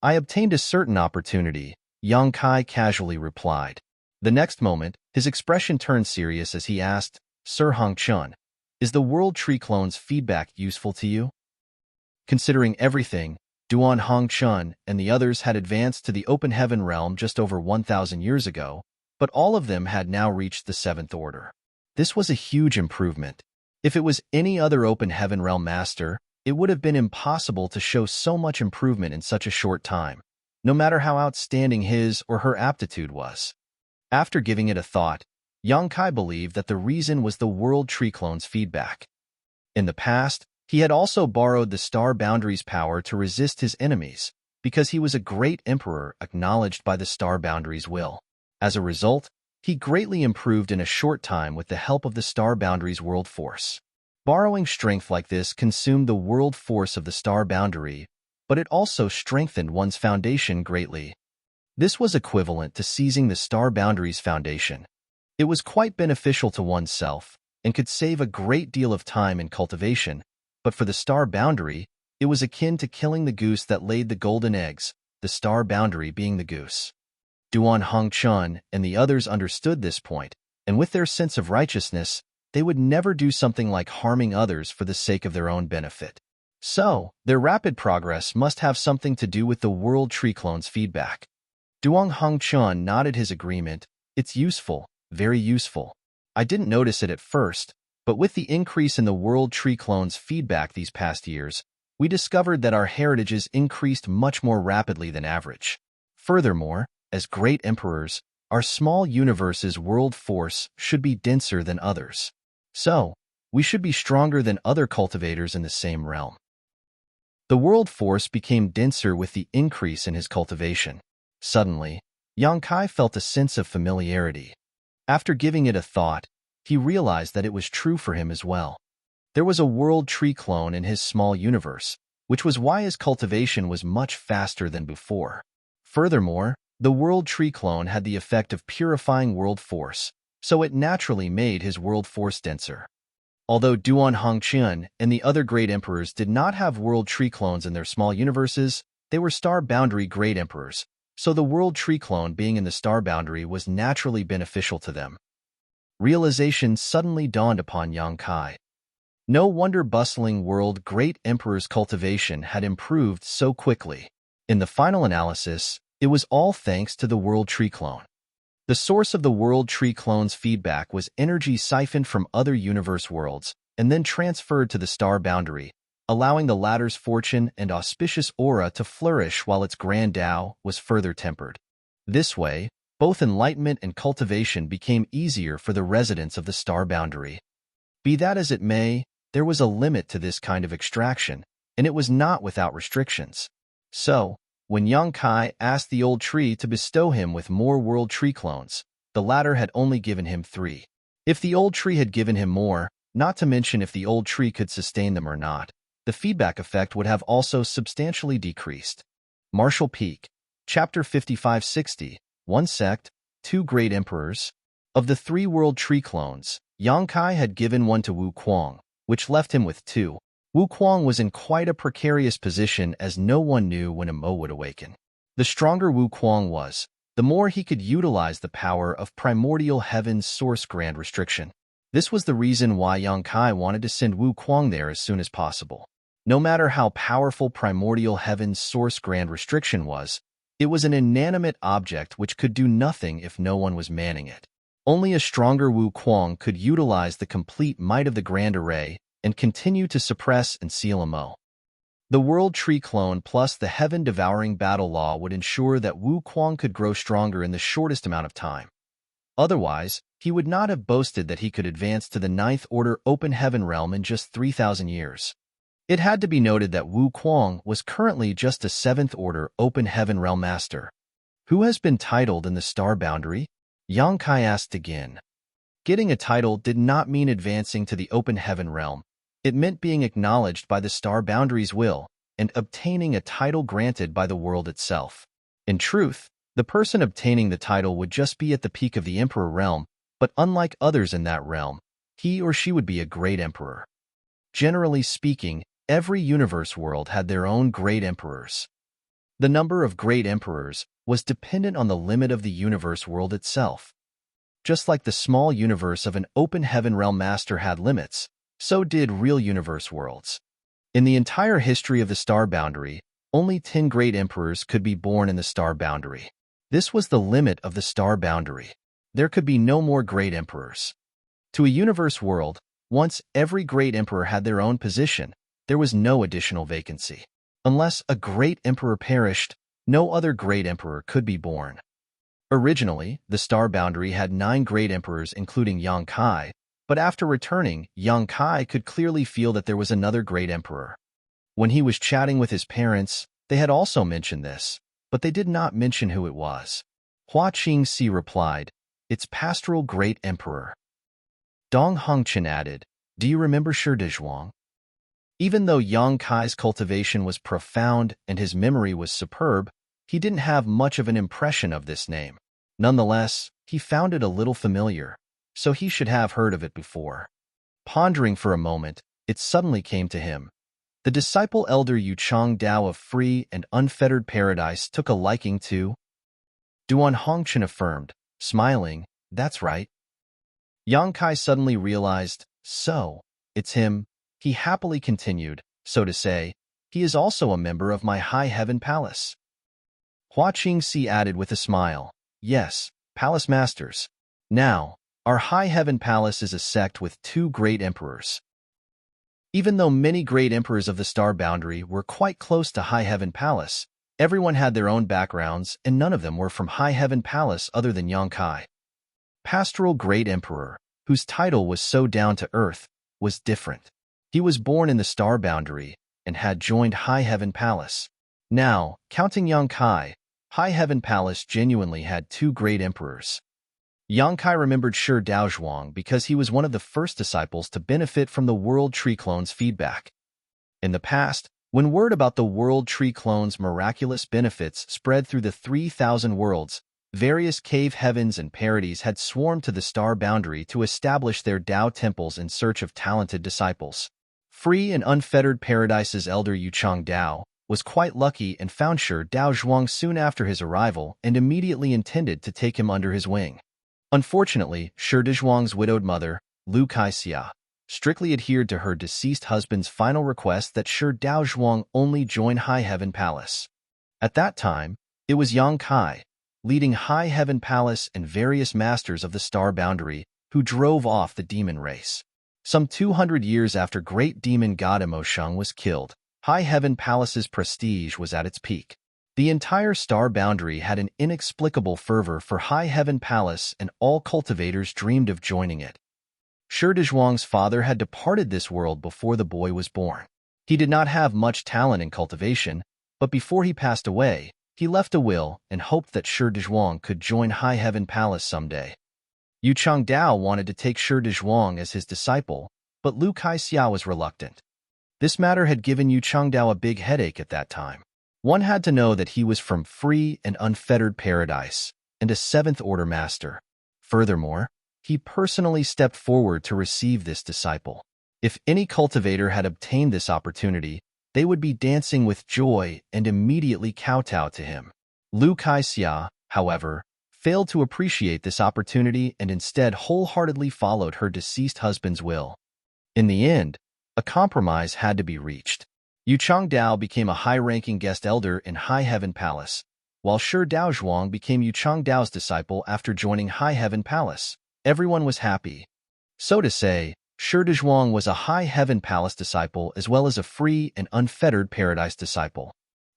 "I obtained a certain opportunity," Yang Kai casually replied. The next moment, his expression turned serious as he asked, "Sir Hongchun, is the World Tree Clone's feedback useful to you?" Considering everything, Duan Hongchun and the others had advanced to the Open Heaven realm just over 1,000 years ago, but all of them had now reached the 7th Order. This was a huge improvement. If it was any other Open Heaven realm master, it would have been impossible to show so much improvement in such a short time, no matter how outstanding his or her aptitude was. After giving it a thought, Yang Kai believed that the reason was the World Tree Clone's feedback. In the past, he had also borrowed the star boundary's power to resist his enemies, because he was a great emperor acknowledged by the star boundary's will. As a result, he greatly improved in a short time with the help of the star boundary's world force. Borrowing strength like this consumed the world force of the star boundary, but it also strengthened one's foundation greatly. This was equivalent to seizing the star boundary's foundation. It was quite beneficial to oneself and could save a great deal of time in cultivation, but for the star boundary, it was akin to killing the goose that laid the golden eggs, the star boundary being the goose. Duan Hongchun and the others understood this point, and with their sense of righteousness, they would never do something like harming others for the sake of their own benefit. So, their rapid progress must have something to do with the World Tree Clone's feedback. Duong Hongchun nodded his agreement. It's useful, very useful. I didn't notice it at first, but with the increase in the World Tree Clone's feedback these past years, we discovered that our heritages increased much more rapidly than average. Furthermore, as great emperors, our small universe's world force should be denser than others. So, we should be stronger than other cultivators in the same realm. The world force became denser with the increase in his cultivation. Suddenly, Yang Kai felt a sense of familiarity. After giving it a thought, he realized that it was true for him as well. There was a world tree clone in his small universe, which was why his cultivation was much faster than before. Furthermore, the world tree clone had the effect of purifying world force, so it naturally made his world force denser. Although Duan Hongqian and the other great emperors did not have world tree clones in their small universes, they were star boundary great emperors, so the world tree clone being in the star boundary was naturally beneficial to them. Realization suddenly dawned upon Yang Kai. No wonder bustling world great emperor's cultivation had improved so quickly. In the final analysis, it was all thanks to the world tree clone. The source of the world tree clone's feedback was energy siphoned from other universe worlds and then transferred to the star boundary, allowing the latter's fortune and auspicious aura to flourish while its grand Tao was further tempered. This way, both enlightenment and cultivation became easier for the residents of the star boundary. Be that as it may, there was a limit to this kind of extraction, and it was not without restrictions. So, when Yang Kai asked the old tree to bestow him with more world tree clones, the latter had only given him 3. If the old tree had given him more, not to mention if the old tree could sustain them or not, the feedback effect would have also substantially decreased. Martial Peak, Chapter 5560, One Sect, Two Great Emperors. Of the 3 world tree clones, Yang Kai had given one to Wu Kuang, which left him with 2. Wu Kuang was in quite a precarious position as no one knew when a Mo would awaken. The stronger Wu Kuang was, the more he could utilize the power of primordial heaven's source grand restriction. This was the reason why Yang Kai wanted to send Wu Kuang there as soon as possible. No matter how powerful primordial heaven's source grand restriction was, it was an inanimate object which could do nothing if no one was manning it. Only a stronger Wu Kuang could utilize the complete might of the grand array and continue to suppress and seal a Mo. The World Tree Clone plus the Heaven-Devouring Battle Law would ensure that Wu Kuang could grow stronger in the shortest amount of time. Otherwise, he would not have boasted that he could advance to the 9th Order Open Heaven Realm in just 3,000 years. It had to be noted that Wu Kuang was currently just a 7th Order Open Heaven Realm Master. Who has been titled in the Star Boundary? Yang Kai asked again. Getting a title did not mean advancing to the Open Heaven Realm. It meant being acknowledged by the Star Boundary's will and obtaining a title granted by the world itself. In truth, the person obtaining the title would just be at the peak of the Emperor realm, but unlike others in that realm, he or she would be a great emperor. Generally speaking, every universe world had their own great emperors. The number of great emperors was dependent on the limit of the universe world itself. Just like the small universe of an open heaven realm master had limits, so did real universe worlds. In the entire history of the Star Boundary, only 10 great emperors could be born in the Star Boundary. This was the limit of the Star Boundary. There could be no more great emperors. To a universe world, once every great emperor had their own position, there was no additional vacancy. Unless a great emperor perished, no other great emperor could be born. Originally, the Star Boundary had 9 great emperors including Yang Kai, but after returning, Yang Kai could clearly feel that there was another great emperor. When he was chatting with his parents, they had also mentioned this, but they did not mention who it was. Hua Qingxi replied, "It's Pastoral Great Emperor." Dong Hongchen added, "Do you remember Shi Dezhuang?" Even though Yang Kai's cultivation was profound and his memory was superb, he didn't have much of an impression of this name. Nonetheless, he found it a little familiar, so he should have heard of it before. Pondering for a moment, it suddenly came to him. The disciple elder Yuchang Dao of free and unfettered paradise took a liking to. Duan Hongchen affirmed, smiling, "That's right." Yang Kai suddenly realized, so, it's him. He happily continued, so to say, he is also a member of my High Heaven Palace. Hua Qingxi added with a smile. Yes, palace masters. Now, our High Heaven Palace is a sect with 2 great emperors. Even though many great emperors of the star boundary were quite close to High Heaven Palace, everyone had their own backgrounds and none of them were from High Heaven Palace other than Yang Kai. Pastoral Great Emperor, whose title was so down to earth, was different. He was born in the star boundary and had joined High Heaven Palace. Now, counting Yang Kai, High Heaven Palace genuinely had 2 great emperors. Yang Kai remembered Shi Daozhuang because he was one of the first disciples to benefit from the World Tree Clone's feedback. In the past, when word about the World Tree Clone's miraculous benefits spread through the 3,000 worlds, various cave heavens and parodies had swarmed to the star boundary to establish their Dao temples in search of talented disciples. Free and unfettered Paradise's elder Yuchang Dao was quite lucky and found Shi Daozhuang soon after his arrival and immediately intended to take him under his wing. Unfortunately, Shi Daozhuang's widowed mother, Lu Kaixia, strictly adhered to her deceased husband's final request that Shi Daozhuang only join High Heaven Palace. At that time, it was Yang Kai, leading High Heaven Palace and various masters of the star boundary, who drove off the demon race. Some 200 years after great demon god Emosheng was killed, High Heaven Palace's prestige was at its peak. The entire star boundary had an inexplicable fervor for High Heaven Palace and all cultivators dreamed of joining it. Shi Daozhuang's father had departed this world before the boy was born. He did not have much talent in cultivation, but before he passed away, he left a will and hoped that Shi Daozhuang could join High Heaven Palace someday. Yuchang Dao wanted to take Shi Daozhuang as his disciple, but Lu Kaixia was reluctant. This matter had given Yuchang Dao a big headache at that time. One had to know that he was from free and unfettered paradise, and a 7th order master. Furthermore, he personally stepped forward to receive this disciple. If any cultivator had obtained this opportunity, they would be dancing with joy and immediately kowtow to him. Lu Kaixia, however, failed to appreciate this opportunity and instead wholeheartedly followed her deceased husband's will. In the end, a compromise had to be reached. Yuchang Dao became a high-ranking guest elder in High Heaven Palace, while Shi Daozhuang became Yuchang Dao's disciple after joining High Heaven Palace. Everyone was happy. So to say, Shi Daozhuang was a High Heaven Palace disciple as well as a free and unfettered paradise disciple.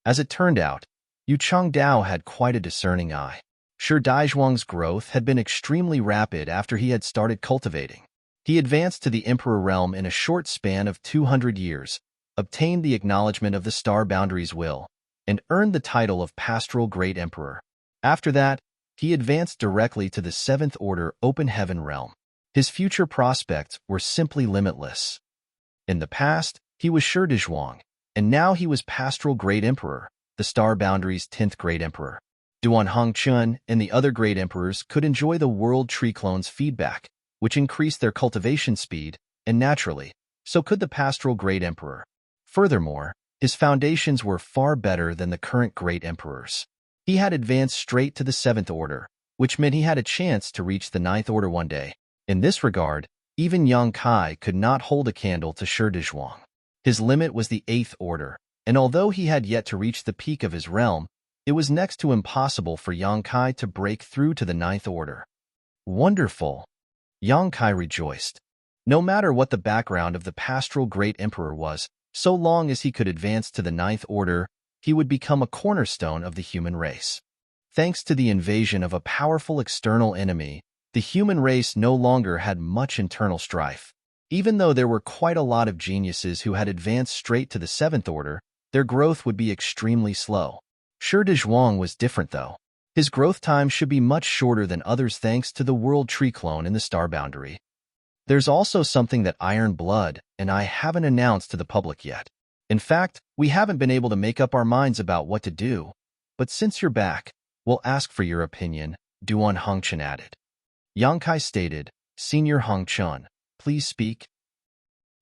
As it turned out, Yuchang Dao had quite a discerning eye. Shi Daozhuang's growth had been extremely rapid after he had started cultivating. He advanced to the Emperor realm in a short span of 200 years, obtained the acknowledgement of the star boundary's will, and earned the title of Pastoral Great Emperor. After that, he advanced directly to the 7th Order Open Heaven realm. His future prospects were simply limitless. In the past, he was Shi Daozhuang, and now he was Pastoral Great Emperor, the star boundary's 10th Great Emperor. Duan Hongchun and the other Great Emperors could enjoy the World Tree Clone's feedback, which increased their cultivation speed, and naturally, so could the Pastoral Great Emperor. Furthermore, his foundations were far better than the current great emperors. He had advanced straight to the 7th Order, which meant he had a chance to reach the 9th Order one day. In this regard, even Yang Kai could not hold a candle to Shi Daozhuang. His limit was the 8th Order, and although he had yet to reach the peak of his realm, it was next to impossible for Yang Kai to break through to the 9th Order. Wonderful! Yang Kai rejoiced. No matter what the background of the Pastoral Great Emperor was, so long as he could advance to the 9th Order, he would become a cornerstone of the human race. Thanks to the invasion of a powerful external enemy, the human race no longer had much internal strife. Even though there were quite a lot of geniuses who had advanced straight to the 7th Order, their growth would be extremely slow. Shi Daozhuang was different though. His growth time should be much shorter than others thanks to the World Tree Clone in the star boundary. There's also something that Iron Blood and I haven't announced to the public yet. In fact, we haven't been able to make up our minds about what to do, but since you're back, we'll ask for your opinion, Duan Hongchun added. Yang Kai stated, Senior Hongchun, please speak.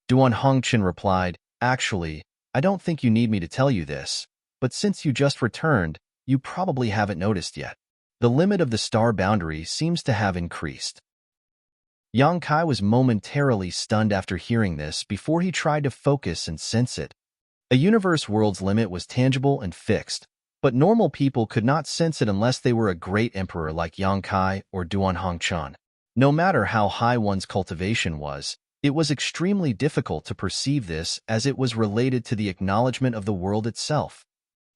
Duan Hongchun replied, Actually, I don't think you need me to tell you this, but since you just returned, you probably haven't noticed yet. The limit of the star boundary seems to have increased. Yang Kai was momentarily stunned after hearing this before he tried to focus and sense it. A universe world's limit was tangible and fixed, But normal people could not sense it unless they were a great emperor like Yang Kai or Duan Hongchuan. No matter how high one's cultivation was, it was extremely difficult to perceive this as it was related to the acknowledgement of the world itself.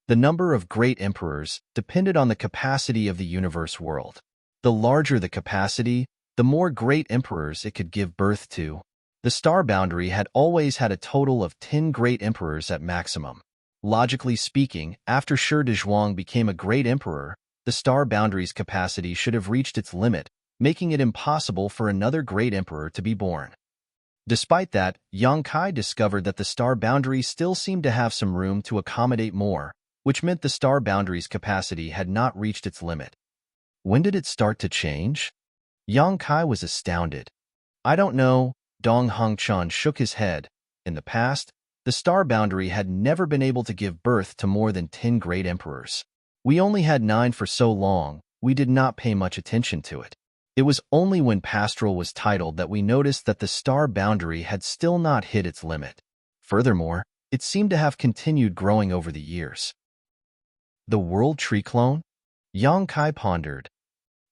The number of great emperors depended on the capacity of the universe world. The larger the capacity, the more great emperors it could give birth to. The star boundary had always had a total of 10 great emperors at maximum. Logically speaking, after Shi Dezhuang became a great emperor, the star boundary's capacity should have reached its limit, making it impossible for another great emperor to be born. Despite that, Yang Kai discovered that the star boundary still seemed to have some room to accommodate more, which meant the star boundary's capacity had not reached its limit. When did it start to change? Yang Kai was astounded. I don't know, Dong Hongchuan shook his head. In the past, the star boundary had never been able to give birth to more than 10 great emperors. We only had 9 for so long, we did not pay much attention to it. It was only when Pastoral was titled that we noticed that the star boundary had still not hit its limit. Furthermore, it seemed to have continued growing over the years. The world tree clone? Yang Kai pondered.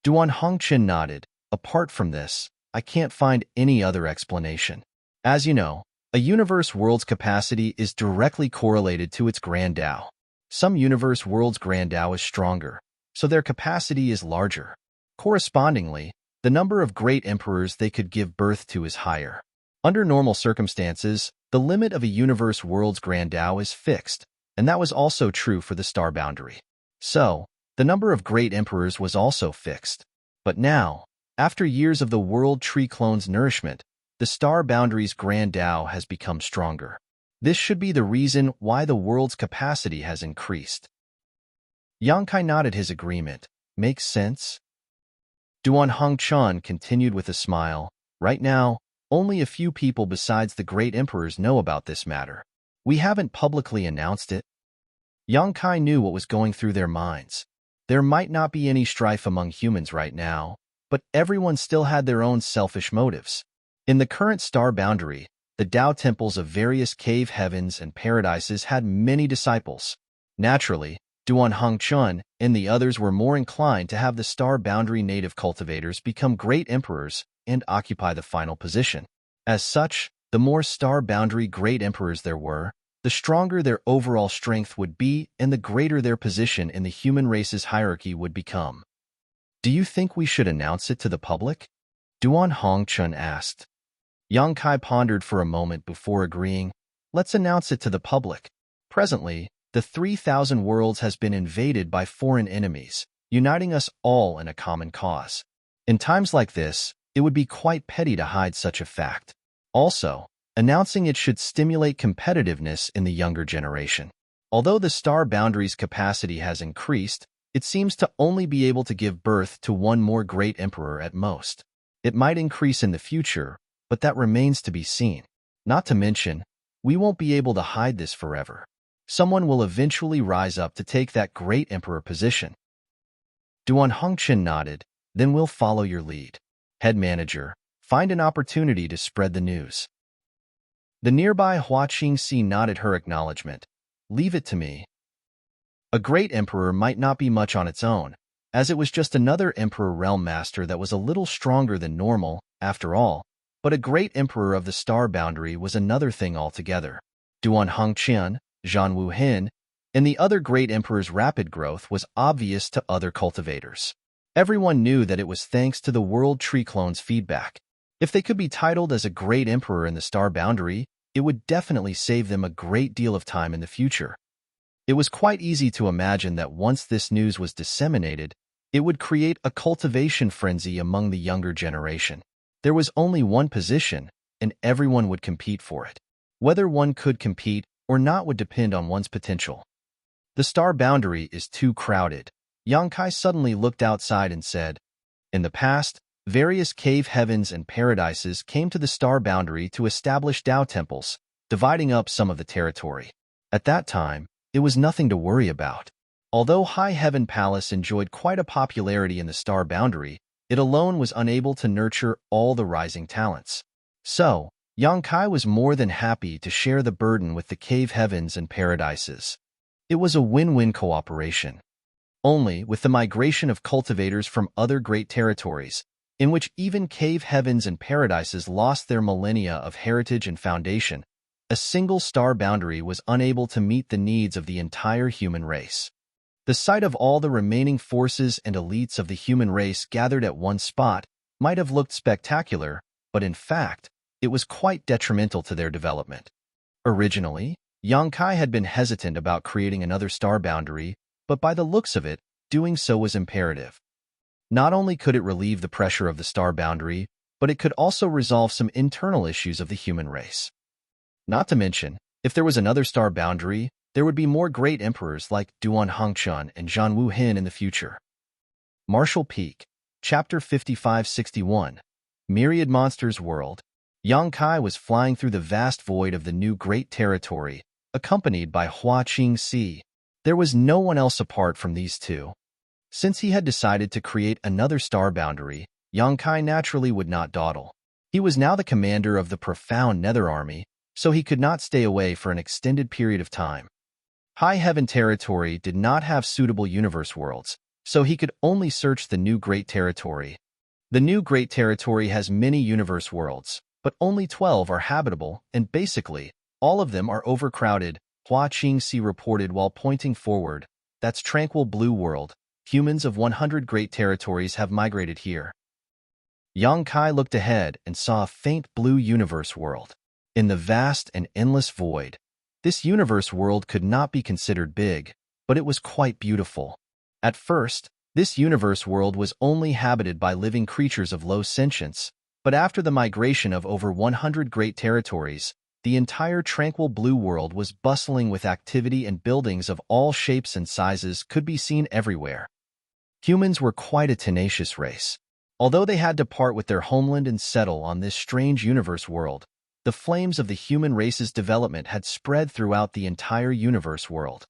Duan Hongchen nodded. Apart from this, I can't find any other explanation. As you know, a universe world's capacity is directly correlated to its Grand Tao. Some universe worlds' Grand Tao is stronger, so their capacity is larger. Correspondingly, the number of great emperors they could give birth to is higher. Under normal circumstances, the limit of a universe world's Grand Tao is fixed, and that was also true for the star boundary. So, the number of great emperors was also fixed. But now, after years of the world tree clone's nourishment, the star boundary's Grand Tao has become stronger. This should be the reason why the world's capacity has increased. Yang Kai nodded his agreement. Makes sense? Duan Hongchuan continued with a smile. Right now, only a few people besides the great emperors know about this matter. We haven't publicly announced it. Yang Kai knew what was going through their minds. There might not be any strife among humans right now, but everyone still had their own selfish motives. In the current star boundary, the Tao temples of various cave heavens and paradises had many disciples. Naturally, Duan Hongchuan and the others were more inclined to have the star boundary native cultivators become great emperors and occupy the final position. As such, the more star boundary great emperors there were, the stronger their overall strength would be and the greater their position in the human race's hierarchy would become. Do you think we should announce it to the public? Duan Hongchuan asked. Yang Kai pondered for a moment before agreeing. Let's announce it to the public. Presently, the 3,000 worlds has been invaded by foreign enemies, uniting us all in a common cause. In times like this, it would be quite petty to hide such a fact. Also, announcing it should stimulate competitiveness in the younger generation. Although the star boundary's capacity has increased, it seems to only be able to give birth to one more great emperor at most. It might increase in the future, but that remains to be seen. Not to mention, we won't be able to hide this forever. Someone will eventually rise up to take that great emperor position. Duan Hongchen nodded. Then we'll follow your lead. Head manager, find an opportunity to spread the news. The nearby Hua Qingxi nodded her acknowledgement. Leave it to me. A great emperor might not be much on its own, as it was just another emperor realm master that was a little stronger than normal, after all, but a great emperor of the star boundary was another thing altogether. Duan Hongqian, Zhan Wuhen, and the other great emperor's rapid growth was obvious to other cultivators. Everyone knew that it was thanks to the world tree clone's feedback. If they could be titled as a great emperor in the star boundary, it would definitely save them a great deal of time in the future. It was quite easy to imagine that once this news was disseminated, it would create a cultivation frenzy among the younger generation. There was only one position, and everyone would compete for it. Whether one could compete or not would depend on one's potential. The star boundary is too crowded. Yang Kai suddenly looked outside and said, in the past, various cave heavens and paradises came to the star boundary to establish Tao temples, dividing up some of the territory. At that time, it was nothing to worry about. Although High Heaven Palace enjoyed quite a popularity in the star boundary, it alone was unable to nurture all the rising talents. So, Yang Kai was more than happy to share the burden with the cave heavens and paradises. It was a win-win cooperation. Only with the migration of cultivators from other great territories, in which even cave heavens and paradises lost their millennia of heritage and foundation, a single star boundary was unable to meet the needs of the entire human race. The sight of all the remaining forces and elites of the human race gathered at one spot might have looked spectacular, but in fact, it was quite detrimental to their development. Originally, Yangkai had been hesitant about creating another star boundary, but by the looks of it, doing so was imperative. Not only could it relieve the pressure of the star boundary, but it could also resolve some internal issues of the human race. Not to mention, if there was another star boundary, there would be more great emperors like Duan Hongchun and Zhang Wuhin in the future. Martial Peak, Chapter 5561, Myriad Monsters World. Yang Kai was flying through the vast void of the new great territory, accompanied by Hua Qingxi. There was no one else apart from these two. Since he had decided to create another star boundary, Yang Kai naturally would not dawdle. He was now the commander of the profound Nether Army, so he could not stay away for an extended period of time. High Heaven territory did not have suitable universe worlds, so he could only search the new great territory. The new great territory has many universe worlds, but only 12 are habitable, and basically, all of them are overcrowded, Hua Qingxi reported while pointing forward. That's Tranquil Blue World. Humans of 100 great territories have migrated here. Yang Kai looked ahead and saw a faint blue universe world. In the vast and endless void, this universe world could not be considered big, but it was quite beautiful. At first, this universe world was only habited by living creatures of low sentience, but after the migration of over 100 great territories, the entire tranquil blue world was bustling with activity and buildings of all shapes and sizes could be seen everywhere. Humans were quite a tenacious race. Although they had to part with their homeland and settle on this strange universe world, the flames of the human race's development had spread throughout the entire universe world.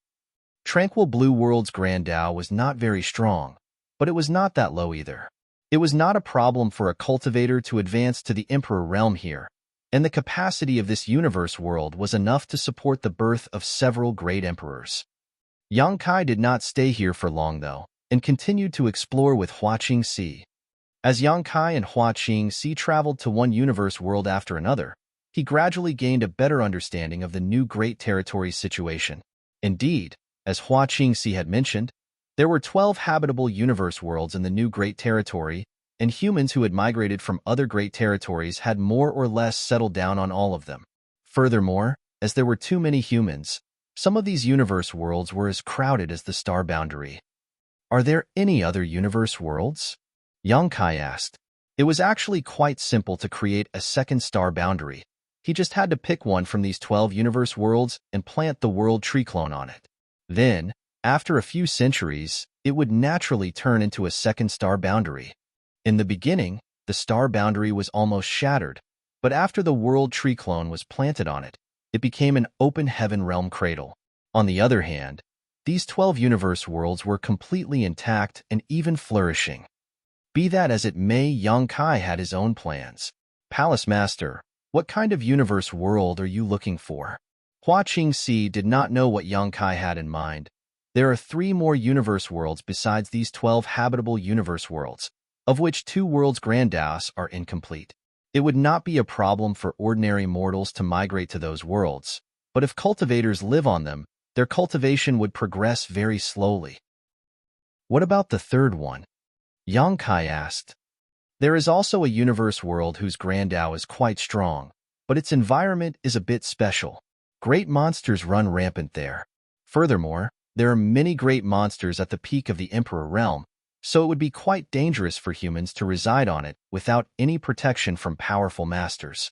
Tranquil Blue World's grandeur was not very strong, but it was not that low either. It was not a problem for a cultivator to advance to the Emperor realm here, and the capacity of this universe world was enough to support the birth of several great emperors. Yang Kai did not stay here for long, though, and continued to explore with Hua Qingxi. As Yang Kai and Hua Qingxi traveled to one universe world after another, he gradually gained a better understanding of the new great territory situation. Indeed, as Hua Qingxi had mentioned, there were 12 habitable universe worlds in the new great territory, and humans who had migrated from other great territories had more or less settled down on all of them. Furthermore, as there were too many humans, some of these universe worlds were as crowded as the star boundary. Are there any other universe worlds? Yang Kai asked. It was actually quite simple to create a second star boundary. He just had to pick one from these 12 universe worlds and plant the world tree clone on it. Then, after a few centuries, it would naturally turn into a second star boundary. In the beginning, the star boundary was almost shattered, but after the world tree clone was planted on it, it became an open heaven realm cradle. On the other hand, these 12 universe worlds were completely intact and even flourishing. Be that as it may, Yang Kai had his own plans. Palace Master, what kind of universe world are you looking for? Hua Qingxi did not know what Yang Kai had in mind. There are 3 more universe worlds besides these 12 habitable universe worlds, of which 2 worlds grandeurs are incomplete. It would not be a problem for ordinary mortals to migrate to those worlds, but if cultivators live on them, their cultivation would progress very slowly. What about the 3rd one? Yang Kai asked. There is also a universe world whose grandeur is quite strong, but its environment is a bit special. Great monsters run rampant there. Furthermore, there are many great monsters at the peak of the Emperor realm, so it would be quite dangerous for humans to reside on it without any protection from powerful masters.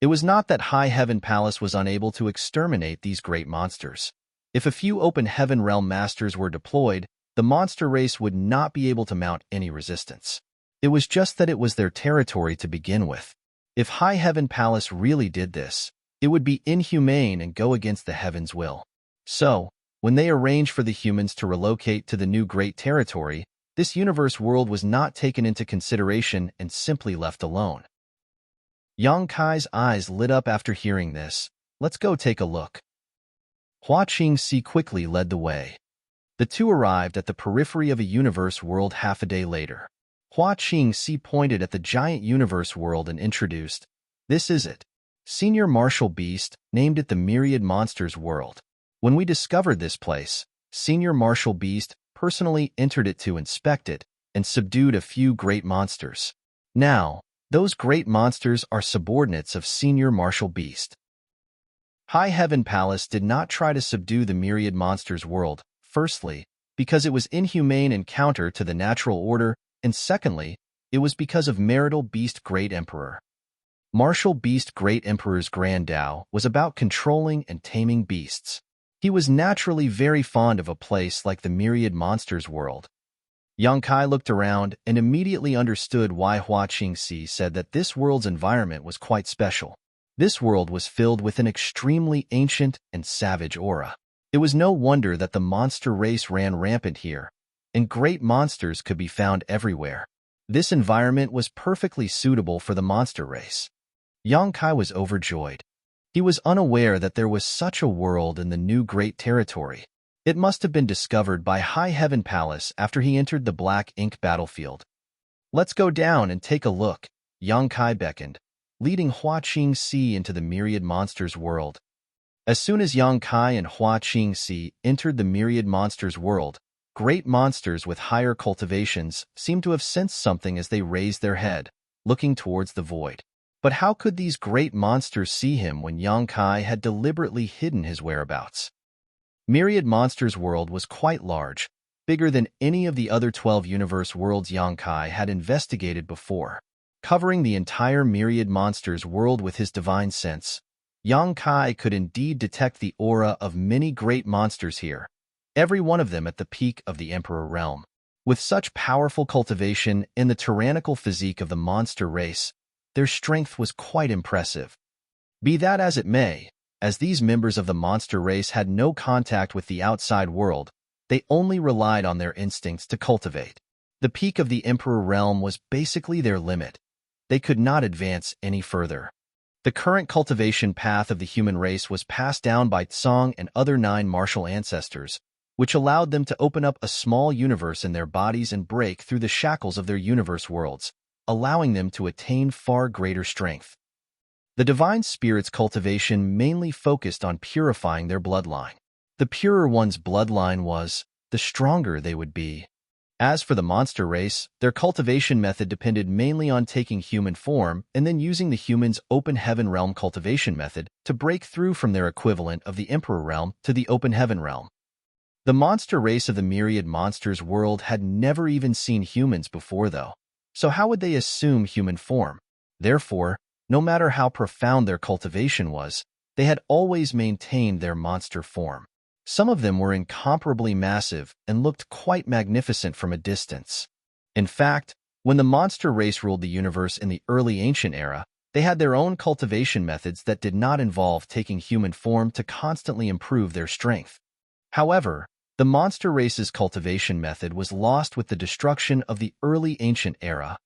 It was not that High Heaven Palace was unable to exterminate these great monsters. If a few open heaven realm masters were deployed, the monster race would not be able to mount any resistance. It was just that it was their territory to begin with. If High Heaven Palace really did this, it would be inhumane and go against the heaven's will. So, when they arranged for the humans to relocate to the new great territory, this universe world was not taken into consideration and simply left alone. Yang Kai's eyes lit up after hearing this. Let's go take a look. Hua Qingxi quickly led the way. The two arrived at the periphery of a universe world half a day later. Hua Qingxi pointed at the giant universe world and introduced, "This is it. Senior Martial Beast named it the Myriad Monsters World. When we discovered this place, Senior Martial Beast personally entered it to inspect it and subdued a few great monsters. Now, those great monsters are subordinates of Senior Martial Beast." High Heaven Palace did not try to subdue the Myriad Monsters World, firstly, because it was inhumane and counter to the natural order, and secondly, it was because of Marital Beast Great Emperor. Martial Beast Great Emperor's Grand Tao was about controlling and taming beasts. He was naturally very fond of a place like the Myriad Monsters World. Yang Kai looked around and immediately understood why Hua Qingxi said that this world's environment was quite special. This world was filled with an extremely ancient and savage aura. It was no wonder that the monster race ran rampant here, and great monsters could be found everywhere. This environment was perfectly suitable for the monster race. Yang Kai was overjoyed. He was unaware that there was such a world in the new Great Territory. It must have been discovered by High Heaven Palace after he entered the Black Ink battlefield. "Let's go down and take a look," Yang Kai beckoned, leading Hua Qingxi into the Myriad Monsters World. As soon as Yang Kai and Hua Qingxi entered the Myriad Monsters World, great monsters with higher cultivations seemed to have sensed something as they raised their head, looking towards the void. But how could these great monsters see him when Yang Kai had deliberately hidden his whereabouts? Myriad Monsters World was quite large, bigger than any of the other 12 universe worlds Yang Kai had investigated before. Covering the entire Myriad Monsters World with his divine sense, Yang Kai could indeed detect the aura of many great monsters here, every one of them at the peak of the Emperor realm. With such powerful cultivation and the tyrannical physique of the monster race, their strength was quite impressive. Be that as it may, as these members of the monster race had no contact with the outside world, they only relied on their instincts to cultivate. The peak of the Emperor realm was basically their limit. They could not advance any further. The current cultivation path of the human race was passed down by Tsong and other 9 martial ancestors, which allowed them to open up a small universe in their bodies and break through the shackles of their universe worlds, allowing them to attain far greater strength. The Divine Spirit's cultivation mainly focused on purifying their bloodline. The purer one's bloodline was, the stronger they would be. As for the monster race, their cultivation method depended mainly on taking human form and then using the human's open heaven realm cultivation method to break through from their equivalent of the Emperor realm to the open heaven realm. The monster race of the Myriad Monsters World had never even seen humans before, though. So how would they assume human form? Therefore, no matter how profound their cultivation was, they had always maintained their monster form. Some of them were incomparably massive and looked quite magnificent from a distance. In fact, when the monster race ruled the universe in the early ancient era, they had their own cultivation methods that did not involve taking human form to constantly improve their strength. However, the monster race's cultivation method was lost with the destruction of the early ancient era.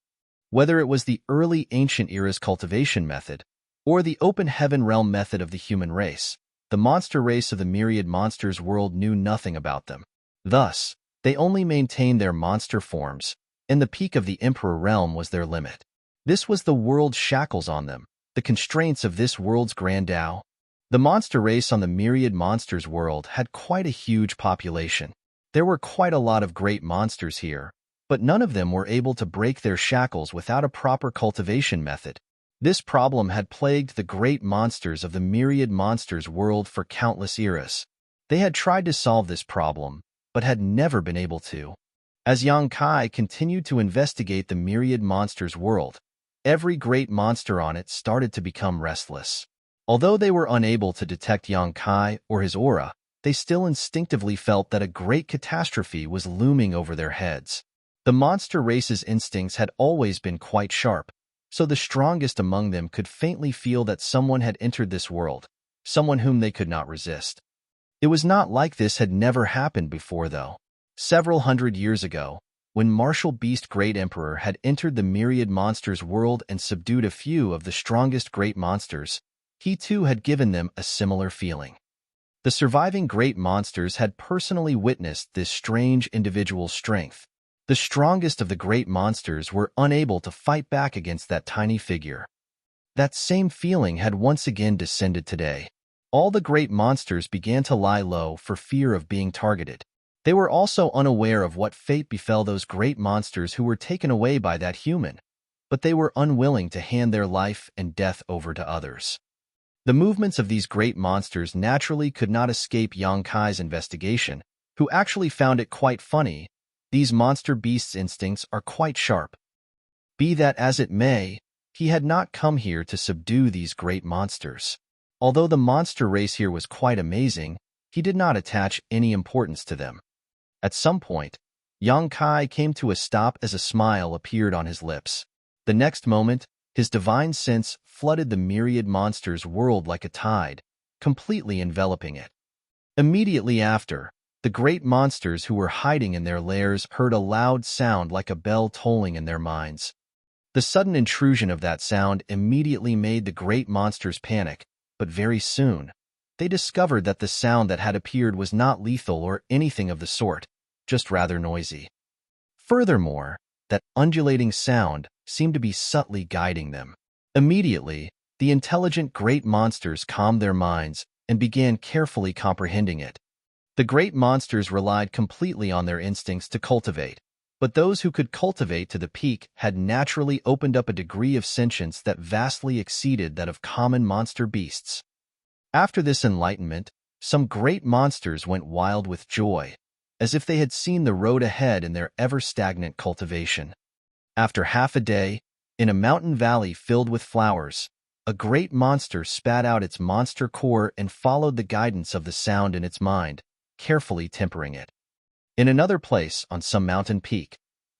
Whether it was the early ancient era's cultivation method or the open heaven realm method of the human race, the monster race of the Myriad Monsters World knew nothing about them. Thus, they only maintained their monster forms, and the peak of the Emperor realm was their limit. This was the world's shackles on them, the constraints of this world's Grand Tao. The monster race on the Myriad Monsters World had quite a huge population. There were quite a lot of great monsters here, but none of them were able to break their shackles without a proper cultivation method. This problem had plagued the great monsters of the Myriad Monsters World for countless eras. They had tried to solve this problem, but had never been able to. As Yang Kai continued to investigate the Myriad Monsters World, every great monster on it started to become restless. Although they were unable to detect Yang Kai or his aura, they still instinctively felt that a great catastrophe was looming over their heads. The monster race's instincts had always been quite sharp, so the strongest among them could faintly feel that someone had entered this world, someone whom they could not resist. It was not like this had never happened before, though. Several hundred years ago, when Martial Beast Great Emperor had entered the Myriad Monsters World and subdued a few of the strongest great monsters, he too had given them a similar feeling. The surviving great monsters had personally witnessed this strange individual strength. The strongest of the great monsters were unable to fight back against that tiny figure. That same feeling had once again descended today. All the great monsters began to lie low for fear of being targeted. They were also unaware of what fate befell those great monsters who were taken away by that human, but they were unwilling to hand their life and death over to others. The movements of these great monsters naturally could not escape Yang Kai's investigation, who actually found it quite funny. These monster beasts' instincts are quite sharp. Be that as it may, he had not come here to subdue these great monsters. Although the monster race here was quite amazing, he did not attach any importance to them. At some point, Yang Kai came to a stop as a smile appeared on his lips. The next moment, his divine sense flooded the myriad monsters' world like a tide, completely enveloping it. Immediately after, the great monsters who were hiding in their lairs heard a loud sound like a bell tolling in their minds. The sudden intrusion of that sound immediately made the great monsters panic, but very soon, they discovered that the sound that had appeared was not lethal or anything of the sort, just rather noisy. Furthermore, that undulating sound seemed to be subtly guiding them. Immediately, the intelligent great monsters calmed their minds and began carefully comprehending it. The great monsters relied completely on their instincts to cultivate, but those who could cultivate to the peak had naturally opened up a degree of sentience that vastly exceeded that of common monster beasts. After this enlightenment, some great monsters went wild with joy, as if they had seen the road ahead in their ever-stagnant cultivation. After half a day, in a mountain valley filled with flowers, a great monster spat out its monster core and followed the guidance of the sound in its mind, carefully tempering it. In another place on some mountain peak,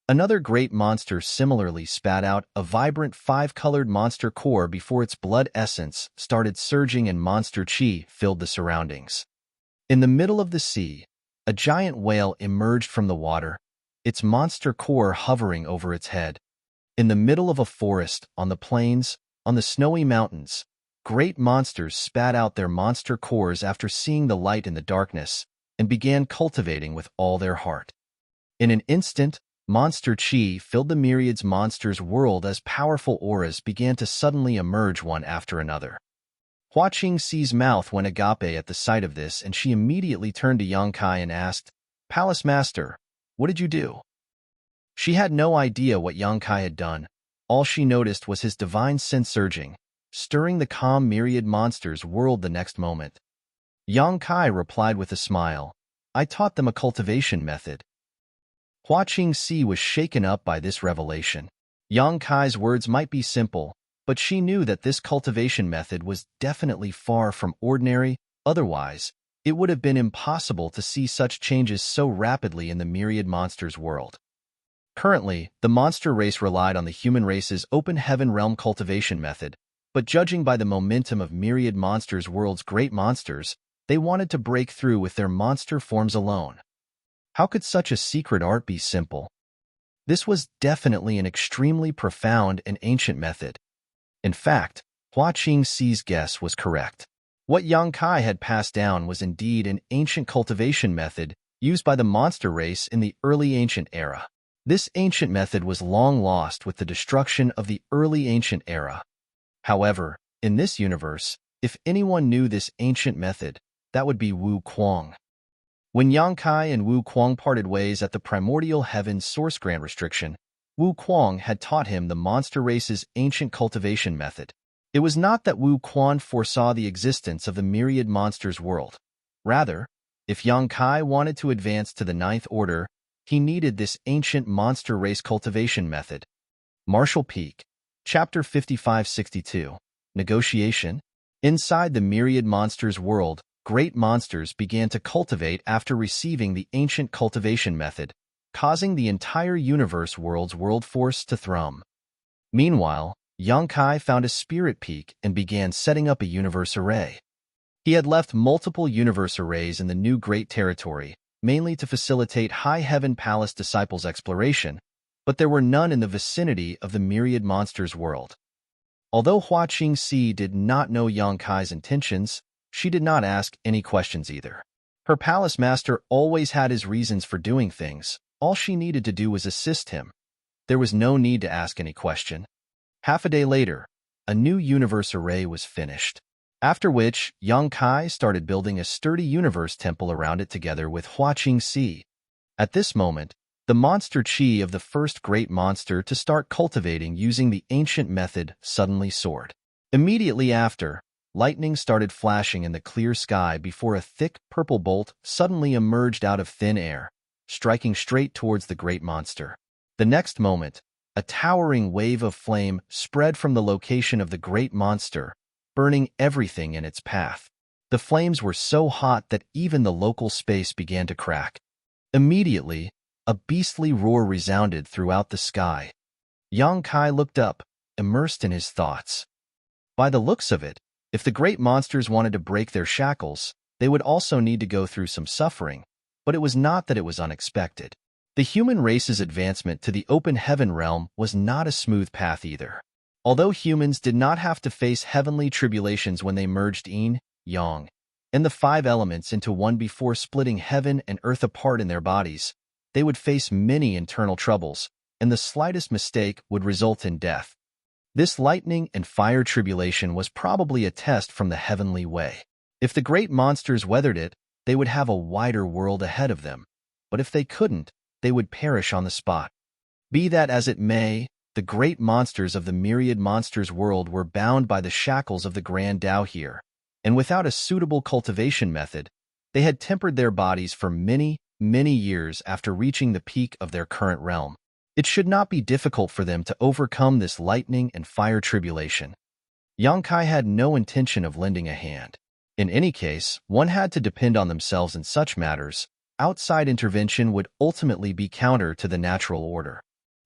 another great monster similarly spat out a vibrant five-colored monster core before its blood essence started surging and monster chi filled the surroundings. In the middle of the sea, a giant whale emerged from the water, its monster core hovering over its head. In the middle of a forest, on the plains, on the snowy mountains, great monsters spat out their monster cores after seeing the light in the darkness and began cultivating with all their heart. In an instant, monster chi filled the myriads monsters' world as powerful auras began to suddenly emerge one after another. Hua Qingxi's mouth went agape at the sight of this, and she immediately turned to Yang Kai and asked, "Palace Master, what did you do?" She had no idea what Yang Kai had done. All she noticed was his divine sense surging, stirring the calm myriad monsters' world the next moment. Yang Kai replied with a smile, "I taught them a cultivation method." Hua Qingxi was shaken up by this revelation. Yang Kai's words might be simple, but she knew that this cultivation method was definitely far from ordinary. Otherwise, it would have been impossible to see such changes so rapidly in the myriad monsters' world. Currently, the monster race relied on the human race's open heaven realm cultivation method, but judging by the momentum of myriad monsters' world's great monsters, they wanted to break through with their monster forms alone. How could such a secret art be simple? This was definitely an extremely profound and ancient method. In fact, Hua Qingxi's guess was correct. What Yang Kai had passed down was indeed an ancient cultivation method used by the monster race in the early ancient era. This ancient method was long lost with the destruction of the early ancient era. However, in this universe, if anyone knew this ancient method, that would be Wu Kuang. When Yang Kai and Wu Kuang parted ways at the primordial heaven's source grant restriction, Wu Kuang had taught him the monster race's ancient cultivation method. It was not that Wu Kuang foresaw the existence of the myriad monsters world. Rather, if Yang Kai wanted to advance to the ninth order, he needed this ancient monster race cultivation method. Martial Peak, Chapter 5562, Negotiation. Inside the myriad monsters world, great monsters began to cultivate after receiving the ancient cultivation method, causing the entire universe world's world force to thrum. Meanwhile, Yang Kai found a spirit peak and began setting up a universe array. He had left multiple universe arrays in the new Great Territory, mainly to facilitate High Heaven Palace disciples' exploration, but there were none in the vicinity of the myriad monsters world. Although Hua Qingxi did not know Yang Kai's intentions, She did not ask any questions either. Her palace master always had his reasons for doing things. All she needed to do was assist him. There was no need to ask any question. Half a day later, a new universe array was finished. After which, Yang Kai started building a sturdy universe temple around it together with Hua Qingxi. At this moment, the monster chi of the first great monster to start cultivating using the ancient method suddenly soared. Immediately after, lightning started flashing in the clear sky before a thick purple bolt suddenly emerged out of thin air, striking straight towards the great monster. The next moment, a towering wave of flame spread from the location of the great monster, burning everything in its path. The flames were so hot that even the local space began to crack. Immediately, a beastly roar resounded throughout the sky. Yang Kai looked up, immersed in his thoughts. By the looks of it, if the great monsters wanted to break their shackles, they would also need to go through some suffering, but it was not that it was unexpected. The human race's advancement to the open heaven realm was not a smooth path either. Although humans did not have to face heavenly tribulations when they merged yin, yang, and the five elements into one before splitting heaven and earth apart in their bodies, they would face many internal troubles, and the slightest mistake would result in death. This lightning and fire tribulation was probably a test from the heavenly way. If the great monsters weathered it, they would have a wider world ahead of them, but if they couldn't, they would perish on the spot. Be that as it may, the great monsters of the myriad monsters world were bound by the shackles of the grand Tao here, and without a suitable cultivation method, they had tempered their bodies for many, many years after reaching the peak of their current realm. It should not be difficult for them to overcome this lightning and fire tribulation. Yang Kai had no intention of lending a hand. In any case, one had to depend on themselves in such matters. Outside intervention would ultimately be counter to the natural order.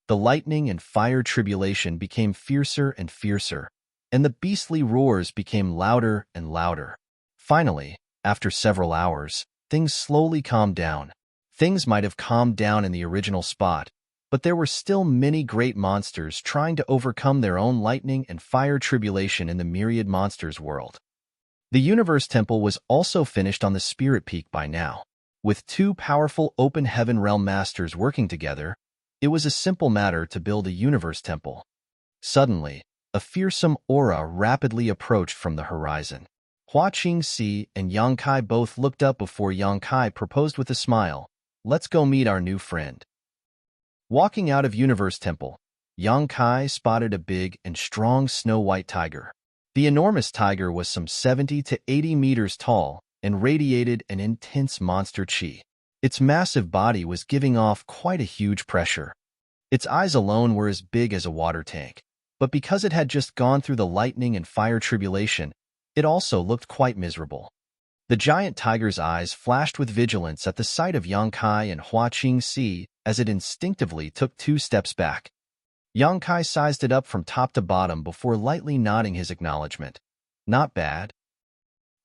The lightning and fire tribulation became fiercer and fiercer, and the beastly roars became louder and louder. Finally, after several hours, things slowly calmed down. Things might have calmed down in the original spot, but there were still many great monsters trying to overcome their own lightning and fire tribulation in the myriad monsters world. The Universe Temple was also finished on the Spirit Peak by now. With two powerful open heaven realm masters working together, it was a simple matter to build a Universe Temple. Suddenly, a fearsome aura rapidly approached from the horizon. Hua Qingxi and Yang Kai both looked up before Yang Kai proposed with a smile, "Let's go meet our new friend." Walking out of Universe Temple, Yang Kai spotted a big and strong snow-white tiger. The enormous tiger was some 70 to 80 meters tall and radiated an intense monster chi. Its massive body was giving off quite a huge pressure. Its eyes alone were as big as a water tank, but because it had just gone through the lightning and fire tribulation, it also looked quite miserable. The giant tiger's eyes flashed with vigilance at the sight of Yang Kai and Hua Qingxi as it instinctively took 2 steps back. Yang Kai sized it up from top to bottom before lightly nodding his acknowledgement. Not bad.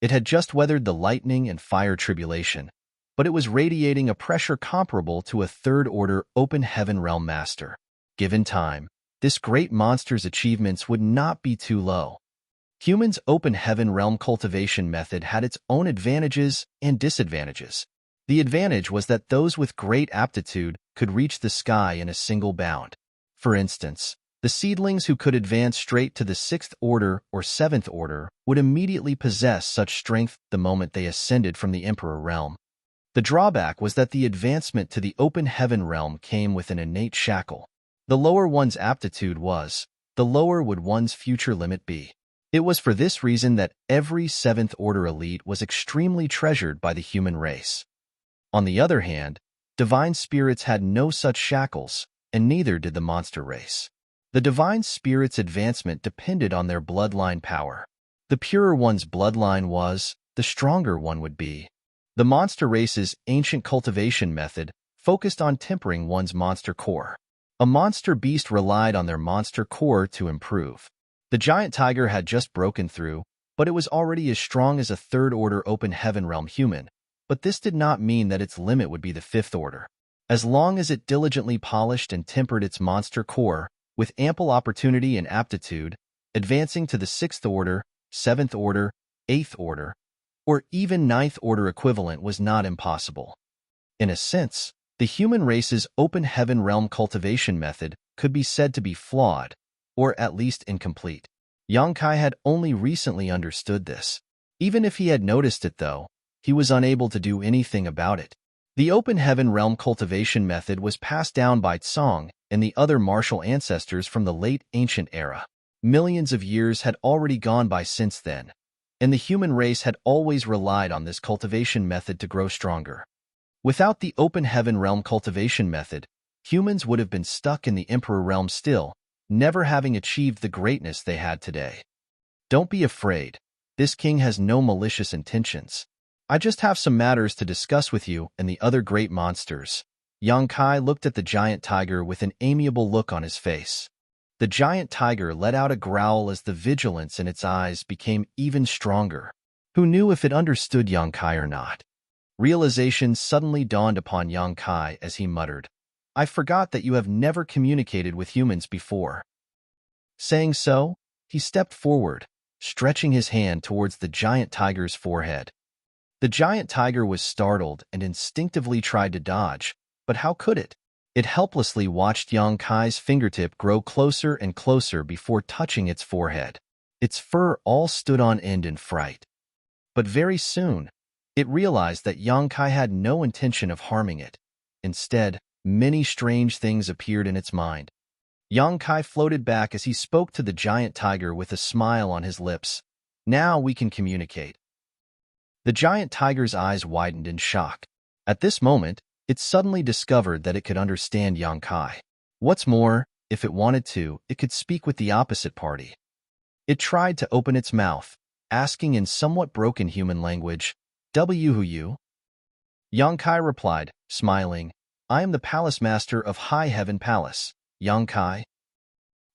It had just weathered the lightning and fire tribulation, but it was radiating a pressure comparable to a third-order open heaven realm master. Given time, this great monster's achievements would not be too low. Humans' open heaven realm cultivation method had its own advantages and disadvantages. The advantage was that those with great aptitude could reach the sky in a single bound. For instance, the seedlings who could advance straight to the 6th order or 7th order would immediately possess such strength the moment they ascended from the Emperor realm. The drawback was that the advancement to the open heaven realm came with an innate shackle. The lower one's aptitude was, the lower would one's future limit be. It was for this reason that every 7th order elite was extremely treasured by the human race. On the other hand, divine spirits had no such shackles, and neither did the monster race. The divine spirits' advancement depended on their bloodline power. The purer one's bloodline was, the stronger one would be. The monster race's ancient cultivation method focused on tempering one's monster core. A monster beast relied on their monster core to improve. The giant tiger had just broken through, but it was already as strong as a third-order open heaven realm human, but this did not mean that its limit would be the 5th order. As long as it diligently polished and tempered its monster core, with ample opportunity and aptitude, advancing to the 6th order, 7th order, 8th order, or even ninth-order equivalent was not impossible. In a sense, the human race's open heaven realm cultivation method could be said to be flawed, or at least incomplete. Yang Kai had only recently understood this. Even if he had noticed it, though, he was unable to do anything about it. The open heaven realm cultivation method was passed down by Tsong and the other martial ancestors from the late ancient era. Millions of years had already gone by since then, and the human race had always relied on this cultivation method to grow stronger. Without the open heaven realm cultivation method, humans would have been stuck in the emperor realm still, never having achieved the greatness they had today. Don't be afraid. This king has no malicious intentions. I just have some matters to discuss with you and the other great monsters. Yang Kai looked at the giant tiger with an amiable look on his face. The giant tiger let out a growl as the vigilance in its eyes became even stronger. Who knew if it understood Yang Kai or not? Realization suddenly dawned upon Yang Kai as he muttered, "I forgot that you have never communicated with humans before." Saying so, he stepped forward, stretching his hand towards the giant tiger's forehead. The giant tiger was startled and instinctively tried to dodge, but how could it? It helplessly watched Yang Kai's fingertip grow closer and closer before touching its forehead. Its fur all stood on end in fright. But very soon, it realized that Yang Kai had no intention of harming it. Instead, many strange things appeared in its mind. Yang Kai floated back as he spoke to the giant tiger with a smile on his lips. "Now we can communicate." The giant tiger's eyes widened in shock. At this moment, it suddenly discovered that it could understand Yang Kai. What's more, if it wanted to, it could speak with the opposite party. It tried to open its mouth, asking in somewhat broken human language, "Who you?" Yang Kai replied, smiling, "I am the palace master of High Heaven Palace, Yang Kai."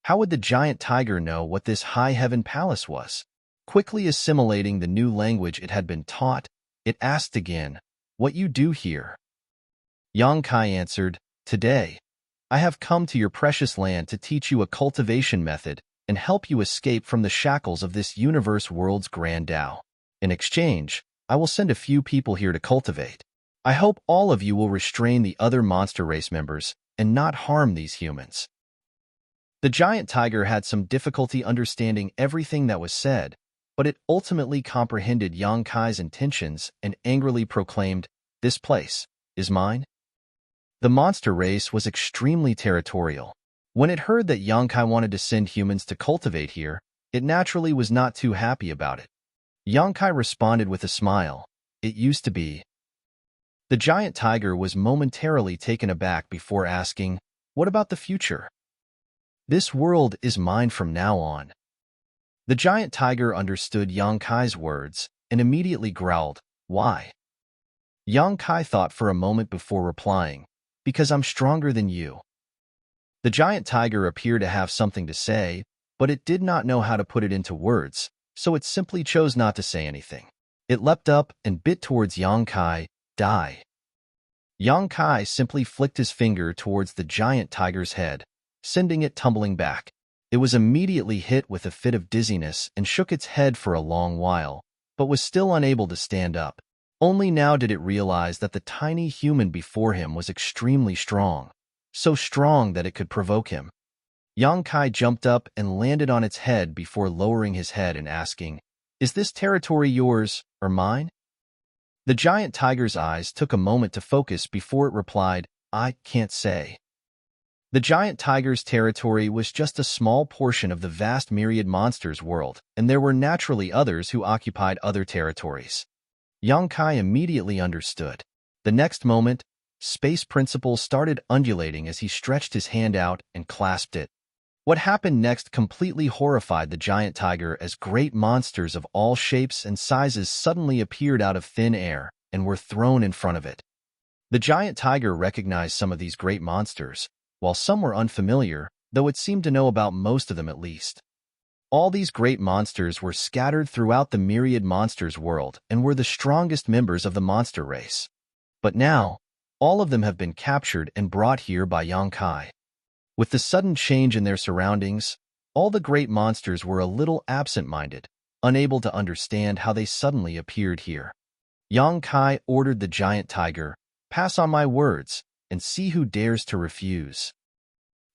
How would the giant tiger know what this High Heaven Palace was? Quickly assimilating the new language it had been taught, it asked again, "What you do here?" Yang Kai answered, "Today, I have come to your precious land to teach you a cultivation method and help you escape from the shackles of this universe world's grand Tao. In exchange, I will send a few people here to cultivate. I hope all of you will restrain the other monster race members and not harm these humans." The giant tiger had some difficulty understanding everything that was said, but it ultimately comprehended Yang Kai's intentions and angrily proclaimed, "This place is mine." The monster race was extremely territorial. When it heard that Yang Kai wanted to send humans to cultivate here, it naturally was not too happy about it. Yang Kai responded with a smile, "It used to be." The giant tiger was momentarily taken aback before asking, "What about the future?" "This world is mine from now on." The giant tiger understood Yang Kai's words and immediately growled, "Why?" Yang Kai thought for a moment before replying, "Because I'm stronger than you." The giant tiger appeared to have something to say, but it did not know how to put it into words, so it simply chose not to say anything. It leapt up and bit towards Yang Kai. "Die." Yang Kai simply flicked his finger towards the giant tiger's head, sending it tumbling back. It was immediately hit with a fit of dizziness and shook its head for a long while, but was still unable to stand up. Only now did it realize that the tiny human before him was extremely strong, so strong that it could provoke him. Yang Kai jumped up and landed on its head before lowering his head and asking, "Is this territory yours or mine?" The giant tiger's eyes took a moment to focus before it replied, "I can't say." The giant tiger's territory was just a small portion of the vast myriad monsters world, and there were naturally others who occupied other territories. Yang Kai immediately understood. The next moment, Space Principle started undulating as he stretched his hand out and clasped it. What happened next completely horrified the giant tiger as great monsters of all shapes and sizes suddenly appeared out of thin air and were thrown in front of it. The giant tiger recognized some of these great monsters, while some were unfamiliar, though it seemed to know about most of them at least. All these great monsters were scattered throughout the myriad monsters world and were the strongest members of the monster race. But now, all of them have been captured and brought here by Yang Kai. With the sudden change in their surroundings, all the great monsters were a little absent-minded, unable to understand how they suddenly appeared here. Yang Kai ordered the giant tiger, "Pass on my words, and see who dares to refuse."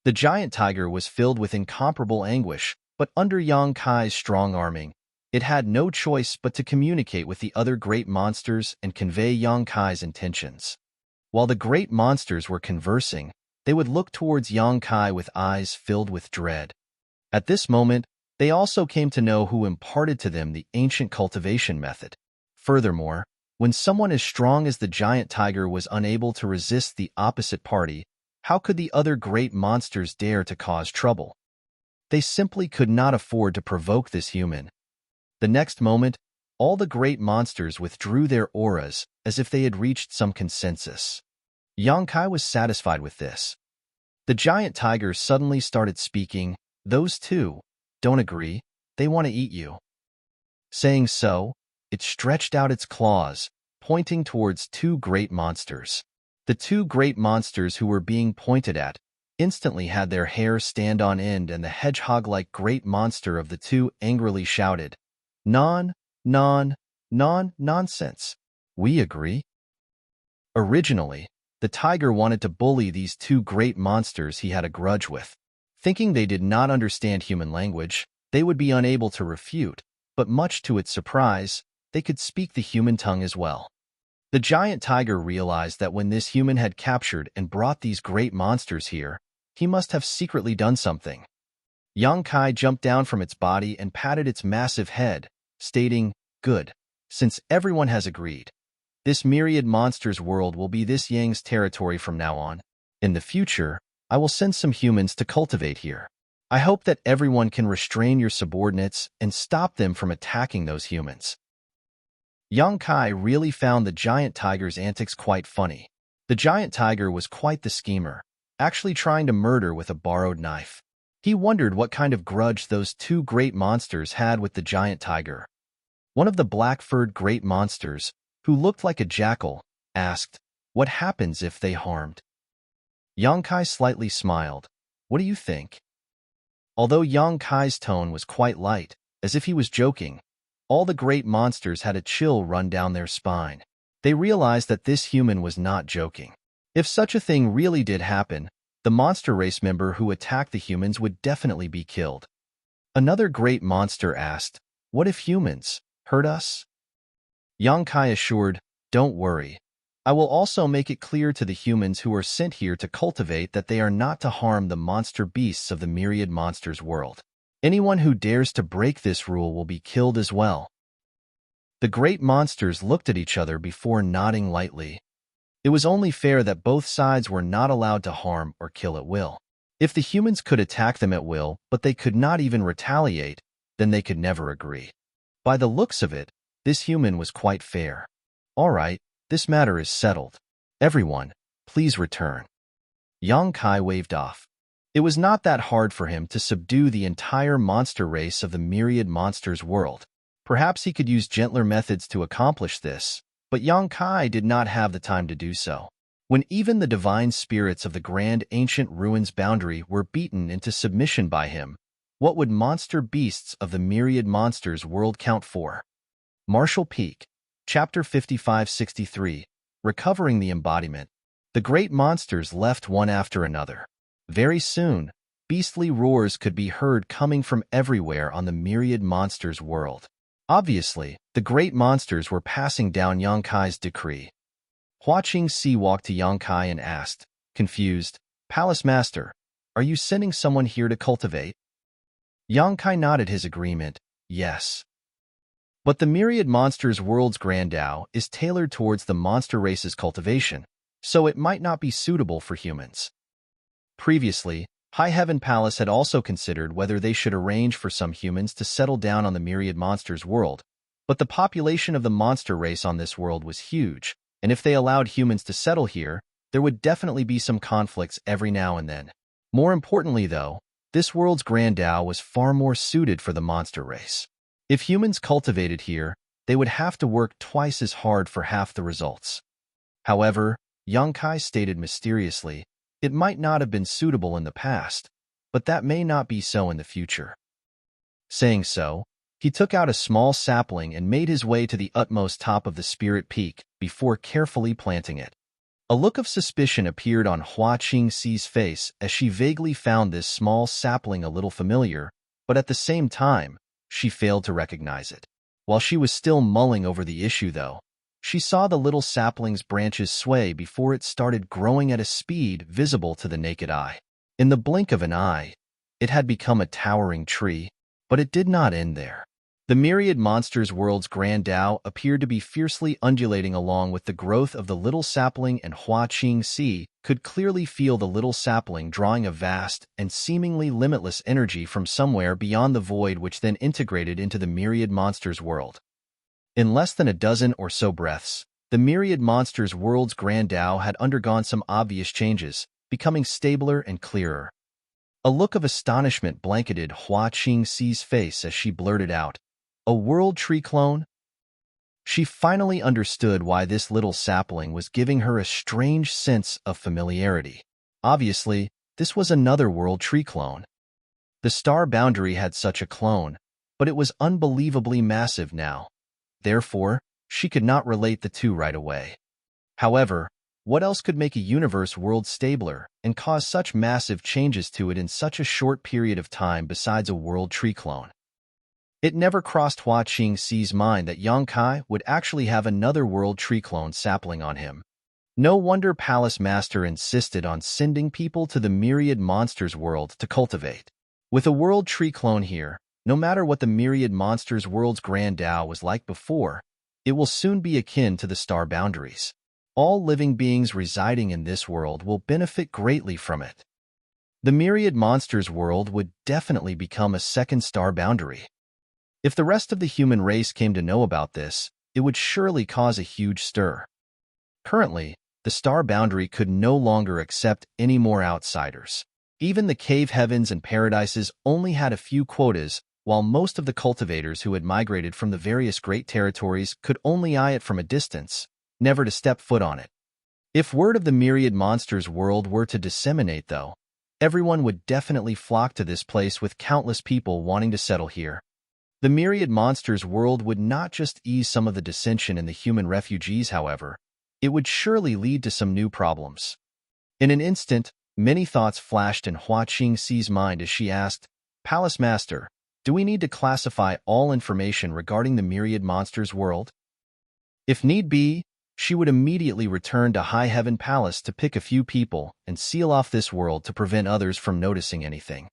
The giant tiger was filled with incomparable anguish, but under Yang Kai's strong arming, it had no choice but to communicate with the other great monsters and convey Yang Kai's intentions. While the great monsters were conversing, they would look towards Yang Kai with eyes filled with dread. At this moment, they also came to know who imparted to them the ancient cultivation method. Furthermore, when someone as strong as the giant tiger was unable to resist the opposite party, how could the other great monsters dare to cause trouble? They simply could not afford to provoke this human. The next moment, all the great monsters withdrew their auras as if they had reached some consensus. Yang Kai was satisfied with this. The giant tiger suddenly started speaking. "Those two don't agree. They want to eat you." Saying so, it stretched out its claws, pointing towards two great monsters. The two great monsters who were being pointed at instantly had their hair stand on end, and the hedgehog-like great monster of the two angrily shouted, Nonsense. We agree." Originally, the tiger wanted to bully these two great monsters he had a grudge with. Thinking they did not understand human language, they would be unable to refute, but much to its surprise, they could speak the human tongue as well. The giant tiger realized that when this human had captured and brought these great monsters here, he must have secretly done something. Yang Kai jumped down from its body and patted its massive head, stating, "Good. Since everyone has agreed, this myriad monsters world will be this Yang's territory from now on. In the future, I will send some humans to cultivate here. I hope that everyone can restrain your subordinates and stop them from attacking those humans." Yang Kai really found the giant tiger's antics quite funny. The giant tiger was quite the schemer, actually trying to murder with a borrowed knife. He wondered what kind of grudge those two great monsters had with the giant tiger. One of the black-furred great monsters, who looked like a jackal, asked, "What happens if they harmed?" Yang Kai slightly smiled. "What do you think?" Although Yang Kai's tone was quite light, as if he was joking, all the great monsters had a chill run down their spine. They realized that this human was not joking. If such a thing really did happen, the monster race member who attacked the humans would definitely be killed. Another great monster asked, "What if humans hurt us?" Yang Kai assured, "Don't worry. I will also make it clear to the humans who are sent here to cultivate that they are not to harm the monster beasts of the myriad monsters world. Anyone who dares to break this rule will be killed as well." The great monsters looked at each other before nodding lightly. It was only fair that both sides were not allowed to harm or kill at will. If the humans could attack them at will, but they could not even retaliate, then they could never agree. By the looks of it, this human was quite fair. "All right, this matter is settled. Everyone, please return." Yang Kai waved off. It was not that hard for him to subdue the entire monster race of the myriad monsters world. Perhaps he could use gentler methods to accomplish this, but Yang Kai did not have the time to do so. When even the divine spirits of the grand ancient ruins boundary were beaten into submission by him, what would monster beasts of the myriad monsters world count for? Marshall Peak, Chapter 5563, Recovering the Embodiment. The great monsters left one after another. Very soon, beastly roars could be heard coming from everywhere on the myriad monsters world. Obviously, the great monsters were passing down Yang Kai's decree. Hua Qingxi walked to Yang Kai and asked, confused, "Palace Master, are you sending someone here to cultivate?" Yang Kai nodded his agreement, "Yes. But the myriad monsters world's Grandao is tailored towards the monster race's cultivation, so it might not be suitable for humans." Previously, High Heaven Palace had also considered whether they should arrange for some humans to settle down on the myriad monsters world, but the population of the monster race on this world was huge, and if they allowed humans to settle here, there would definitely be some conflicts every now and then. More importantly, though, this world's Grandao was far more suited for the monster race. If humans cultivated here, they would have to work twice as hard for half the results. However, Yang Kai stated mysteriously, it might not have been suitable in the past, but that may not be so in the future. Saying so, He took out a small sapling and made his way to the utmost top of the spirit peak before carefully planting it. A look of suspicion appeared on Hua Qingxi's face as she vaguely found this small sapling a little familiar, but at the same time, she failed to recognize it. While she was still mulling over the issue, though, she saw the little sapling's branches sway before it started growing at a speed visible to the naked eye. In the blink of an eye, it had become a towering tree, but it did not end there. The myriad monsters world's grand Tao appeared to be fiercely undulating along with the growth of the little sapling, and Hua Qingxi could clearly feel the little sapling drawing a vast and seemingly limitless energy from somewhere beyond the void, which then integrated into the myriad monsters world. In less than a dozen or so breaths, the myriad monsters world's grand Tao had undergone some obvious changes, becoming stabler and clearer. A look of astonishment blanketed Hua Qingxi's face as she blurted out, "A world tree clone?" She finally understood why this little sapling was giving her a strange sense of familiarity. Obviously, this was another world tree clone. The star boundary had such a clone, but it was unbelievably massive now. Therefore, she could not relate the two right away. However, what else could make a universe world stabler and cause such massive changes to it in such a short period of time besides a world tree clone? It never crossed Hua Qingxi's mind that Yang Kai would actually have another world tree clone sapling on him. No wonder Palace Master insisted on sending people to the myriad monsters world to cultivate. With a world tree clone here, no matter what the myriad monsters world's grand Tao was like before, it will soon be akin to the star boundaries. All living beings residing in this world will benefit greatly from it. The myriad monsters world would definitely become a second star boundary. If the rest of the human race came to know about this, it would surely cause a huge stir. Currently, the star boundary could no longer accept any more outsiders. Even the cave heavens and paradises only had a few quotas, while most of the cultivators who had migrated from the various great territories could only eye it from a distance, never to step foot on it. If word of the myriad monsters world were to disseminate, though, everyone would definitely flock to this place, with countless people wanting to settle here. The myriad monsters world would not just ease some of the dissension in the human refugees, however, it would surely lead to some new problems. In an instant, many thoughts flashed in Hua Qingxi's mind as she asked, "Palace Master, do we need to classify all information regarding the myriad monsters world?" If need be, she would immediately return to High Heaven Palace to pick a few people and seal off this world to prevent others from noticing anything.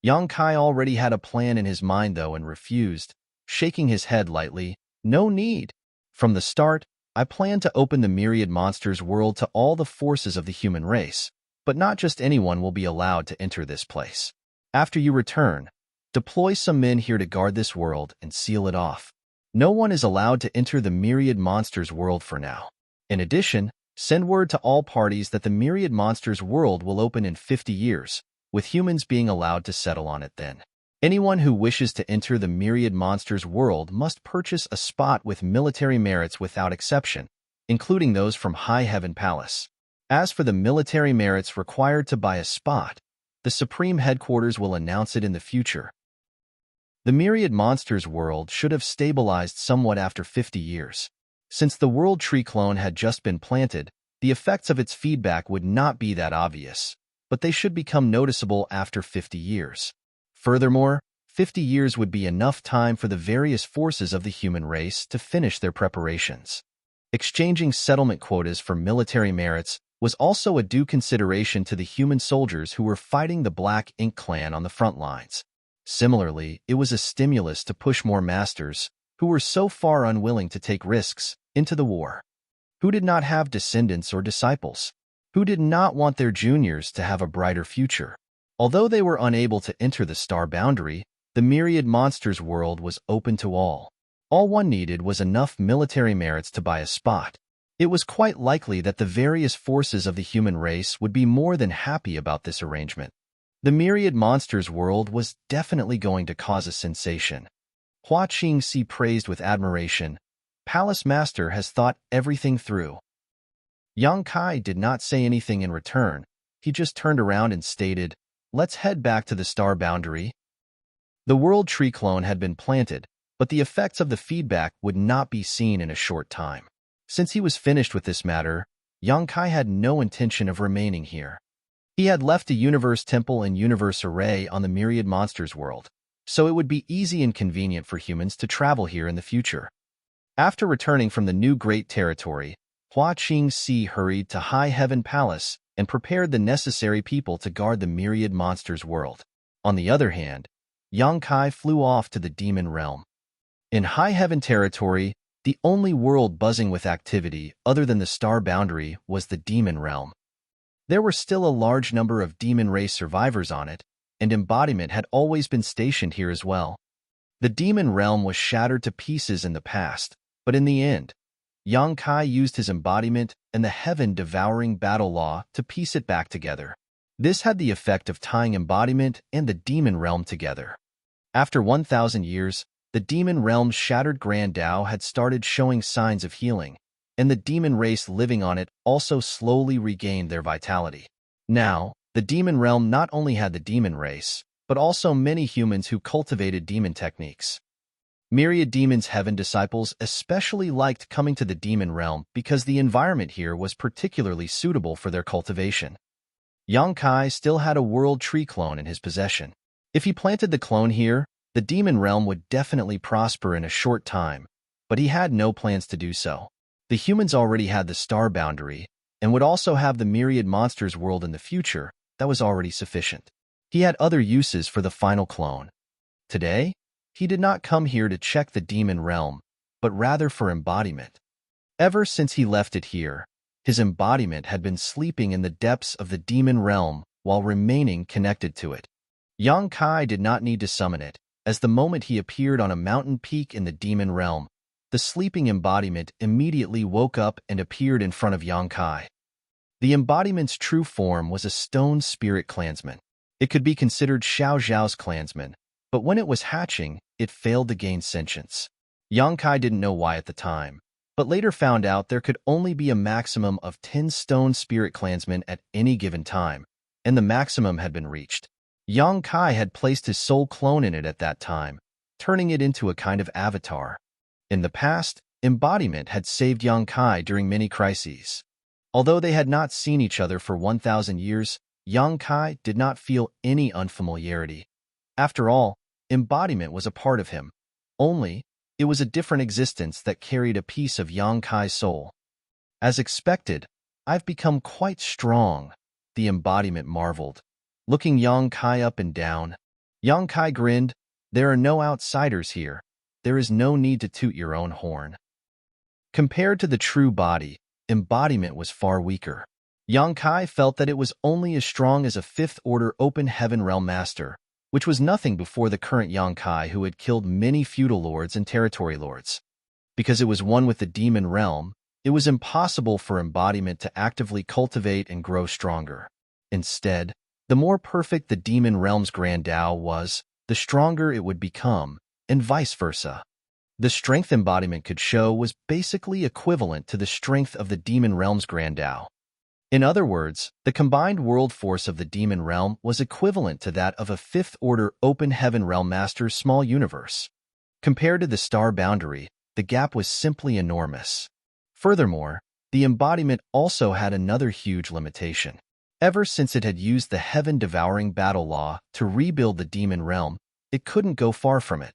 Yang Kai already had a plan in his mind, though, and refused, shaking his head lightly. "No need. From the start, I planned to open the myriad monsters world to all the forces of the human race, but not just anyone will be allowed to enter this place. After you return, deploy some men here to guard this world and seal it off. No one is allowed to enter the myriad monsters world for now. In addition, send word to all parties that the myriad monsters world will open in 50 years, with humans being allowed to settle on it then. Anyone who wishes to enter the myriad monsters world must purchase a spot with military merits without exception, including those from High Heaven Palace. As for the military merits required to buy a spot, the Supreme Headquarters will announce it in the future. The myriad monsters world should have stabilized somewhat after 50 years. Since the world tree clone had just been planted, the effects of its feedback would not be that obvious, but they should become noticeable after 50 years. Furthermore, 50 years would be enough time for the various forces of the human race to finish their preparations. Exchanging settlement quotas for military merits was also a due consideration to the human soldiers who were fighting the Black Ink clan on the front lines. Similarly, it was a stimulus to push more masters, who were so far unwilling to take risks, into the war. Who did not have descendants or disciples? Who did not want their juniors to have a brighter future? Although they were unable to enter the star boundary, the myriad monsters world was open to all. All one needed was enough military merits to buy a spot. It was quite likely that the various forces of the human race would be more than happy about this arrangement. The myriad monsters world was definitely going to cause a sensation. Hua Qingxi praised with admiration, "Palace Master has thought everything through." Yang Kai did not say anything in return. He just turned around and stated, "Let's head back to the star boundary." The world tree clone had been planted, but the effects of the feedback would not be seen in a short time. Since he was finished with this matter, Yang Kai had no intention of remaining here. He had left a universe temple and universe array on the myriad monsters world, so it would be easy and convenient for humans to travel here in the future. After returning from the new great territory, Hua Qing-si hurried to High Heaven Palace and prepared the necessary people to guard the myriad monsters world. On the other hand, Yang Kai flew off to the demon realm. In High Heaven territory, the only world buzzing with activity other than the star boundary was the demon realm. There were still a large number of demon race survivors on it, and embodiment had always been stationed here as well. The demon realm was shattered to pieces in the past, but in the end, Yang Kai used his embodiment and the heaven-devouring battle law to piece it back together. This had the effect of tying embodiment and the demon realm together. After 1,000 years, the demon realm's shattered Grand Tao had started showing signs of healing, and the demon race living on it also slowly regained their vitality. Now, the demon realm not only had the demon race, but also many humans who cultivated demon techniques. Myriad Demons' heaven disciples especially liked coming to the demon realm because the environment here was particularly suitable for their cultivation. Yang Kai still had a world tree clone in his possession. If he planted the clone here, the demon realm would definitely prosper in a short time, but he had no plans to do so. The humans already had the star boundary and would also have the myriad monsters world in the future. That was already sufficient. He had other uses for the final clone. Today, he did not come here to check the demon realm, but rather for embodiment. Ever since he left it here, his embodiment had been sleeping in the depths of the demon realm while remaining connected to it. Yang Kai did not need to summon it, as the moment he appeared on a mountain peak in the demon realm, the sleeping embodiment immediately woke up and appeared in front of Yang Kai. The embodiment's true form was a stone spirit clansman. It could be considered Xiao Zhao's clansman, but when it was hatching, it failed to gain sentience. Yang Kai didn't know why at the time, but later found out there could only be a maximum of 10 stone spirit clansmen at any given time, and the maximum had been reached. Yang Kai had placed his soul clone in it at that time, turning it into a kind of avatar. In the past, embodiment had saved Yang Kai during many crises. Although they had not seen each other for 1,000 years, Yang Kai did not feel any unfamiliarity. After all, embodiment was a part of him. Only, it was a different existence that carried a piece of Yang Kai's soul. As expected, I've become quite strong, the embodiment marveled, looking Yang Kai up and down. Yang Kai grinned, there are no outsiders here. There is no need to toot your own horn. Compared to the true body, embodiment was far weaker. Yang Kai felt that it was only as strong as a fifth-order open heaven realm master, which was nothing before the current Yang Kai who had killed many feudal lords and territory lords. Because it was one with the demon realm, it was impossible for embodiment to actively cultivate and grow stronger. Instead, the more perfect the demon realm's Grand Tao was, the stronger it would become, and vice versa. The strength embodiment could show was basically equivalent to the strength of the demon realm's Grand Tao. In other words, the combined world force of the demon realm was equivalent to that of a fifth-order open heaven realm master's small universe. Compared to the star boundary, the gap was simply enormous. Furthermore, the embodiment also had another huge limitation. Ever since it had used the heaven-devouring battle law to rebuild the demon realm, it couldn't go far from it.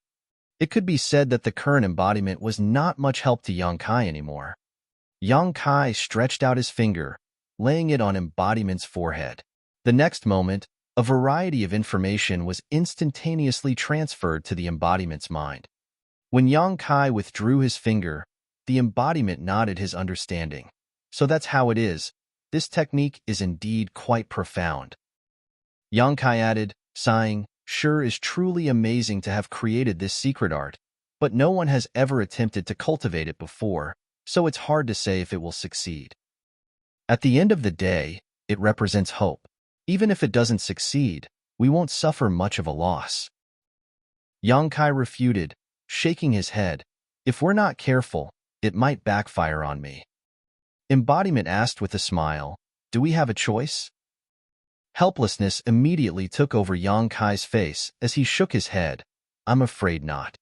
It could be said that the current embodiment was not much help to Yang Kai anymore. Yang Kai stretched out his finger, laying it on embodiment's forehead. The next moment, a variety of information was instantaneously transferred to the embodiment's mind. When Yang Kai withdrew his finger, the embodiment nodded his understanding. So that's how it is. This technique is indeed quite profound. Yang Kai added, sighing, sure is truly amazing to have created this secret art, but no one has ever attempted to cultivate it before, so it's hard to say if it will succeed. At the end of the day, it represents hope. Even if it doesn't succeed, we won't suffer much of a loss. Yang Kai refuted, shaking his head, if we're not careful, it might backfire on me. Embodiment asked with a smile, do we have a choice? Helplessness immediately took over Yang Kai's face as he shook his head. I'm afraid not.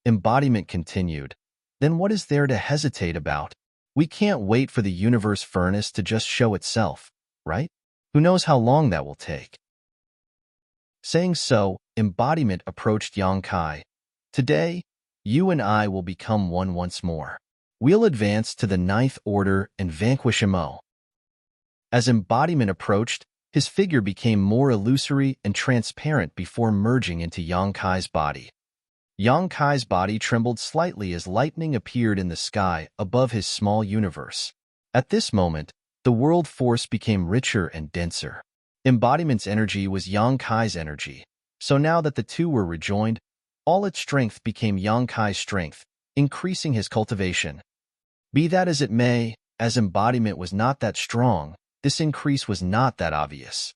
Embodiment continued. Then what is there to hesitate about? We can't wait for the universe furnace to just show itself, right? Who knows how long that will take? Saying so, embodiment approached Yang Kai. Today, you and I will become one once more. We'll advance to the ninth order and vanquish Mo. As embodiment approached, his figure became more illusory and transparent before merging into Yang Kai's body. Yang Kai's body trembled slightly as lightning appeared in the sky above his small universe. At this moment, the world force became richer and denser. Embodiment's energy was Yang Kai's energy, so now that the two were rejoined, all its strength became Yang Kai's strength, increasing his cultivation. Be that as it may, as embodiment was not that strong, this increase was not that obvious.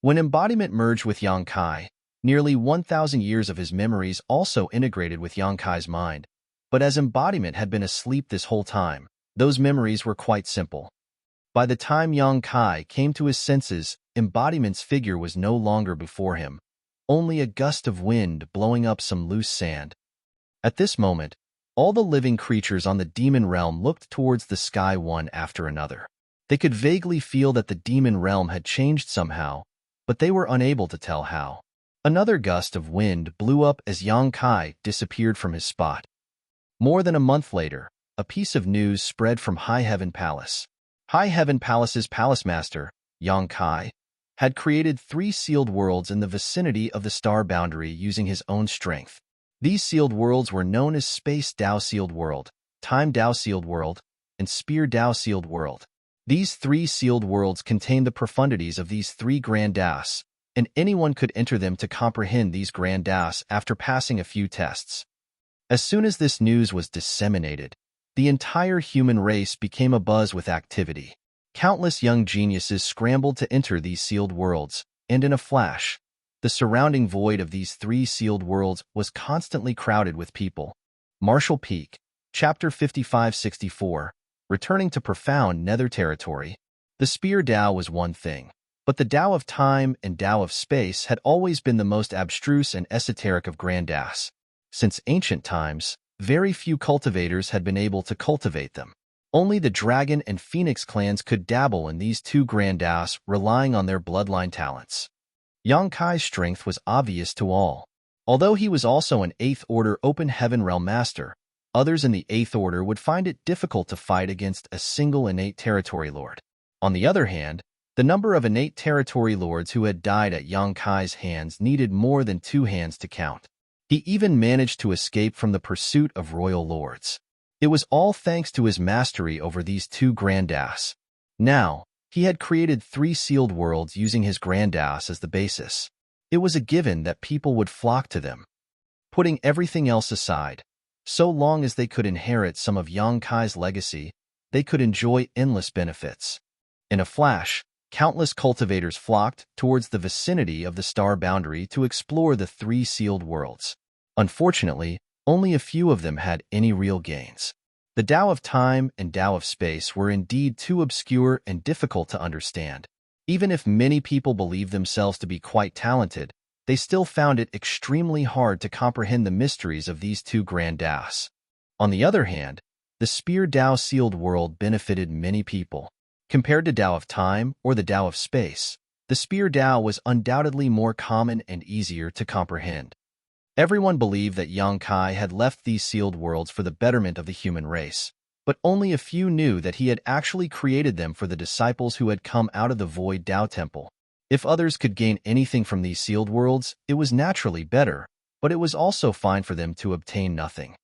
When embodiment merged with Yang Kai, nearly 1,000 years of his memories also integrated with Yang Kai's mind, but as embodiment had been asleep this whole time, those memories were quite simple. By the time Yang Kai came to his senses, embodiment's figure was no longer before him, only a gust of wind blowing up some loose sand. At this moment, all the living creatures on the demon realm looked towards the sky one after another. They could vaguely feel that the demon realm had changed somehow, but they were unable to tell how. Another gust of wind blew up as Yang Kai disappeared from his spot. More than a month later, a piece of news spread from High Heaven Palace. High Heaven Palace's palace master, Yang Kai, had created 3 sealed worlds in the vicinity of the star boundary using his own strength. These sealed worlds were known as Space Dao Sealed World, Time Dao Sealed World, and Spear Dao Sealed World. These 3 sealed worlds contained the profundities of these 3 grand das, and anyone could enter them to comprehend these grand das after passing a few tests. As soon as this news was disseminated, the entire human race became abuzz with activity. Countless young geniuses scrambled to enter these sealed worlds, and in a flash, the surrounding void of these 3 sealed worlds was constantly crowded with people. Martial Peak, Chapter 5564, Returning to Profound Nether Territory. The Spear Dao was one thing, but the Dao of Time and Dao of Space had always been the most abstruse and esoteric of grand das. Since ancient times, very few cultivators had been able to cultivate them. Only the Dragon and Phoenix clans could dabble in these 2 grand das, relying on their bloodline talents. Yang Kai's strength was obvious to all. Although he was also an 8th Order Open Heaven Realm Master, others in the 8th Order would find it difficult to fight against a single innate territory lord. On the other hand, the number of innate territory lords who had died at Yang Kai's hands needed more than 2 hands to count. He even managed to escape from the pursuit of royal lords. It was all thanks to his mastery over these 2 grand das. Now, he had created 3 sealed worlds using his grand das as the basis. It was a given that people would flock to them. Putting everything else aside, so long as they could inherit some of Yang Kai's legacy, they could enjoy endless benefits. In a flash, countless cultivators flocked towards the vicinity of the star boundary to explore the 3 sealed worlds. Unfortunately, only a few of them had any real gains. The Dao of Time and Dao of Space were indeed too obscure and difficult to understand. Even if many people believed themselves to be quite talented, they still found it extremely hard to comprehend the mysteries of these 2 grand das. On the other hand, the Spear Dao Sealed World benefited many people. Compared to Dao of Time or the Dao of Space, the Spear Dao was undoubtedly more common and easier to comprehend. Everyone believed that Yang Kai had left these sealed worlds for the betterment of the human race, but only a few knew that he had actually created them for the disciples who had come out of the Void Dao Temple. If others could gain anything from these sealed worlds, it was naturally better, but it was also fine for them to obtain nothing.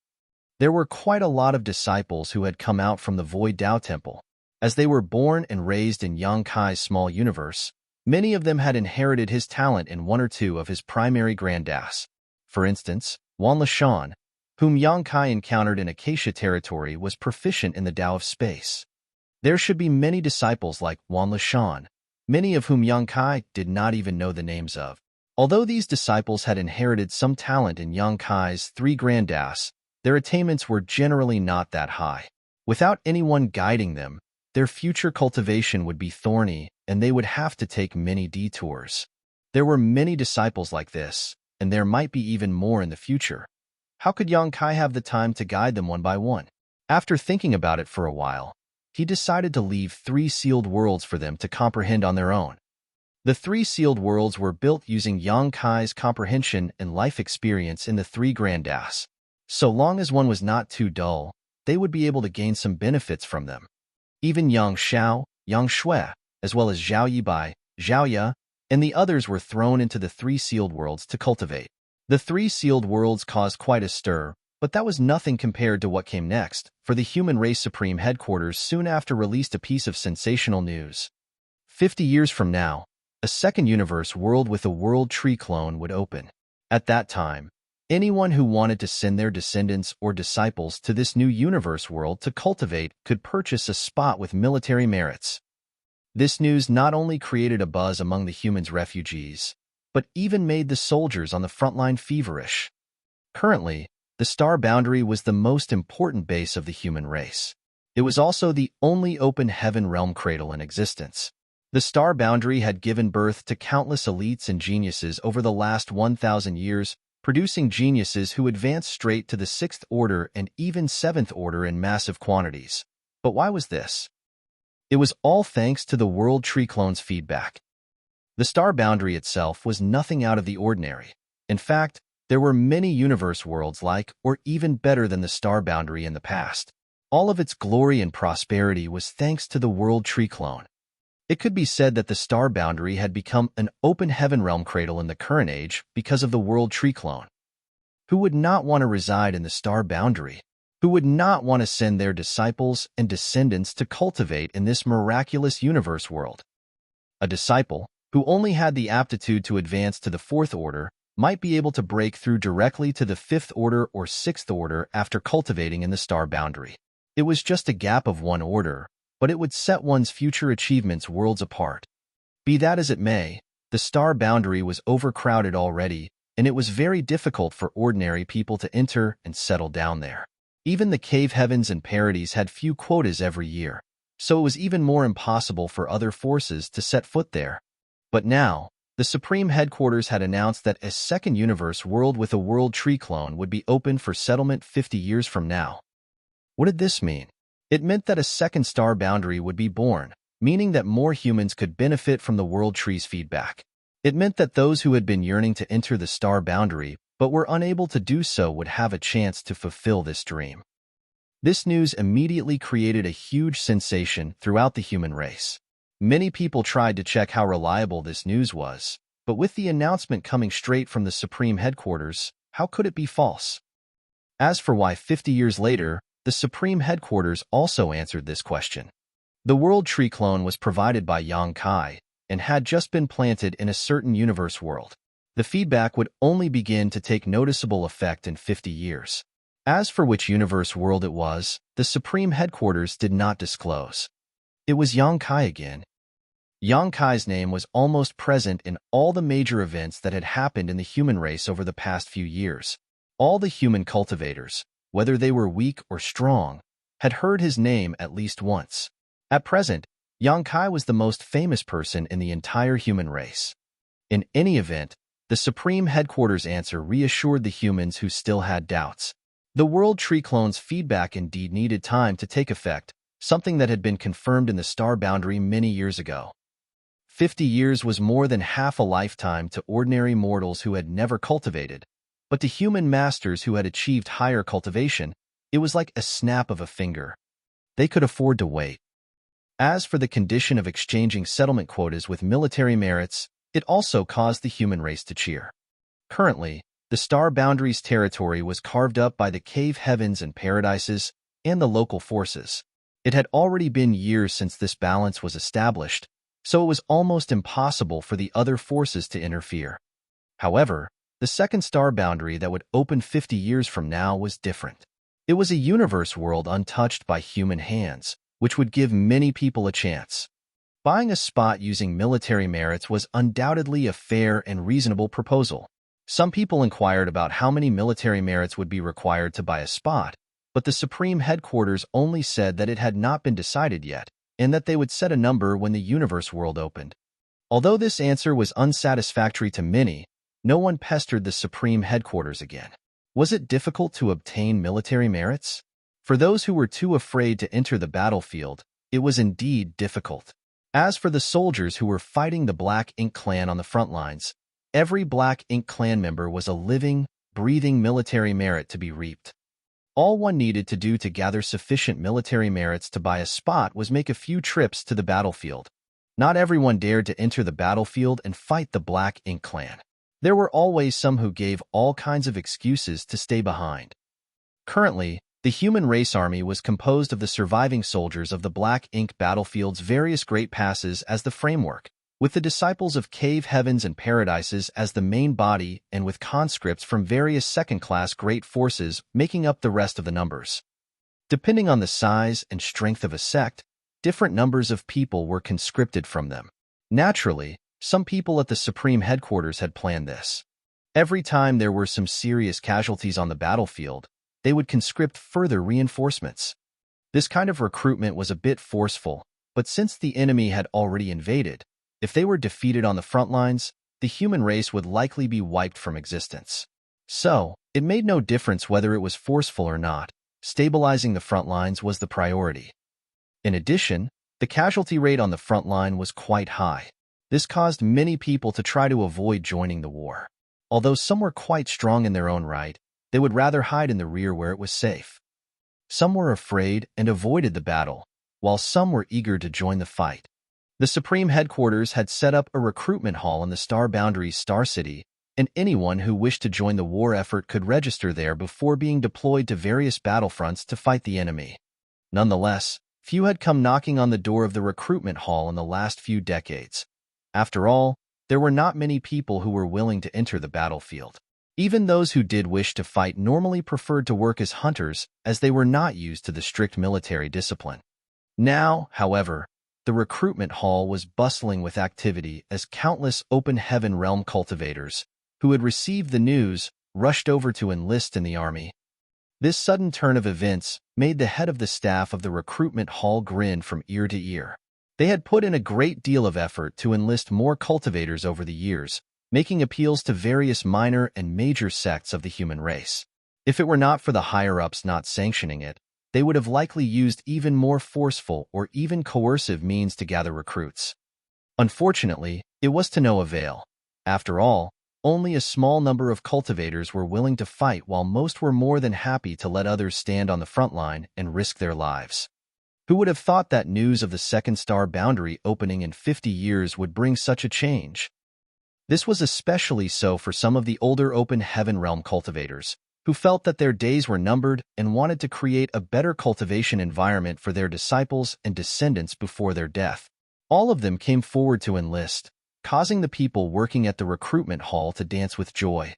There were quite a lot of disciples who had come out from the Void Dao Temple. As they were born and raised in Yang Kai's small universe, many of them had inherited his talent in 1 or 2 of his primary grand das. For instance, Wan Lashan, whom Yang Kai encountered in Acacia territory, was proficient in the Dao of Space. There should be many disciples like Wan Lashan, many of whom Yang Kai did not even know the names of. Although these disciples had inherited some talent in Yang Kai's 3 grand das, their attainments were generally not that high. Without anyone guiding them, their future cultivation would be thorny, and they would have to take many detours. There were many disciples like this, and there might be even more in the future. How could Yang Kai have the time to guide them one by one? After thinking about it for a while, he decided to leave 3 sealed worlds for them to comprehend on their own. The 3 sealed worlds were built using Yang Kai's comprehension and life experience in the 3 Grand Das. So long as one was not too dull, they would be able to gain some benefits from them. Even Yang Xiao, Yang Shui, as well as Zhao Yibai, Zhao Ya, and the others were thrown into the 3 sealed worlds to cultivate. The 3 sealed worlds caused quite a stir, but that was nothing compared to what came next, for the Human Race Supreme Headquarters soon after released a piece of sensational news. 50 years from now, a second universe world with a world tree clone would open. At that time, anyone who wanted to send their descendants or disciples to this new universe world to cultivate could purchase a spot with military merits. This news not only created a buzz among the humans' refugees, but even made the soldiers on the front line feverish. Currently, the star boundary was the most important base of the human race. It was also the only open heaven realm cradle in existence. The star boundary had given birth to countless elites and geniuses over the last 1,000 years, producing geniuses who advanced straight to the 6th order and even 7th order in massive quantities. But why was this? It was all thanks to the World Tree Clone's feedback. The star boundary itself was nothing out of the ordinary. In fact, there were many universe worlds like, or even better than the star boundary in the past. All of its glory and prosperity was thanks to the World Tree Clone. It could be said that the star boundary had become an open heaven realm cradle in the current age because of the World Tree Clone. Who would not want to reside in the star boundary? Who would not want to send their disciples and descendants to cultivate in this miraculous universe world? A disciple, who only had the aptitude to advance to the 4th order, might be able to break through directly to the 5th order or 6th order after cultivating in the star boundary. It was just a gap of 1 order, but it would set one's future achievements worlds apart. Be that as it may, the star boundary was overcrowded already, and it was very difficult for ordinary people to enter and settle down there. Even the cave heavens and paradies had few quotas every year, so it was even more impossible for other forces to set foot there. But now, the Supreme Headquarters had announced that a second universe world with a world tree clone would be open for settlement 50 years from now. What did this mean? It meant that a second star boundary would be born, meaning that more humans could benefit from the world tree's feedback. It meant that those who had been yearning to enter the star boundary but were unable to do so would have a chance to fulfill this dream. This news immediately created a huge sensation throughout the human race. Many people tried to check how reliable this news was, but with the announcement coming straight from the Supreme Headquarters, how could it be false? As for why 50 years later, the Supreme Headquarters also answered this question. The World Tree Clone was provided by Yang Kai and had just been planted in a certain universe world. The feedback would only begin to take noticeable effect in 50 years. As for which universe world it was, the Supreme Headquarters did not disclose. It was Yang Kai again. Yang Kai's name was almost present in all the major events that had happened in the human race over the past few years. All the human cultivators, whether they were weak or strong, had heard his name at least once. At present, Yang Kai was the most famous person in the entire human race. In any event, the Supreme Headquarters answer reassured the humans who still had doubts. The World Tree Clone's feedback indeed needed time to take effect, something that had been confirmed in the star boundary many years ago. 50 years was more than half a lifetime to ordinary mortals who had never cultivated, but to human masters who had achieved higher cultivation, it was like a snap of a finger. They could afford to wait. As for the condition of exchanging settlement quotas with military merits, it also caused the human race to cheer. Currently, the star boundary's territory was carved up by the cave heavens and paradises and the local forces. It had already been years since this balance was established, so it was almost impossible for the other forces to interfere. However, the second star boundary that would open 50 years from now was different. It was a universe world untouched by human hands, which would give many people a chance. Buying a spot using military merits was undoubtedly a fair and reasonable proposal. Some people inquired about how many military merits would be required to buy a spot, but the Supreme Headquarters only said that it had not been decided yet, and that they would set a number when the universe world opened. Although this answer was unsatisfactory to many, no one pestered the Supreme Headquarters again. Was it difficult to obtain military merits? For those who were too afraid to enter the battlefield, it was indeed difficult. As for the soldiers who were fighting the Black Ink clan on the front lines, every Black Ink clan member was a living, breathing military merit to be reaped. All one needed to do to gather sufficient military merits to buy a spot was make a few trips to the battlefield. Not everyone dared to enter the battlefield and fight the Black Ink clan. There were always some who gave all kinds of excuses to stay behind. Currently, the human race army was composed of the surviving soldiers of the Black Ink battlefield's various great passes as the framework, with the disciples of cave heavens and paradises as the main body and with conscripts from various second-class great forces making up the rest of the numbers. Depending on the size and strength of a sect, different numbers of people were conscripted from them. Naturally, some people at the Supreme Headquarters had planned this. Every time there were some serious casualties on the battlefield, they would conscript further reinforcements. This kind of recruitment was a bit forceful, but since the enemy had already invaded, if they were defeated on the front lines, the human race would likely be wiped from existence. So, it made no difference whether it was forceful or not. Stabilizing the front lines was the priority. In addition, the casualty rate on the front line was quite high. This caused many people to try to avoid joining the war. Although some were quite strong in their own right, they would rather hide in the rear where it was safe. Some were afraid and avoided the battle, while some were eager to join the fight. The Supreme Headquarters had set up a recruitment hall in the Star Boundaries Star City, and anyone who wished to join the war effort could register there before being deployed to various battlefronts to fight the enemy. Nonetheless, few had come knocking on the door of the recruitment hall in the last few decades. After all, there were not many people who were willing to enter the battlefield. Even those who did wish to fight normally preferred to work as hunters, as they were not used to the strict military discipline. Now, however, the recruitment hall was bustling with activity as countless open heaven realm cultivators, who had received the news, rushed over to enlist in the army. This sudden turn of events made the head of the staff of the recruitment hall grin from ear to ear. They had put in a great deal of effort to enlist more cultivators over the years, making appeals to various minor and major sects of the human race. If it were not for the higher-ups not sanctioning it, they would have likely used even more forceful or even coercive means to gather recruits. Unfortunately, it was to no avail. After all, only a small number of cultivators were willing to fight while most were more than happy to let others stand on the front line and risk their lives. Who would have thought that news of the second star boundary opening in 50 years would bring such a change? This was especially so for some of the older open heaven realm cultivators, who felt that their days were numbered and wanted to create a better cultivation environment for their disciples and descendants before their death. All of them came forward to enlist, causing the people working at the recruitment hall to dance with joy.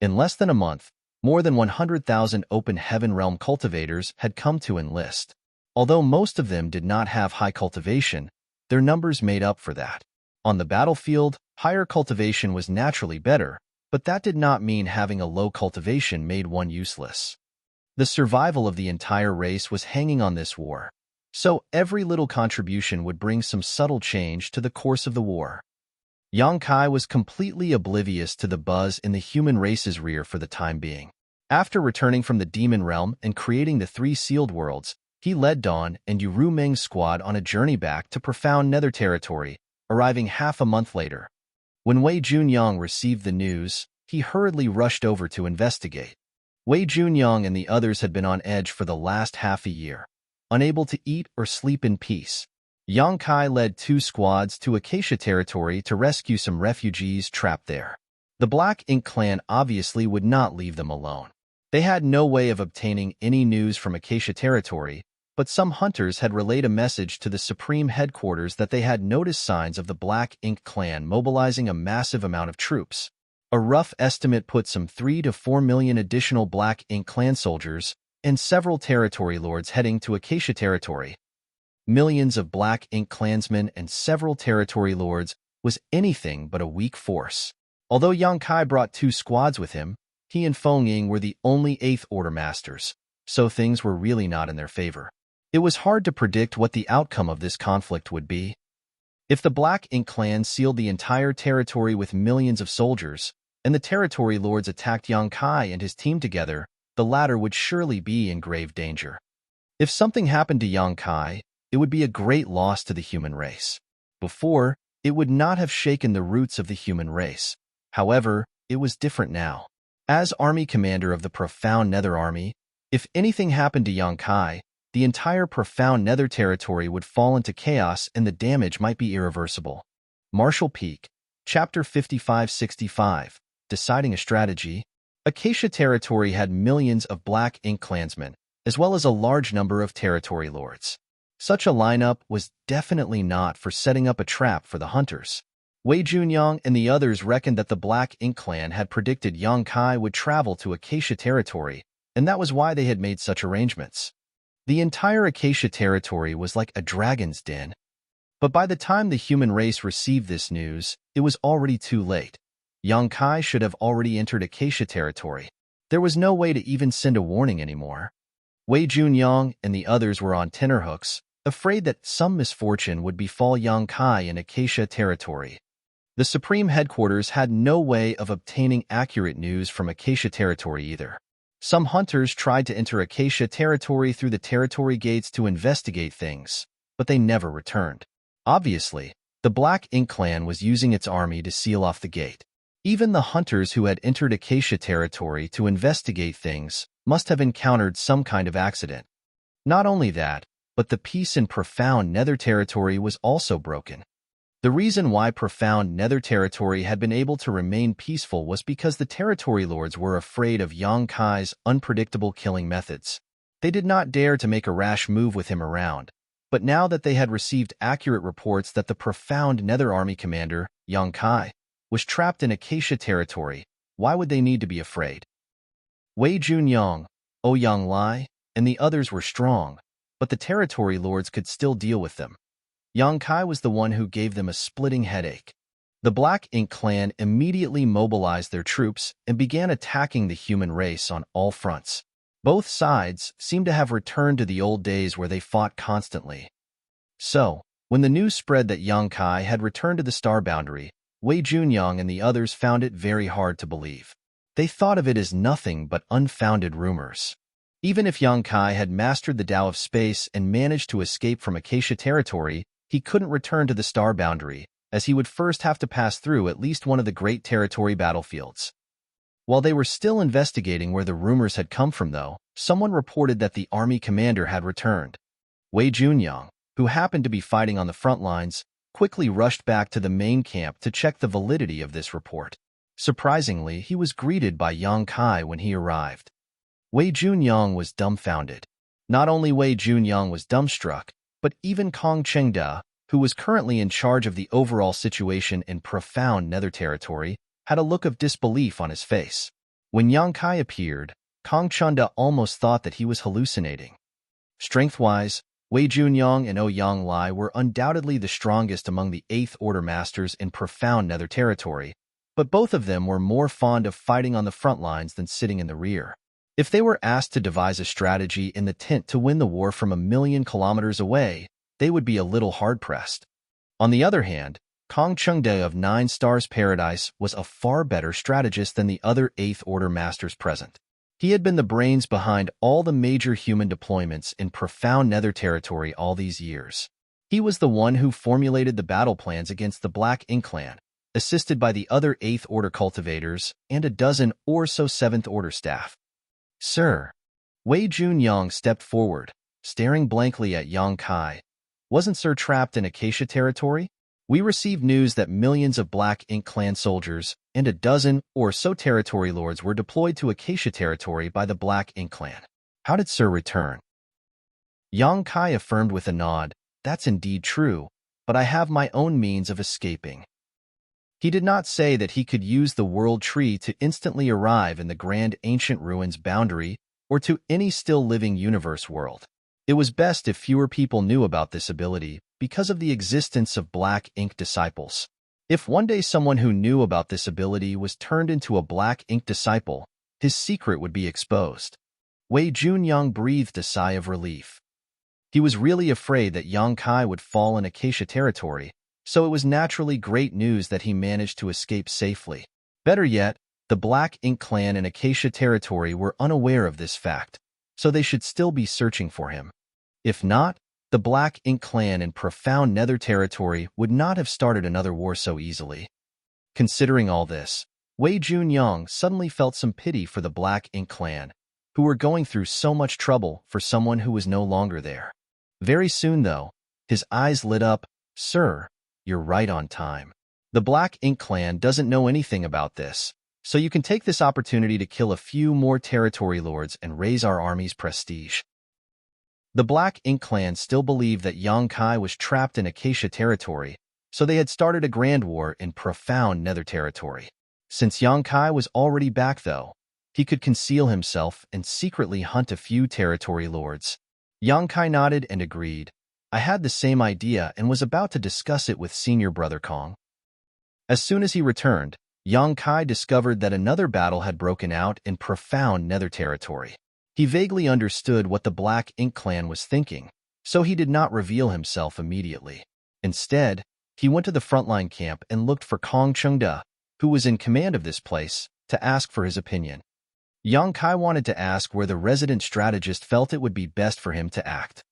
In less than a month, more than 100,000 open heaven realm cultivators had come to enlist. Although most of them did not have high cultivation, their numbers made up for that. On the battlefield, higher cultivation was naturally better, but that did not mean having a low cultivation made one useless. The survival of the entire race was hanging on this war, so every little contribution would bring some subtle change to the course of the war. Yang Kai was completely oblivious to the buzz in the human race's rear for the time being. After returning from the demon realm and creating the 3 sealed worlds, he led Dawn and Yuru Meng's squad on a journey back to profound nether territory, arriving half a month later. When Wei Junyang received the news, he hurriedly rushed over to investigate. Wei Junyang and the others had been on edge for the last half a year, unable to eat or sleep in peace. Yang Kai led 2 squads to Acacia territory to rescue some refugees trapped there. The Black Ink clan obviously would not leave them alone. They had no way of obtaining any news from Acacia territory, but some hunters had relayed a message to the Supreme Headquarters that they had noticed signs of the Black Ink clan mobilizing a massive amount of troops. A rough estimate put some 3 to 4 million additional Black Ink clan soldiers and several territory lords heading to Acacia territory. Millions of Black Ink clansmen and several territory lords was anything but a weak force. Although Yang Kai brought 2 squads with him, he and Feng Ying were the only 8th Order masters, so things were really not in their favor. It was hard to predict what the outcome of this conflict would be. If the Black Ink clan sealed the entire territory with millions of soldiers, and the territory lords attacked Yang Kai and his team together, the latter would surely be in grave danger. If something happened to Yang Kai, it would be a great loss to the human race. Before, it would not have shaken the roots of the human race. However, it was different now. As army commander of the Profound Nether Army, if anything happened to Yang Kai, the entire Profound Nether territory would fall into chaos and the damage might be irreversible. Marshall Peak, Chapter 5565, Deciding a Strategy. Acacia territory had millions of Black Ink clansmen, as well as a large number of territory lords. Such a lineup was definitely not for setting up a trap for the hunters. Wei Junyang and the others reckoned that the Black Ink clan had predicted Yang Kai would travel to Acacia territory, and that was why they had made such arrangements. The entire Acacia territory was like a dragon's den. But by the time the human race received this news, it was already too late. Yang Kai should have already entered Acacia territory. There was no way to even send a warning anymore. Wei Junyang and the others were on tenterhooks, afraid that some misfortune would befall Yang Kai in Acacia territory. The Supreme Headquarters had no way of obtaining accurate news from Acacia territory either. Some hunters tried to enter Acacia territory through the territory gates to investigate things, but they never returned. Obviously, the Black Ink clan was using its army to seal off the gate. Even the hunters who had entered Acacia territory to investigate things must have encountered some kind of accident. Not only that, but the peace in Profound Nether territory was also broken. The reason why Profound Nether territory had been able to remain peaceful was because the territory lords were afraid of Yang Kai's unpredictable killing methods. They did not dare to make a rash move with him around, but now that they had received accurate reports that the Profound Nether Army commander, Yang Kai, was trapped in Acacia territory, why would they need to be afraid? Wei Junyang, Ouyang Lai, and the others were strong, but the territory lords could still deal with them. Yang Kai was the one who gave them a splitting headache. The Black Ink clan immediately mobilized their troops and began attacking the human race on all fronts. Both sides seemed to have returned to the old days where they fought constantly. So, when the news spread that Yang Kai had returned to the star boundary, Wei Junyang and the others found it very hard to believe. They thought of it as nothing but unfounded rumors. Even if Yang Kai had mastered the Tao of space and managed to escape from Acacia territory, he couldn't return to the star boundary, as he would first have to pass through at least one of the great territory battlefields. While they were still investigating where the rumors had come from, though, someone reported that the army commander had returned. Wei Junyang, who happened to be fighting on the front lines, quickly rushed back to the main camp to check the validity of this report. Surprisingly, he was greeted by Yang Kai when he arrived. Wei Junyang was dumbfounded. Not only Wei Junyang was dumbstruck, but even Kong Chengda, who was currently in charge of the overall situation in Profound Nether territory, had a look of disbelief on his face. When Yang Kai appeared, Kong Chengda almost thought that he was hallucinating. Strength-wise, Wei Junyang and Ouyang Lai were undoubtedly the strongest among the 8th Order Masters in Profound Nether territory, but both of them were more fond of fighting on the front lines than sitting in the rear. If they were asked to devise a strategy in the tent to win the war from 1,000,000 kilometers away, they would be a little hard-pressed. On the other hand, Kong Chengde of 9 Stars Paradise was a far better strategist than the other 8th Order Masters present. He had been the brains behind all the major human deployments in Profound Nether territory all these years. He was the one who formulated the battle plans against the Black Ink clan, assisted by the other 8th Order cultivators and a dozen or so 7th Order staff. Sir. Wei Junyang stepped forward, staring blankly at Yang Kai. Wasn't Sir trapped in Acacia territory? We received news that millions of Black Ink clan soldiers and a dozen or so territory lords were deployed to Acacia territory by the Black Ink clan. How did Sir return? Yang Kai affirmed with a nod, that's indeed true, but I have my own means of escaping. He did not say that he could use the World Tree to instantly arrive in the Grand Ancient Ruins boundary or to any still-living universe world. It was best if fewer people knew about this ability because of the existence of Black Ink disciples. If one day someone who knew about this ability was turned into a Black Ink disciple, his secret would be exposed. Wei Junyang breathed a sigh of relief. He was really afraid that Yang Kai would fall in Acacia territory, so it was naturally great news that he managed to escape safely. Better yet, The Black Ink Clan in Acacia territory were unaware of this fact, so they should still be searching for him. If not, the Black Ink Clan in profound Nether territory would not have started another war so easily. Considering all this, Wei Junyang suddenly felt some pity for the Black Ink Clan, who were going through so much trouble for someone who was no longer there. Very soon, though, his eyes lit up. "Sir, you're right on time. The Black Ink Clan doesn't know anything about this, so you can take this opportunity to kill a few more territory lords and raise our army's prestige." The Black Ink Clan still believed that Yang Kai was trapped in Acacia territory, so they had started a grand war in profound Nether territory. Since Yang Kai was already back, though, he could conceal himself and secretly hunt a few territory lords. Yang Kai nodded and agreed. "I had the same idea and was about to discuss it with senior brother Kong." As soon as he returned, Yang Kai discovered that another battle had broken out in profound Nether territory. He vaguely understood what the Black Ink Clan was thinking, so he did not reveal himself immediately. Instead, he went to the frontline camp and looked for Kong Chengda, who was in command of this place, to ask for his opinion. Yang Kai wanted to ask where the resident strategist felt it would be best for him to act.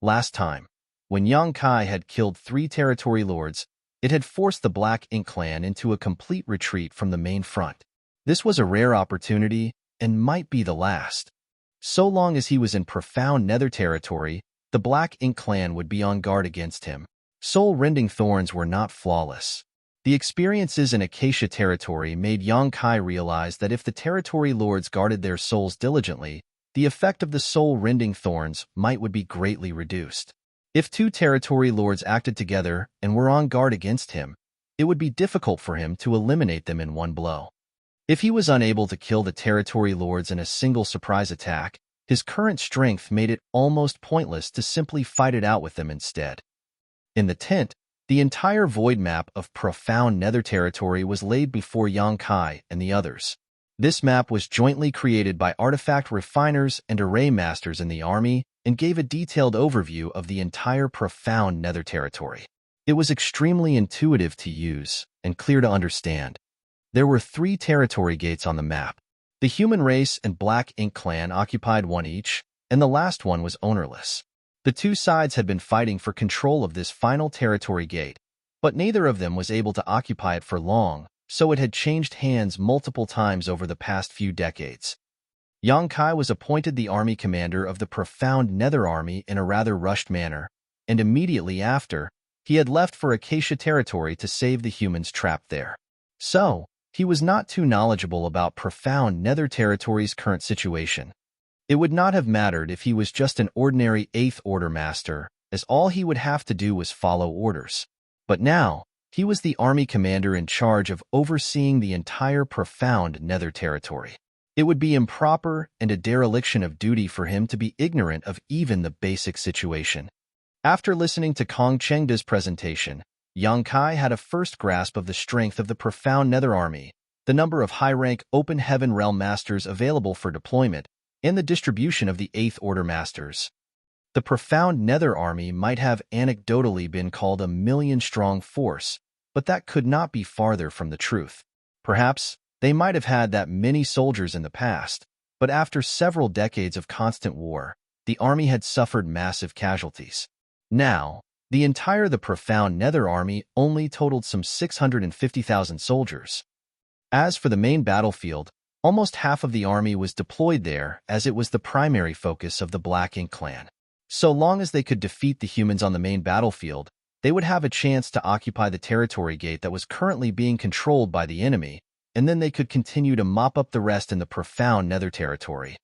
Last time, when Yang Kai had killed 3 territory lords, it had forced the Black Ink Clan into a complete retreat from the main front. This was a rare opportunity and might be the last. So long as he was in profound Nether territory, the Black Ink Clan would be on guard against him. Soul-rending thorns were not flawless. The experiences in Acacia territory made Yang Kai realize that if the territory lords guarded their souls diligently, the effect of the soul-rending thorns would be greatly reduced. If 2 territory lords acted together and were on guard against him, it would be difficult for him to eliminate them in one blow. If he was unable to kill the territory lords in a single surprise attack, his current strength made it almost pointless to simply fight it out with them instead. In the tent, the entire void map of profound Nether territory was laid before Yang Kai and the others. This map was jointly created by artifact refiners and array masters in the army and gave a detailed overview of the entire profound Nether territory. It was extremely intuitive to use and clear to understand. There were 3 territory gates on the map. The human race and Black Ink Clan occupied one each, and the last one was ownerless. The 2 sides had been fighting for control of this final territory gate, but neither of them was able to occupy it for long, so it had changed hands multiple times over the past few decades. Yang Kai was appointed the army commander of the profound Nether army in a rather rushed manner, and immediately after, he had left for Acacia territory to save the humans trapped there. So, he was not too knowledgeable about profound Nether territory's current situation. It would not have mattered if he was just an ordinary 8th Order master, as all he would have to do was follow orders. But now, he was the army commander in charge of overseeing the entire profound Nether territory. It would be improper and a dereliction of duty for him to be ignorant of even the basic situation. After listening to Kong Chengda's presentation, Yang Kai had a first grasp of the strength of the profound Nether army, the number of high-rank Open Heaven Realm masters available for deployment, and the distribution of the 8th Order masters. The profound Nether army might have anecdotally been called a million-strong force, but that could not be farther from the truth. Perhaps they might have had that many soldiers in the past, but after several decades of constant war, the army had suffered massive casualties. Now, the profound Nether army only totaled some 650,000 soldiers. As for the main battlefield, almost half of the army was deployed there as it was the primary focus of the Black Ink Clan. So long as they could defeat the humans on the main battlefield, they would have a chance to occupy the territory gate that was currently being controlled by the enemy, and then they could continue to mop up the rest in the profound Nether territory.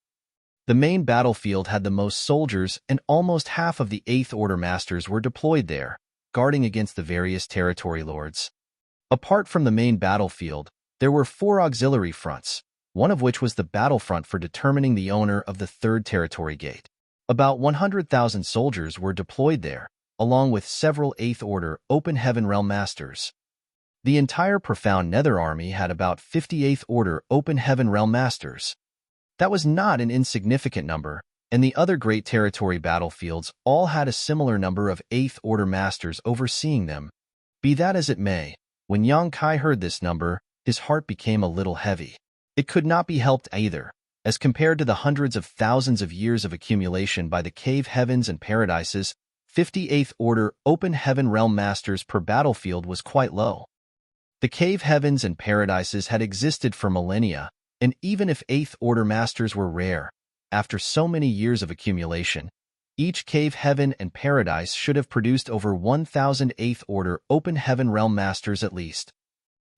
The main battlefield had the most soldiers, and almost half of the 8th Order masters were deployed there, guarding against the various territory lords. Apart from the main battlefield, there were 4 auxiliary fronts, one of which was the battlefront for determining the owner of the 3rd territory gate. About 100,000 soldiers were deployed there, along with several 8th Order Open Heaven Realm masters. The entire profound Nether army had about 58th Order Open Heaven Realm masters. That was not an insignificant number, and the other great territory battlefields all had a similar number of 8th Order masters overseeing them. Be that as it may, when Yang Kai heard this number, his heart became a little heavy. It could not be helped either, as compared to the hundreds of thousands of years of accumulation by the cave heavens and paradises, 58th order open heaven realm masters per battlefield was quite low. The cave heavens and paradises had existed for millennia, and even if 8th order masters were rare, after so many years of accumulation, each cave heaven and paradise should have produced over 1,000 8th order open heaven realm masters at least.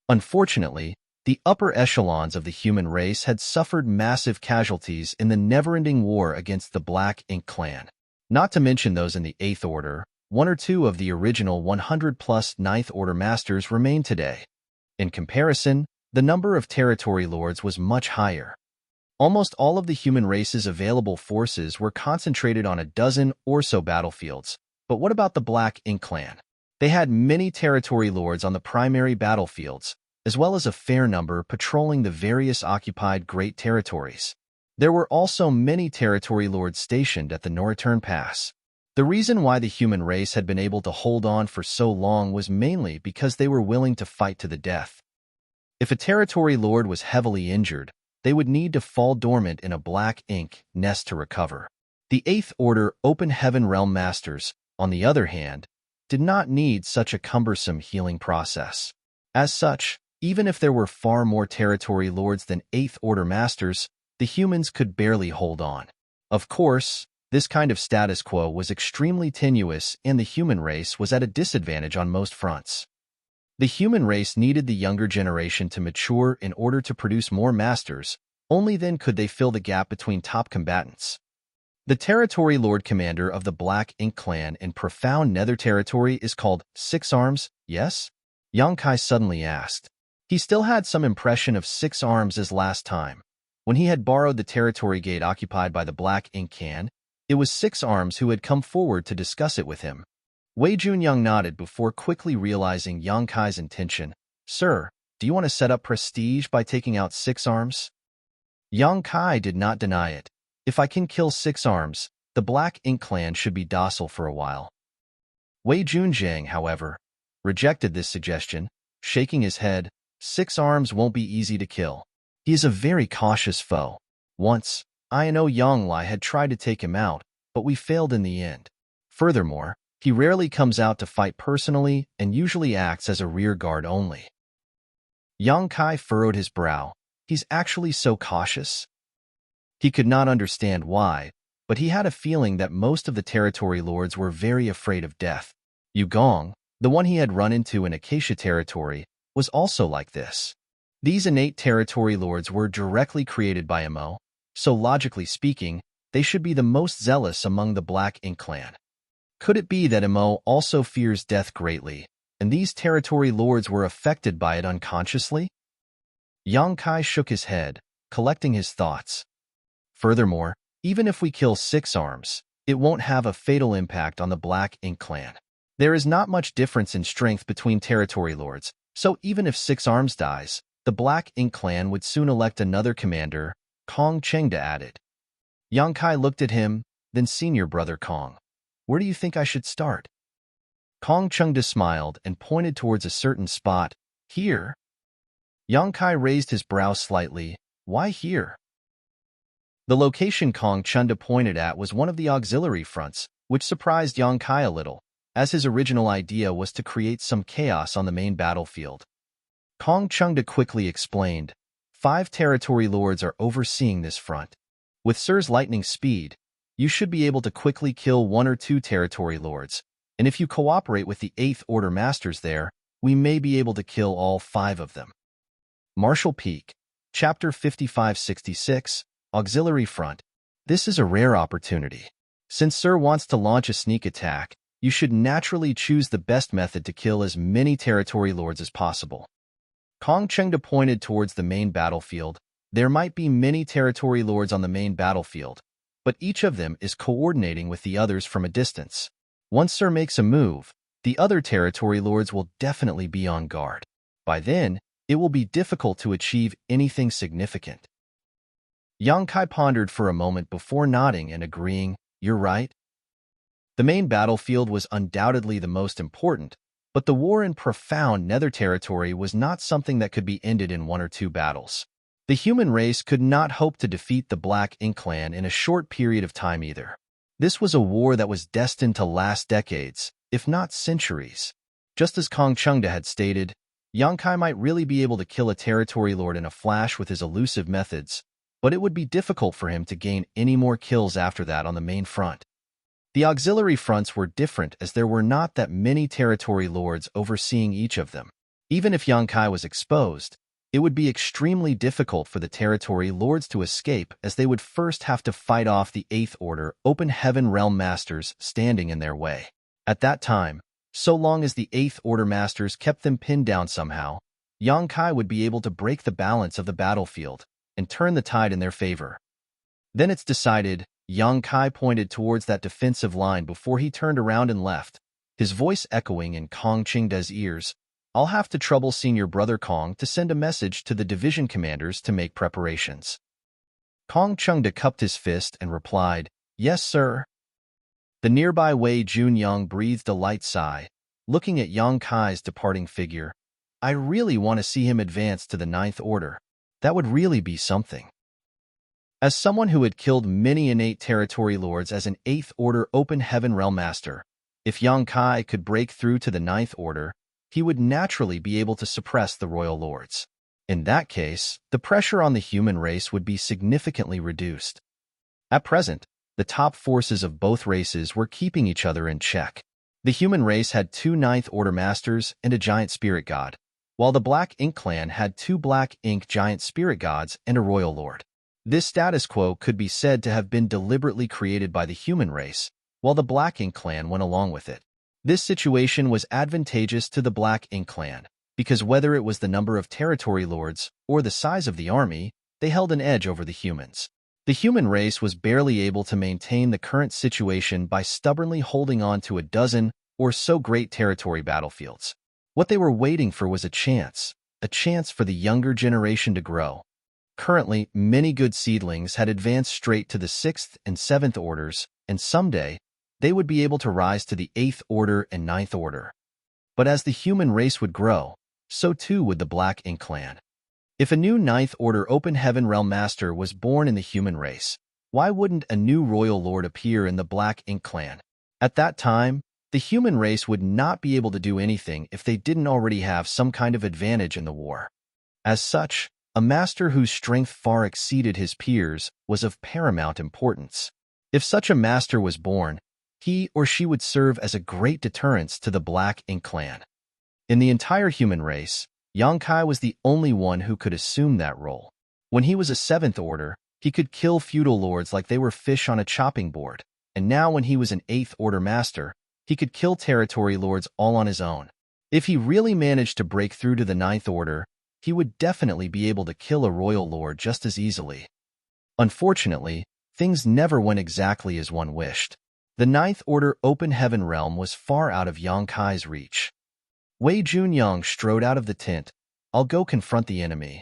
Unfortunately, the upper echelons of the human race had suffered massive casualties in the never-ending war against the Black Ink clan. Not to mention those in the 8th order, one or two of the original 100-plus 9th order masters remain today. In comparison, the number of territory lords was much higher. Almost all of the human race's available forces were concentrated on a dozen or so battlefields. But what about the Black Ink clan? They had many territory lords on the primary battlefields, as well as a fair number patrolling the various occupied great territories. There were also many territory lords stationed at the Noreturn Pass. The reason why the human race had been able to hold on for so long was mainly because they were willing to fight to the death. If a territory lord was heavily injured, they would need to fall dormant in a black ink nest to recover. The 8th order open heaven realm masters, on the other hand, did not need such a cumbersome healing process. As such, even if there were far more territory lords than 8th order masters, the humans could barely hold on. Of course, this kind of status quo was extremely tenuous and the human race was at a disadvantage on most fronts. The human race needed the younger generation to mature in order to produce more masters, only then could they fill the gap between top combatants. The territory lord commander of the Black Ink clan in profound nether territory is called Six Arms, yes? Yongkai suddenly asked. He still had some impression of Six Arms as last time. When he had borrowed the territory gate occupied by the Black Ink clan, it was Six Arms who had come forward to discuss it with him. Wei Junyang nodded before quickly realizing Yongkai's intention. Sir, do you want to set up prestige by taking out Six Arms? Yongkai did not deny it. If I can kill Six Arms, the Black Ink clan should be docile for a while. Wei Junjiang, however, rejected this suggestion, shaking his head. Six Arms won't be easy to kill. He is a very cautious foe. Once, I and Yonglai had tried to take him out, but we failed in the end. Furthermore, he rarely comes out to fight personally and usually acts as a rear guard only. Yongkai furrowed his brow. He's actually so cautious? He could not understand why, but he had a feeling that most of the territory lords were very afraid of death. Yu Gong, the one he had run into in Acacia territory, was also like this. These innate territory lords were directly created by Mo, so logically speaking, they should be the most zealous among the Black Ink clan. Could it be that Mo also fears death greatly, and these territory lords were affected by it unconsciously? Yongkai shook his head, collecting his thoughts. Furthermore, even if we kill Six Arms, it won't have a fatal impact on the Black Ink clan. There is not much difference in strength between territory lords, so even if Six Arms dies, the Black Ink clan would soon elect another commander, Kong Chengda added. Yongkai looked at him, then senior brother Kong. Where do you think I should start? Kong Chengda smiled and pointed towards a certain spot. Here? Yongkai raised his brow slightly. Why here? The location Kong Chengda pointed at was one of the auxiliary fronts, which surprised Yongkai a little, as his original idea was to create some chaos on the main battlefield. Kong Chengda quickly explained, 5 territory lords are overseeing this front. With Sir's lightning speed, you should be able to quickly kill 1 or 2 territory lords, and if you cooperate with the 8th Order Masters there, we may be able to kill all 5 of them. Marshall Peak, Chapter 5566, Auxiliary Front. This is a rare opportunity. Since Sir wants to launch a sneak attack, you should naturally choose the best method to kill as many territory lords as possible. Kong Chengda pointed towards the main battlefield. There might be many territory lords on the main battlefield, but each of them is coordinating with the others from a distance. Once Sir makes a move, the other territory lords will definitely be on guard. By then, it will be difficult to achieve anything significant. Yongkai pondered for a moment before nodding and agreeing, you're right. The main battlefield was undoubtedly the most important, but the war in profound nether territory was not something that could be ended in 1 or 2 battles. The human race could not hope to defeat the Black Ink clan in a short period of time either. This was a war that was destined to last decades, if not centuries. Just as Kong Chengda had stated, Yang Kai might really be able to kill a territory lord in a flash with his elusive methods, but it would be difficult for him to gain any more kills after that on the main front. The auxiliary fronts were different as there were not that many territory lords overseeing each of them. Even if Yang Kai was exposed, it would be extremely difficult for the territory lords to escape as they would first have to fight off the Eighth Order Open Heaven Realm Masters standing in their way. At that time, so long as the Eighth Order Masters kept them pinned down somehow, Yang Kai would be able to break the balance of the battlefield and turn the tide in their favor. Then it's decided. Yang Kai pointed towards that defensive line before he turned around and left, his voice echoing in Kong Chengda's ears. I'll have to trouble Senior Brother Kong to send a message to the division commanders to make preparations. Kong Chengda cupped his fist and replied, Yes, sir. The nearby Wei Junyang breathed a light sigh, looking at Yang Kai's departing figure. I really want to see him advance to the Ninth Order. That would really be something. As someone who had killed many innate territory lords as an Eighth Order Open Heaven Realm Master, if Yang Kai could break through to the Ninth Order, he would naturally be able to suppress the royal lords. In that case, the pressure on the human race would be significantly reduced. At present, the top forces of both races were keeping each other in check. The human race had 2 Ninth Order Masters and a Giant Spirit God, while the Black Ink clan had 2 Black Ink Giant Spirit Gods and a Royal Lord. This status quo could be said to have been deliberately created by the human race, while the Black Ink clan went along with it. This situation was advantageous to the Black Ink clan, because whether it was the number of territory lords or the size of the army, they held an edge over the humans. The human race was barely able to maintain the current situation by stubbornly holding on to a dozen or so great territory battlefields. What they were waiting for was a chance for the younger generation to grow. Currently, many good seedlings had advanced straight to the 6th and 7th orders, and someday, they would be able to rise to the 8th Order and 9th Order. But as the human race would grow, so too would the Black Ink clan. If a new 9th Order Open Heaven Realm Master was born in the human race, why wouldn't a new Royal Lord appear in the Black Ink clan? At that time, the human race would not be able to do anything if they didn't already have some kind of advantage in the war. As such, a master whose strength far exceeded his peers was of paramount importance. If such a master was born, he or she would serve as a great deterrence to the Black Ink clan. In the entire human race, Yang Kai was the only one who could assume that role. When he was a 7th Order, he could kill feudal lords like they were fish on a chopping board, and now when he was an 8th Order master, he could kill territory lords all on his own. If he really managed to break through to the 9th Order, he would definitely be able to kill a royal lord just as easily. Unfortunately, things never went exactly as one wished. The 9th Order Open Heaven realm was far out of Yang Kai's reach. Wei Junyang strode out of the tent. I'll go confront the enemy.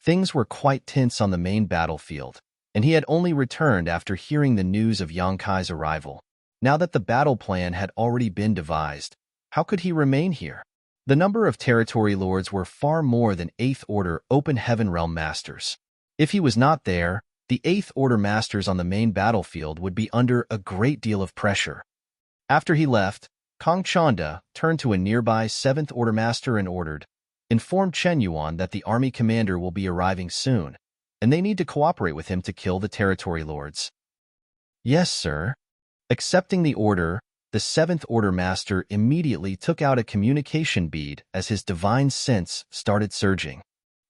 Things were quite tense on the main battlefield, and he had only returned after hearing the news of Yang Kai's arrival. Now that the battle plan had already been devised, how could he remain here? The number of territory lords were far more than 8th Order Open Heaven Realm Masters. If he was not there, the 8th Order Masters on the main battlefield would be under a great deal of pressure. After he left, Kong Chengda turned to a nearby 7th Order Master and informed Chen Yuan that the army commander will be arriving soon, and they need to cooperate with him to kill the territory lords. Yes, sir. Accepting the order, the 7th Order Master immediately took out a communication bead as his divine sense started surging.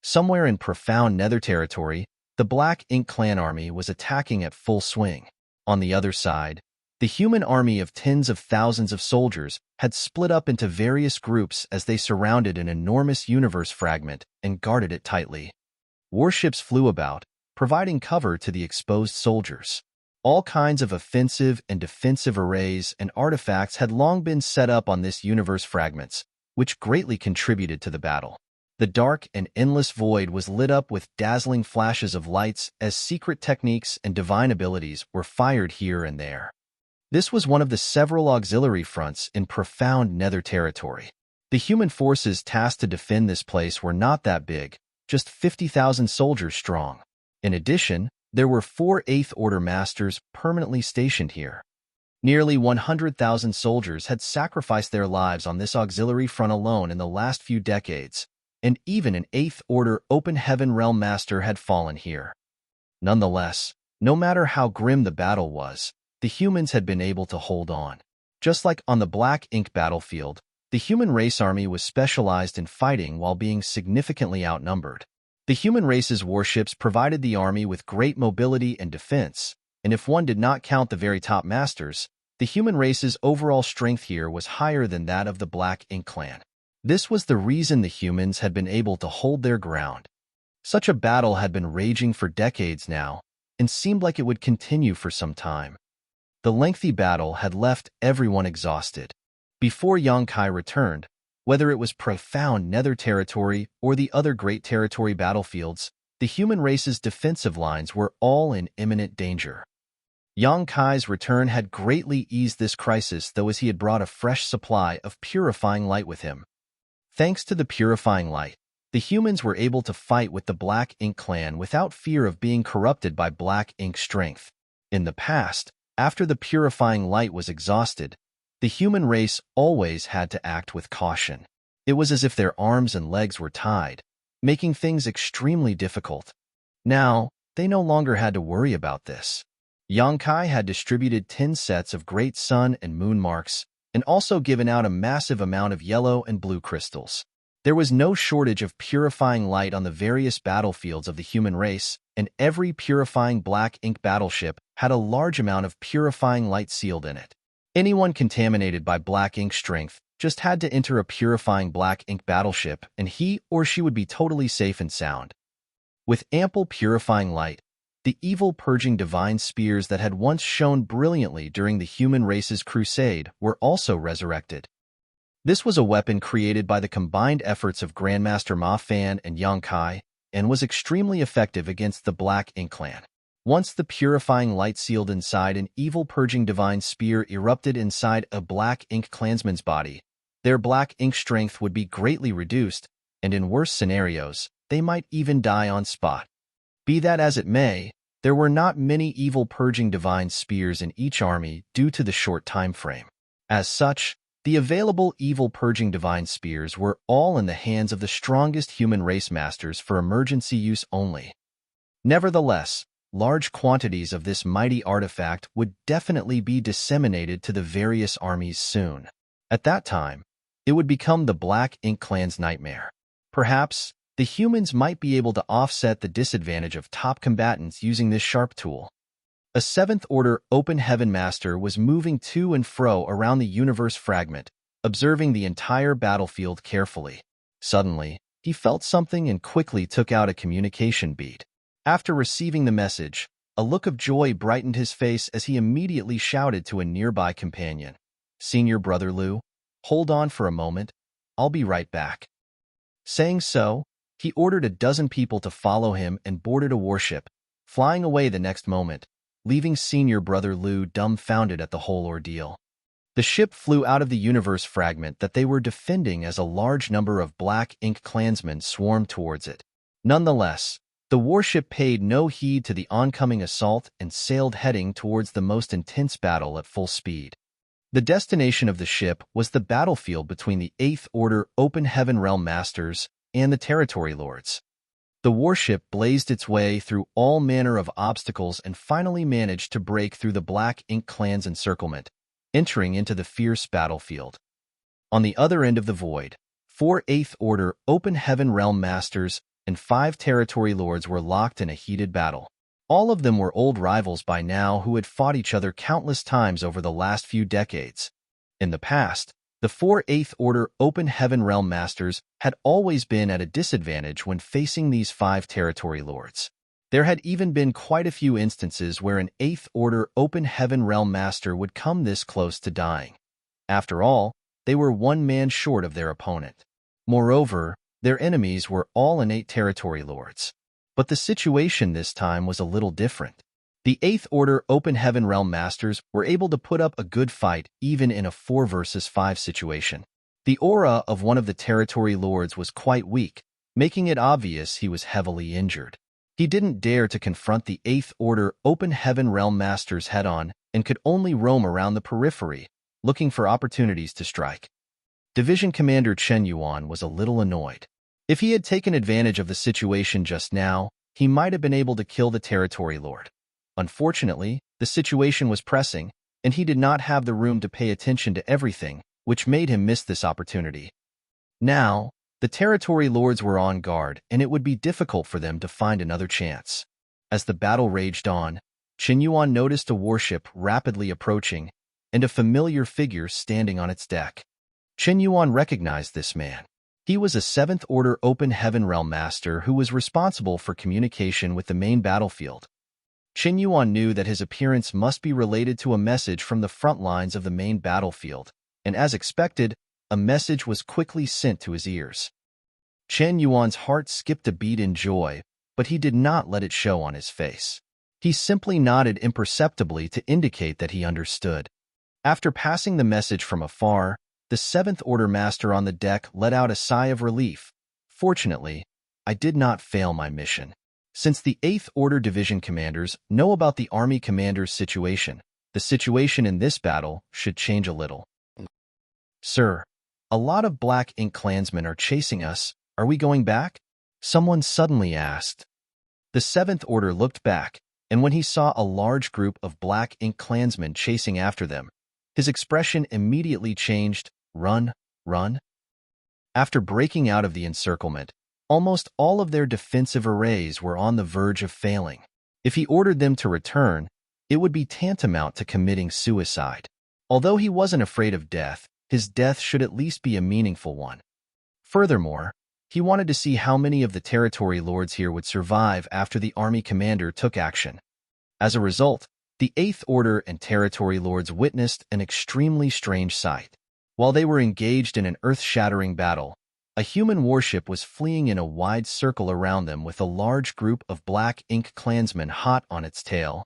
Somewhere in profound Nether territory, the Black Ink clan army was attacking at full swing. On the other side, the human army of tens of thousands of soldiers had split up into various groups as they surrounded an enormous universe fragment and guarded it tightly. Warships flew about, providing cover to the exposed soldiers. All kinds of offensive and defensive arrays and artifacts had long been set up on this universe fragments, which greatly contributed to the battle. The dark and endless void was lit up with dazzling flashes of lights as secret techniques and divine abilities were fired here and there. This was one of the several auxiliary fronts in profound Nether territory. The human forces tasked to defend this place were not that big, just 50,000 soldiers strong. In addition, there were 4 Eighth Order masters permanently stationed here. Nearly 100,000 soldiers had sacrificed their lives on this auxiliary front alone in the last few decades, and even an Eighth Order Open Heaven Realm Master had fallen here. Nonetheless, no matter how grim the battle was, the humans had been able to hold on. Just like on the Black Ink battlefield, the human race army was specialized in fighting while being significantly outnumbered. The human race's warships provided the army with great mobility and defense, and if one did not count the very top masters, the human race's overall strength here was higher than that of the Black Ink clan. This was the reason the humans had been able to hold their ground. Such a battle had been raging for decades now, and seemed like it would continue for some time. The lengthy battle had left everyone exhausted. Before Yongkai returned, whether it was profound Nether territory or the other Great Territory battlefields, the human race's defensive lines were all in imminent danger. Yongkai's return had greatly eased this crisis, though, as he had brought a fresh supply of purifying light with him. Thanks to the purifying light, the humans were able to fight with the Black Ink clan without fear of being corrupted by Black Ink strength. In the past, after the purifying light was exhausted, the human race always had to act with caution. It was as if their arms and legs were tied, making things extremely difficult. Now, they no longer had to worry about this. Yongkai had distributed 10 sets of great sun and moon marks, and also given out a massive amount of yellow and blue crystals. There was no shortage of purifying light on the various battlefields of the human race, and every purifying Black Ink battleship had a large amount of purifying light sealed in it. Anyone contaminated by Black Ink strength just had to enter a purifying Black Ink battleship, and he or she would be totally safe and sound. With ample purifying light, the evil purging divine spears that had once shone brilliantly during the human race's crusade were also resurrected. This was a weapon created by the combined efforts of Grandmaster Ma Fan and Yongkai, and was extremely effective against the Black Ink clan. Once the purifying light sealed inside an evil purging divine spear erupted inside a Black Ink clansman's body, their Black Ink strength would be greatly reduced, and in worse scenarios, they might even die on spot. Be that as it may, there were not many evil purging divine spears in each army due to the short time frame. As such, the available evil purging divine spears were all in the hands of the strongest human race masters for emergency use only. Nevertheless, large quantities of this mighty artifact would definitely be disseminated to the various armies soon. At that time, it would become the Black Ink clan's nightmare. Perhaps, the humans might be able to offset the disadvantage of top combatants using this sharp tool. A 7th Order Open Heaven Master was moving to and fro around the universe fragment, observing the entire battlefield carefully. Suddenly, he felt something and quickly took out a communication bead. After receiving the message, a look of joy brightened his face as he immediately shouted to a nearby companion, "Senior Brother Liu, hold on for a moment, I'll be right back." Saying so, he ordered a dozen people to follow him and boarded a warship, flying away the next moment, leaving Senior Brother Liu dumbfounded at the whole ordeal. The ship flew out of the universe fragment that they were defending as a large number of Black Ink clansmen swarmed towards it. Nonetheless, the warship paid no heed to the oncoming assault and sailed heading towards the most intense battle at full speed. The destination of the ship was the battlefield between the 8th Order Open Heaven Realm Masters and the Territory Lords. The warship blazed its way through all manner of obstacles and finally managed to break through the Black Ink clan's encirclement, entering into the fierce battlefield. On the other end of the void, 4 8th Order Open Heaven Realm Masters and 5 Territory Lords were locked in a heated battle. All of them were old rivals by now who had fought each other countless times over the last few decades. In the past, the 4 8th Order Open Heaven Realm Masters had always been at a disadvantage when facing these 5 Territory Lords. There had even been quite a few instances where an 8th Order Open Heaven Realm Master would come this close to dying. After all, they were one man short of their opponent. Moreover, their enemies were all innate Territory Lords. But the situation this time was a little different. The 8th Order Open Heaven Realm Masters were able to put up a good fight even in a 4 versus 5 situation. The aura of one of the Territory Lords was quite weak, making it obvious he was heavily injured. He didn't dare to confront the Eighth Order Open Heaven Realm Masters head-on and could only roam around the periphery, looking for opportunities to strike. Division Commander Chen Yuan was a little annoyed. If he had taken advantage of the situation just now, he might have been able to kill the Territory Lord. Unfortunately, the situation was pressing, and he did not have the room to pay attention to everything, which made him miss this opportunity. Now, the Territory Lords were on guard, and it would be difficult for them to find another chance. As the battle raged on, Chen Yuan noticed a warship rapidly approaching and a familiar figure standing on its deck. Chen Yuan recognized this man. He was a Seventh Order Open Heaven Realm Master who was responsible for communication with the main battlefield. Chen Yuan knew that his appearance must be related to a message from the front lines of the main battlefield, and as expected, a message was quickly sent to his ears. Chen Yuan's heart skipped a beat in joy, but he did not let it show on his face. He simply nodded imperceptibly to indicate that he understood. After passing the message from afar, the Seventh Order Master on the deck let out a sigh of relief. Fortunately, I did not fail my mission. Since the Eighth Order Division Commanders know about the Army Commander's situation, the situation in this battle should change a little. Sir, a lot of Black Ink clansmen are chasing us. Are we going back? Someone suddenly asked. The Seventh Order looked back, and when he saw a large group of Black Ink clansmen chasing after them, his expression immediately changed. Run, run. After breaking out of the encirclement, almost all of their defensive arrays were on the verge of failing. If he ordered them to return, it would be tantamount to committing suicide. Although he wasn't afraid of death, his death should at least be a meaningful one. Furthermore, he wanted to see how many of the Territory Lords here would survive after the Army Commander took action. As a result, the Eighth Order and Territory Lords witnessed an extremely strange sight. While they were engaged in an earth-shattering battle, a human warship was fleeing in a wide circle around them with a large group of Black Ink clansmen hot on its tail.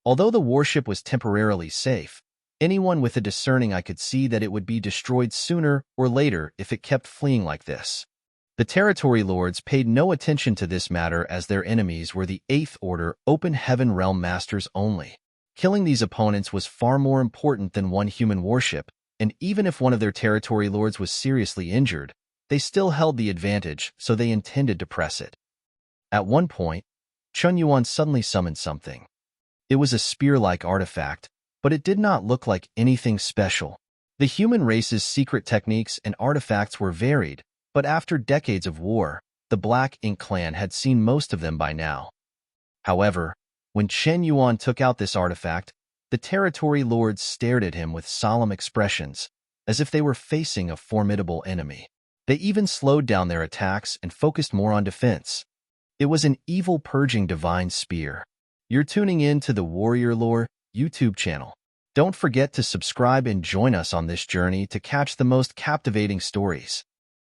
Although the warship was temporarily safe, anyone with a discerning eye could see that it would be destroyed sooner or later if it kept fleeing like this. The Territory Lords paid no attention to this matter as their enemies were the Eighth Order Open Heaven Realm Masters only. Killing these opponents was far more important than one human warship, and even if one of their Territory Lords was seriously injured, they still held the advantage, so they intended to press it. At one point, Chen Yuan suddenly summoned something. It was a spear-like artifact, but it did not look like anything special. The human race's secret techniques and artifacts were varied, but after decades of war, the Black Ink clan had seen most of them by now. However, when Chen Yuan took out this artifact, the Territory Lords stared at him with solemn expressions, as if they were facing a formidable enemy. They even slowed down their attacks and focused more on defense. It was an evil-purging divine spear. You're tuning in to the Warrior Lore YouTube channel. Don't forget to subscribe and join us on this journey to catch the most captivating stories.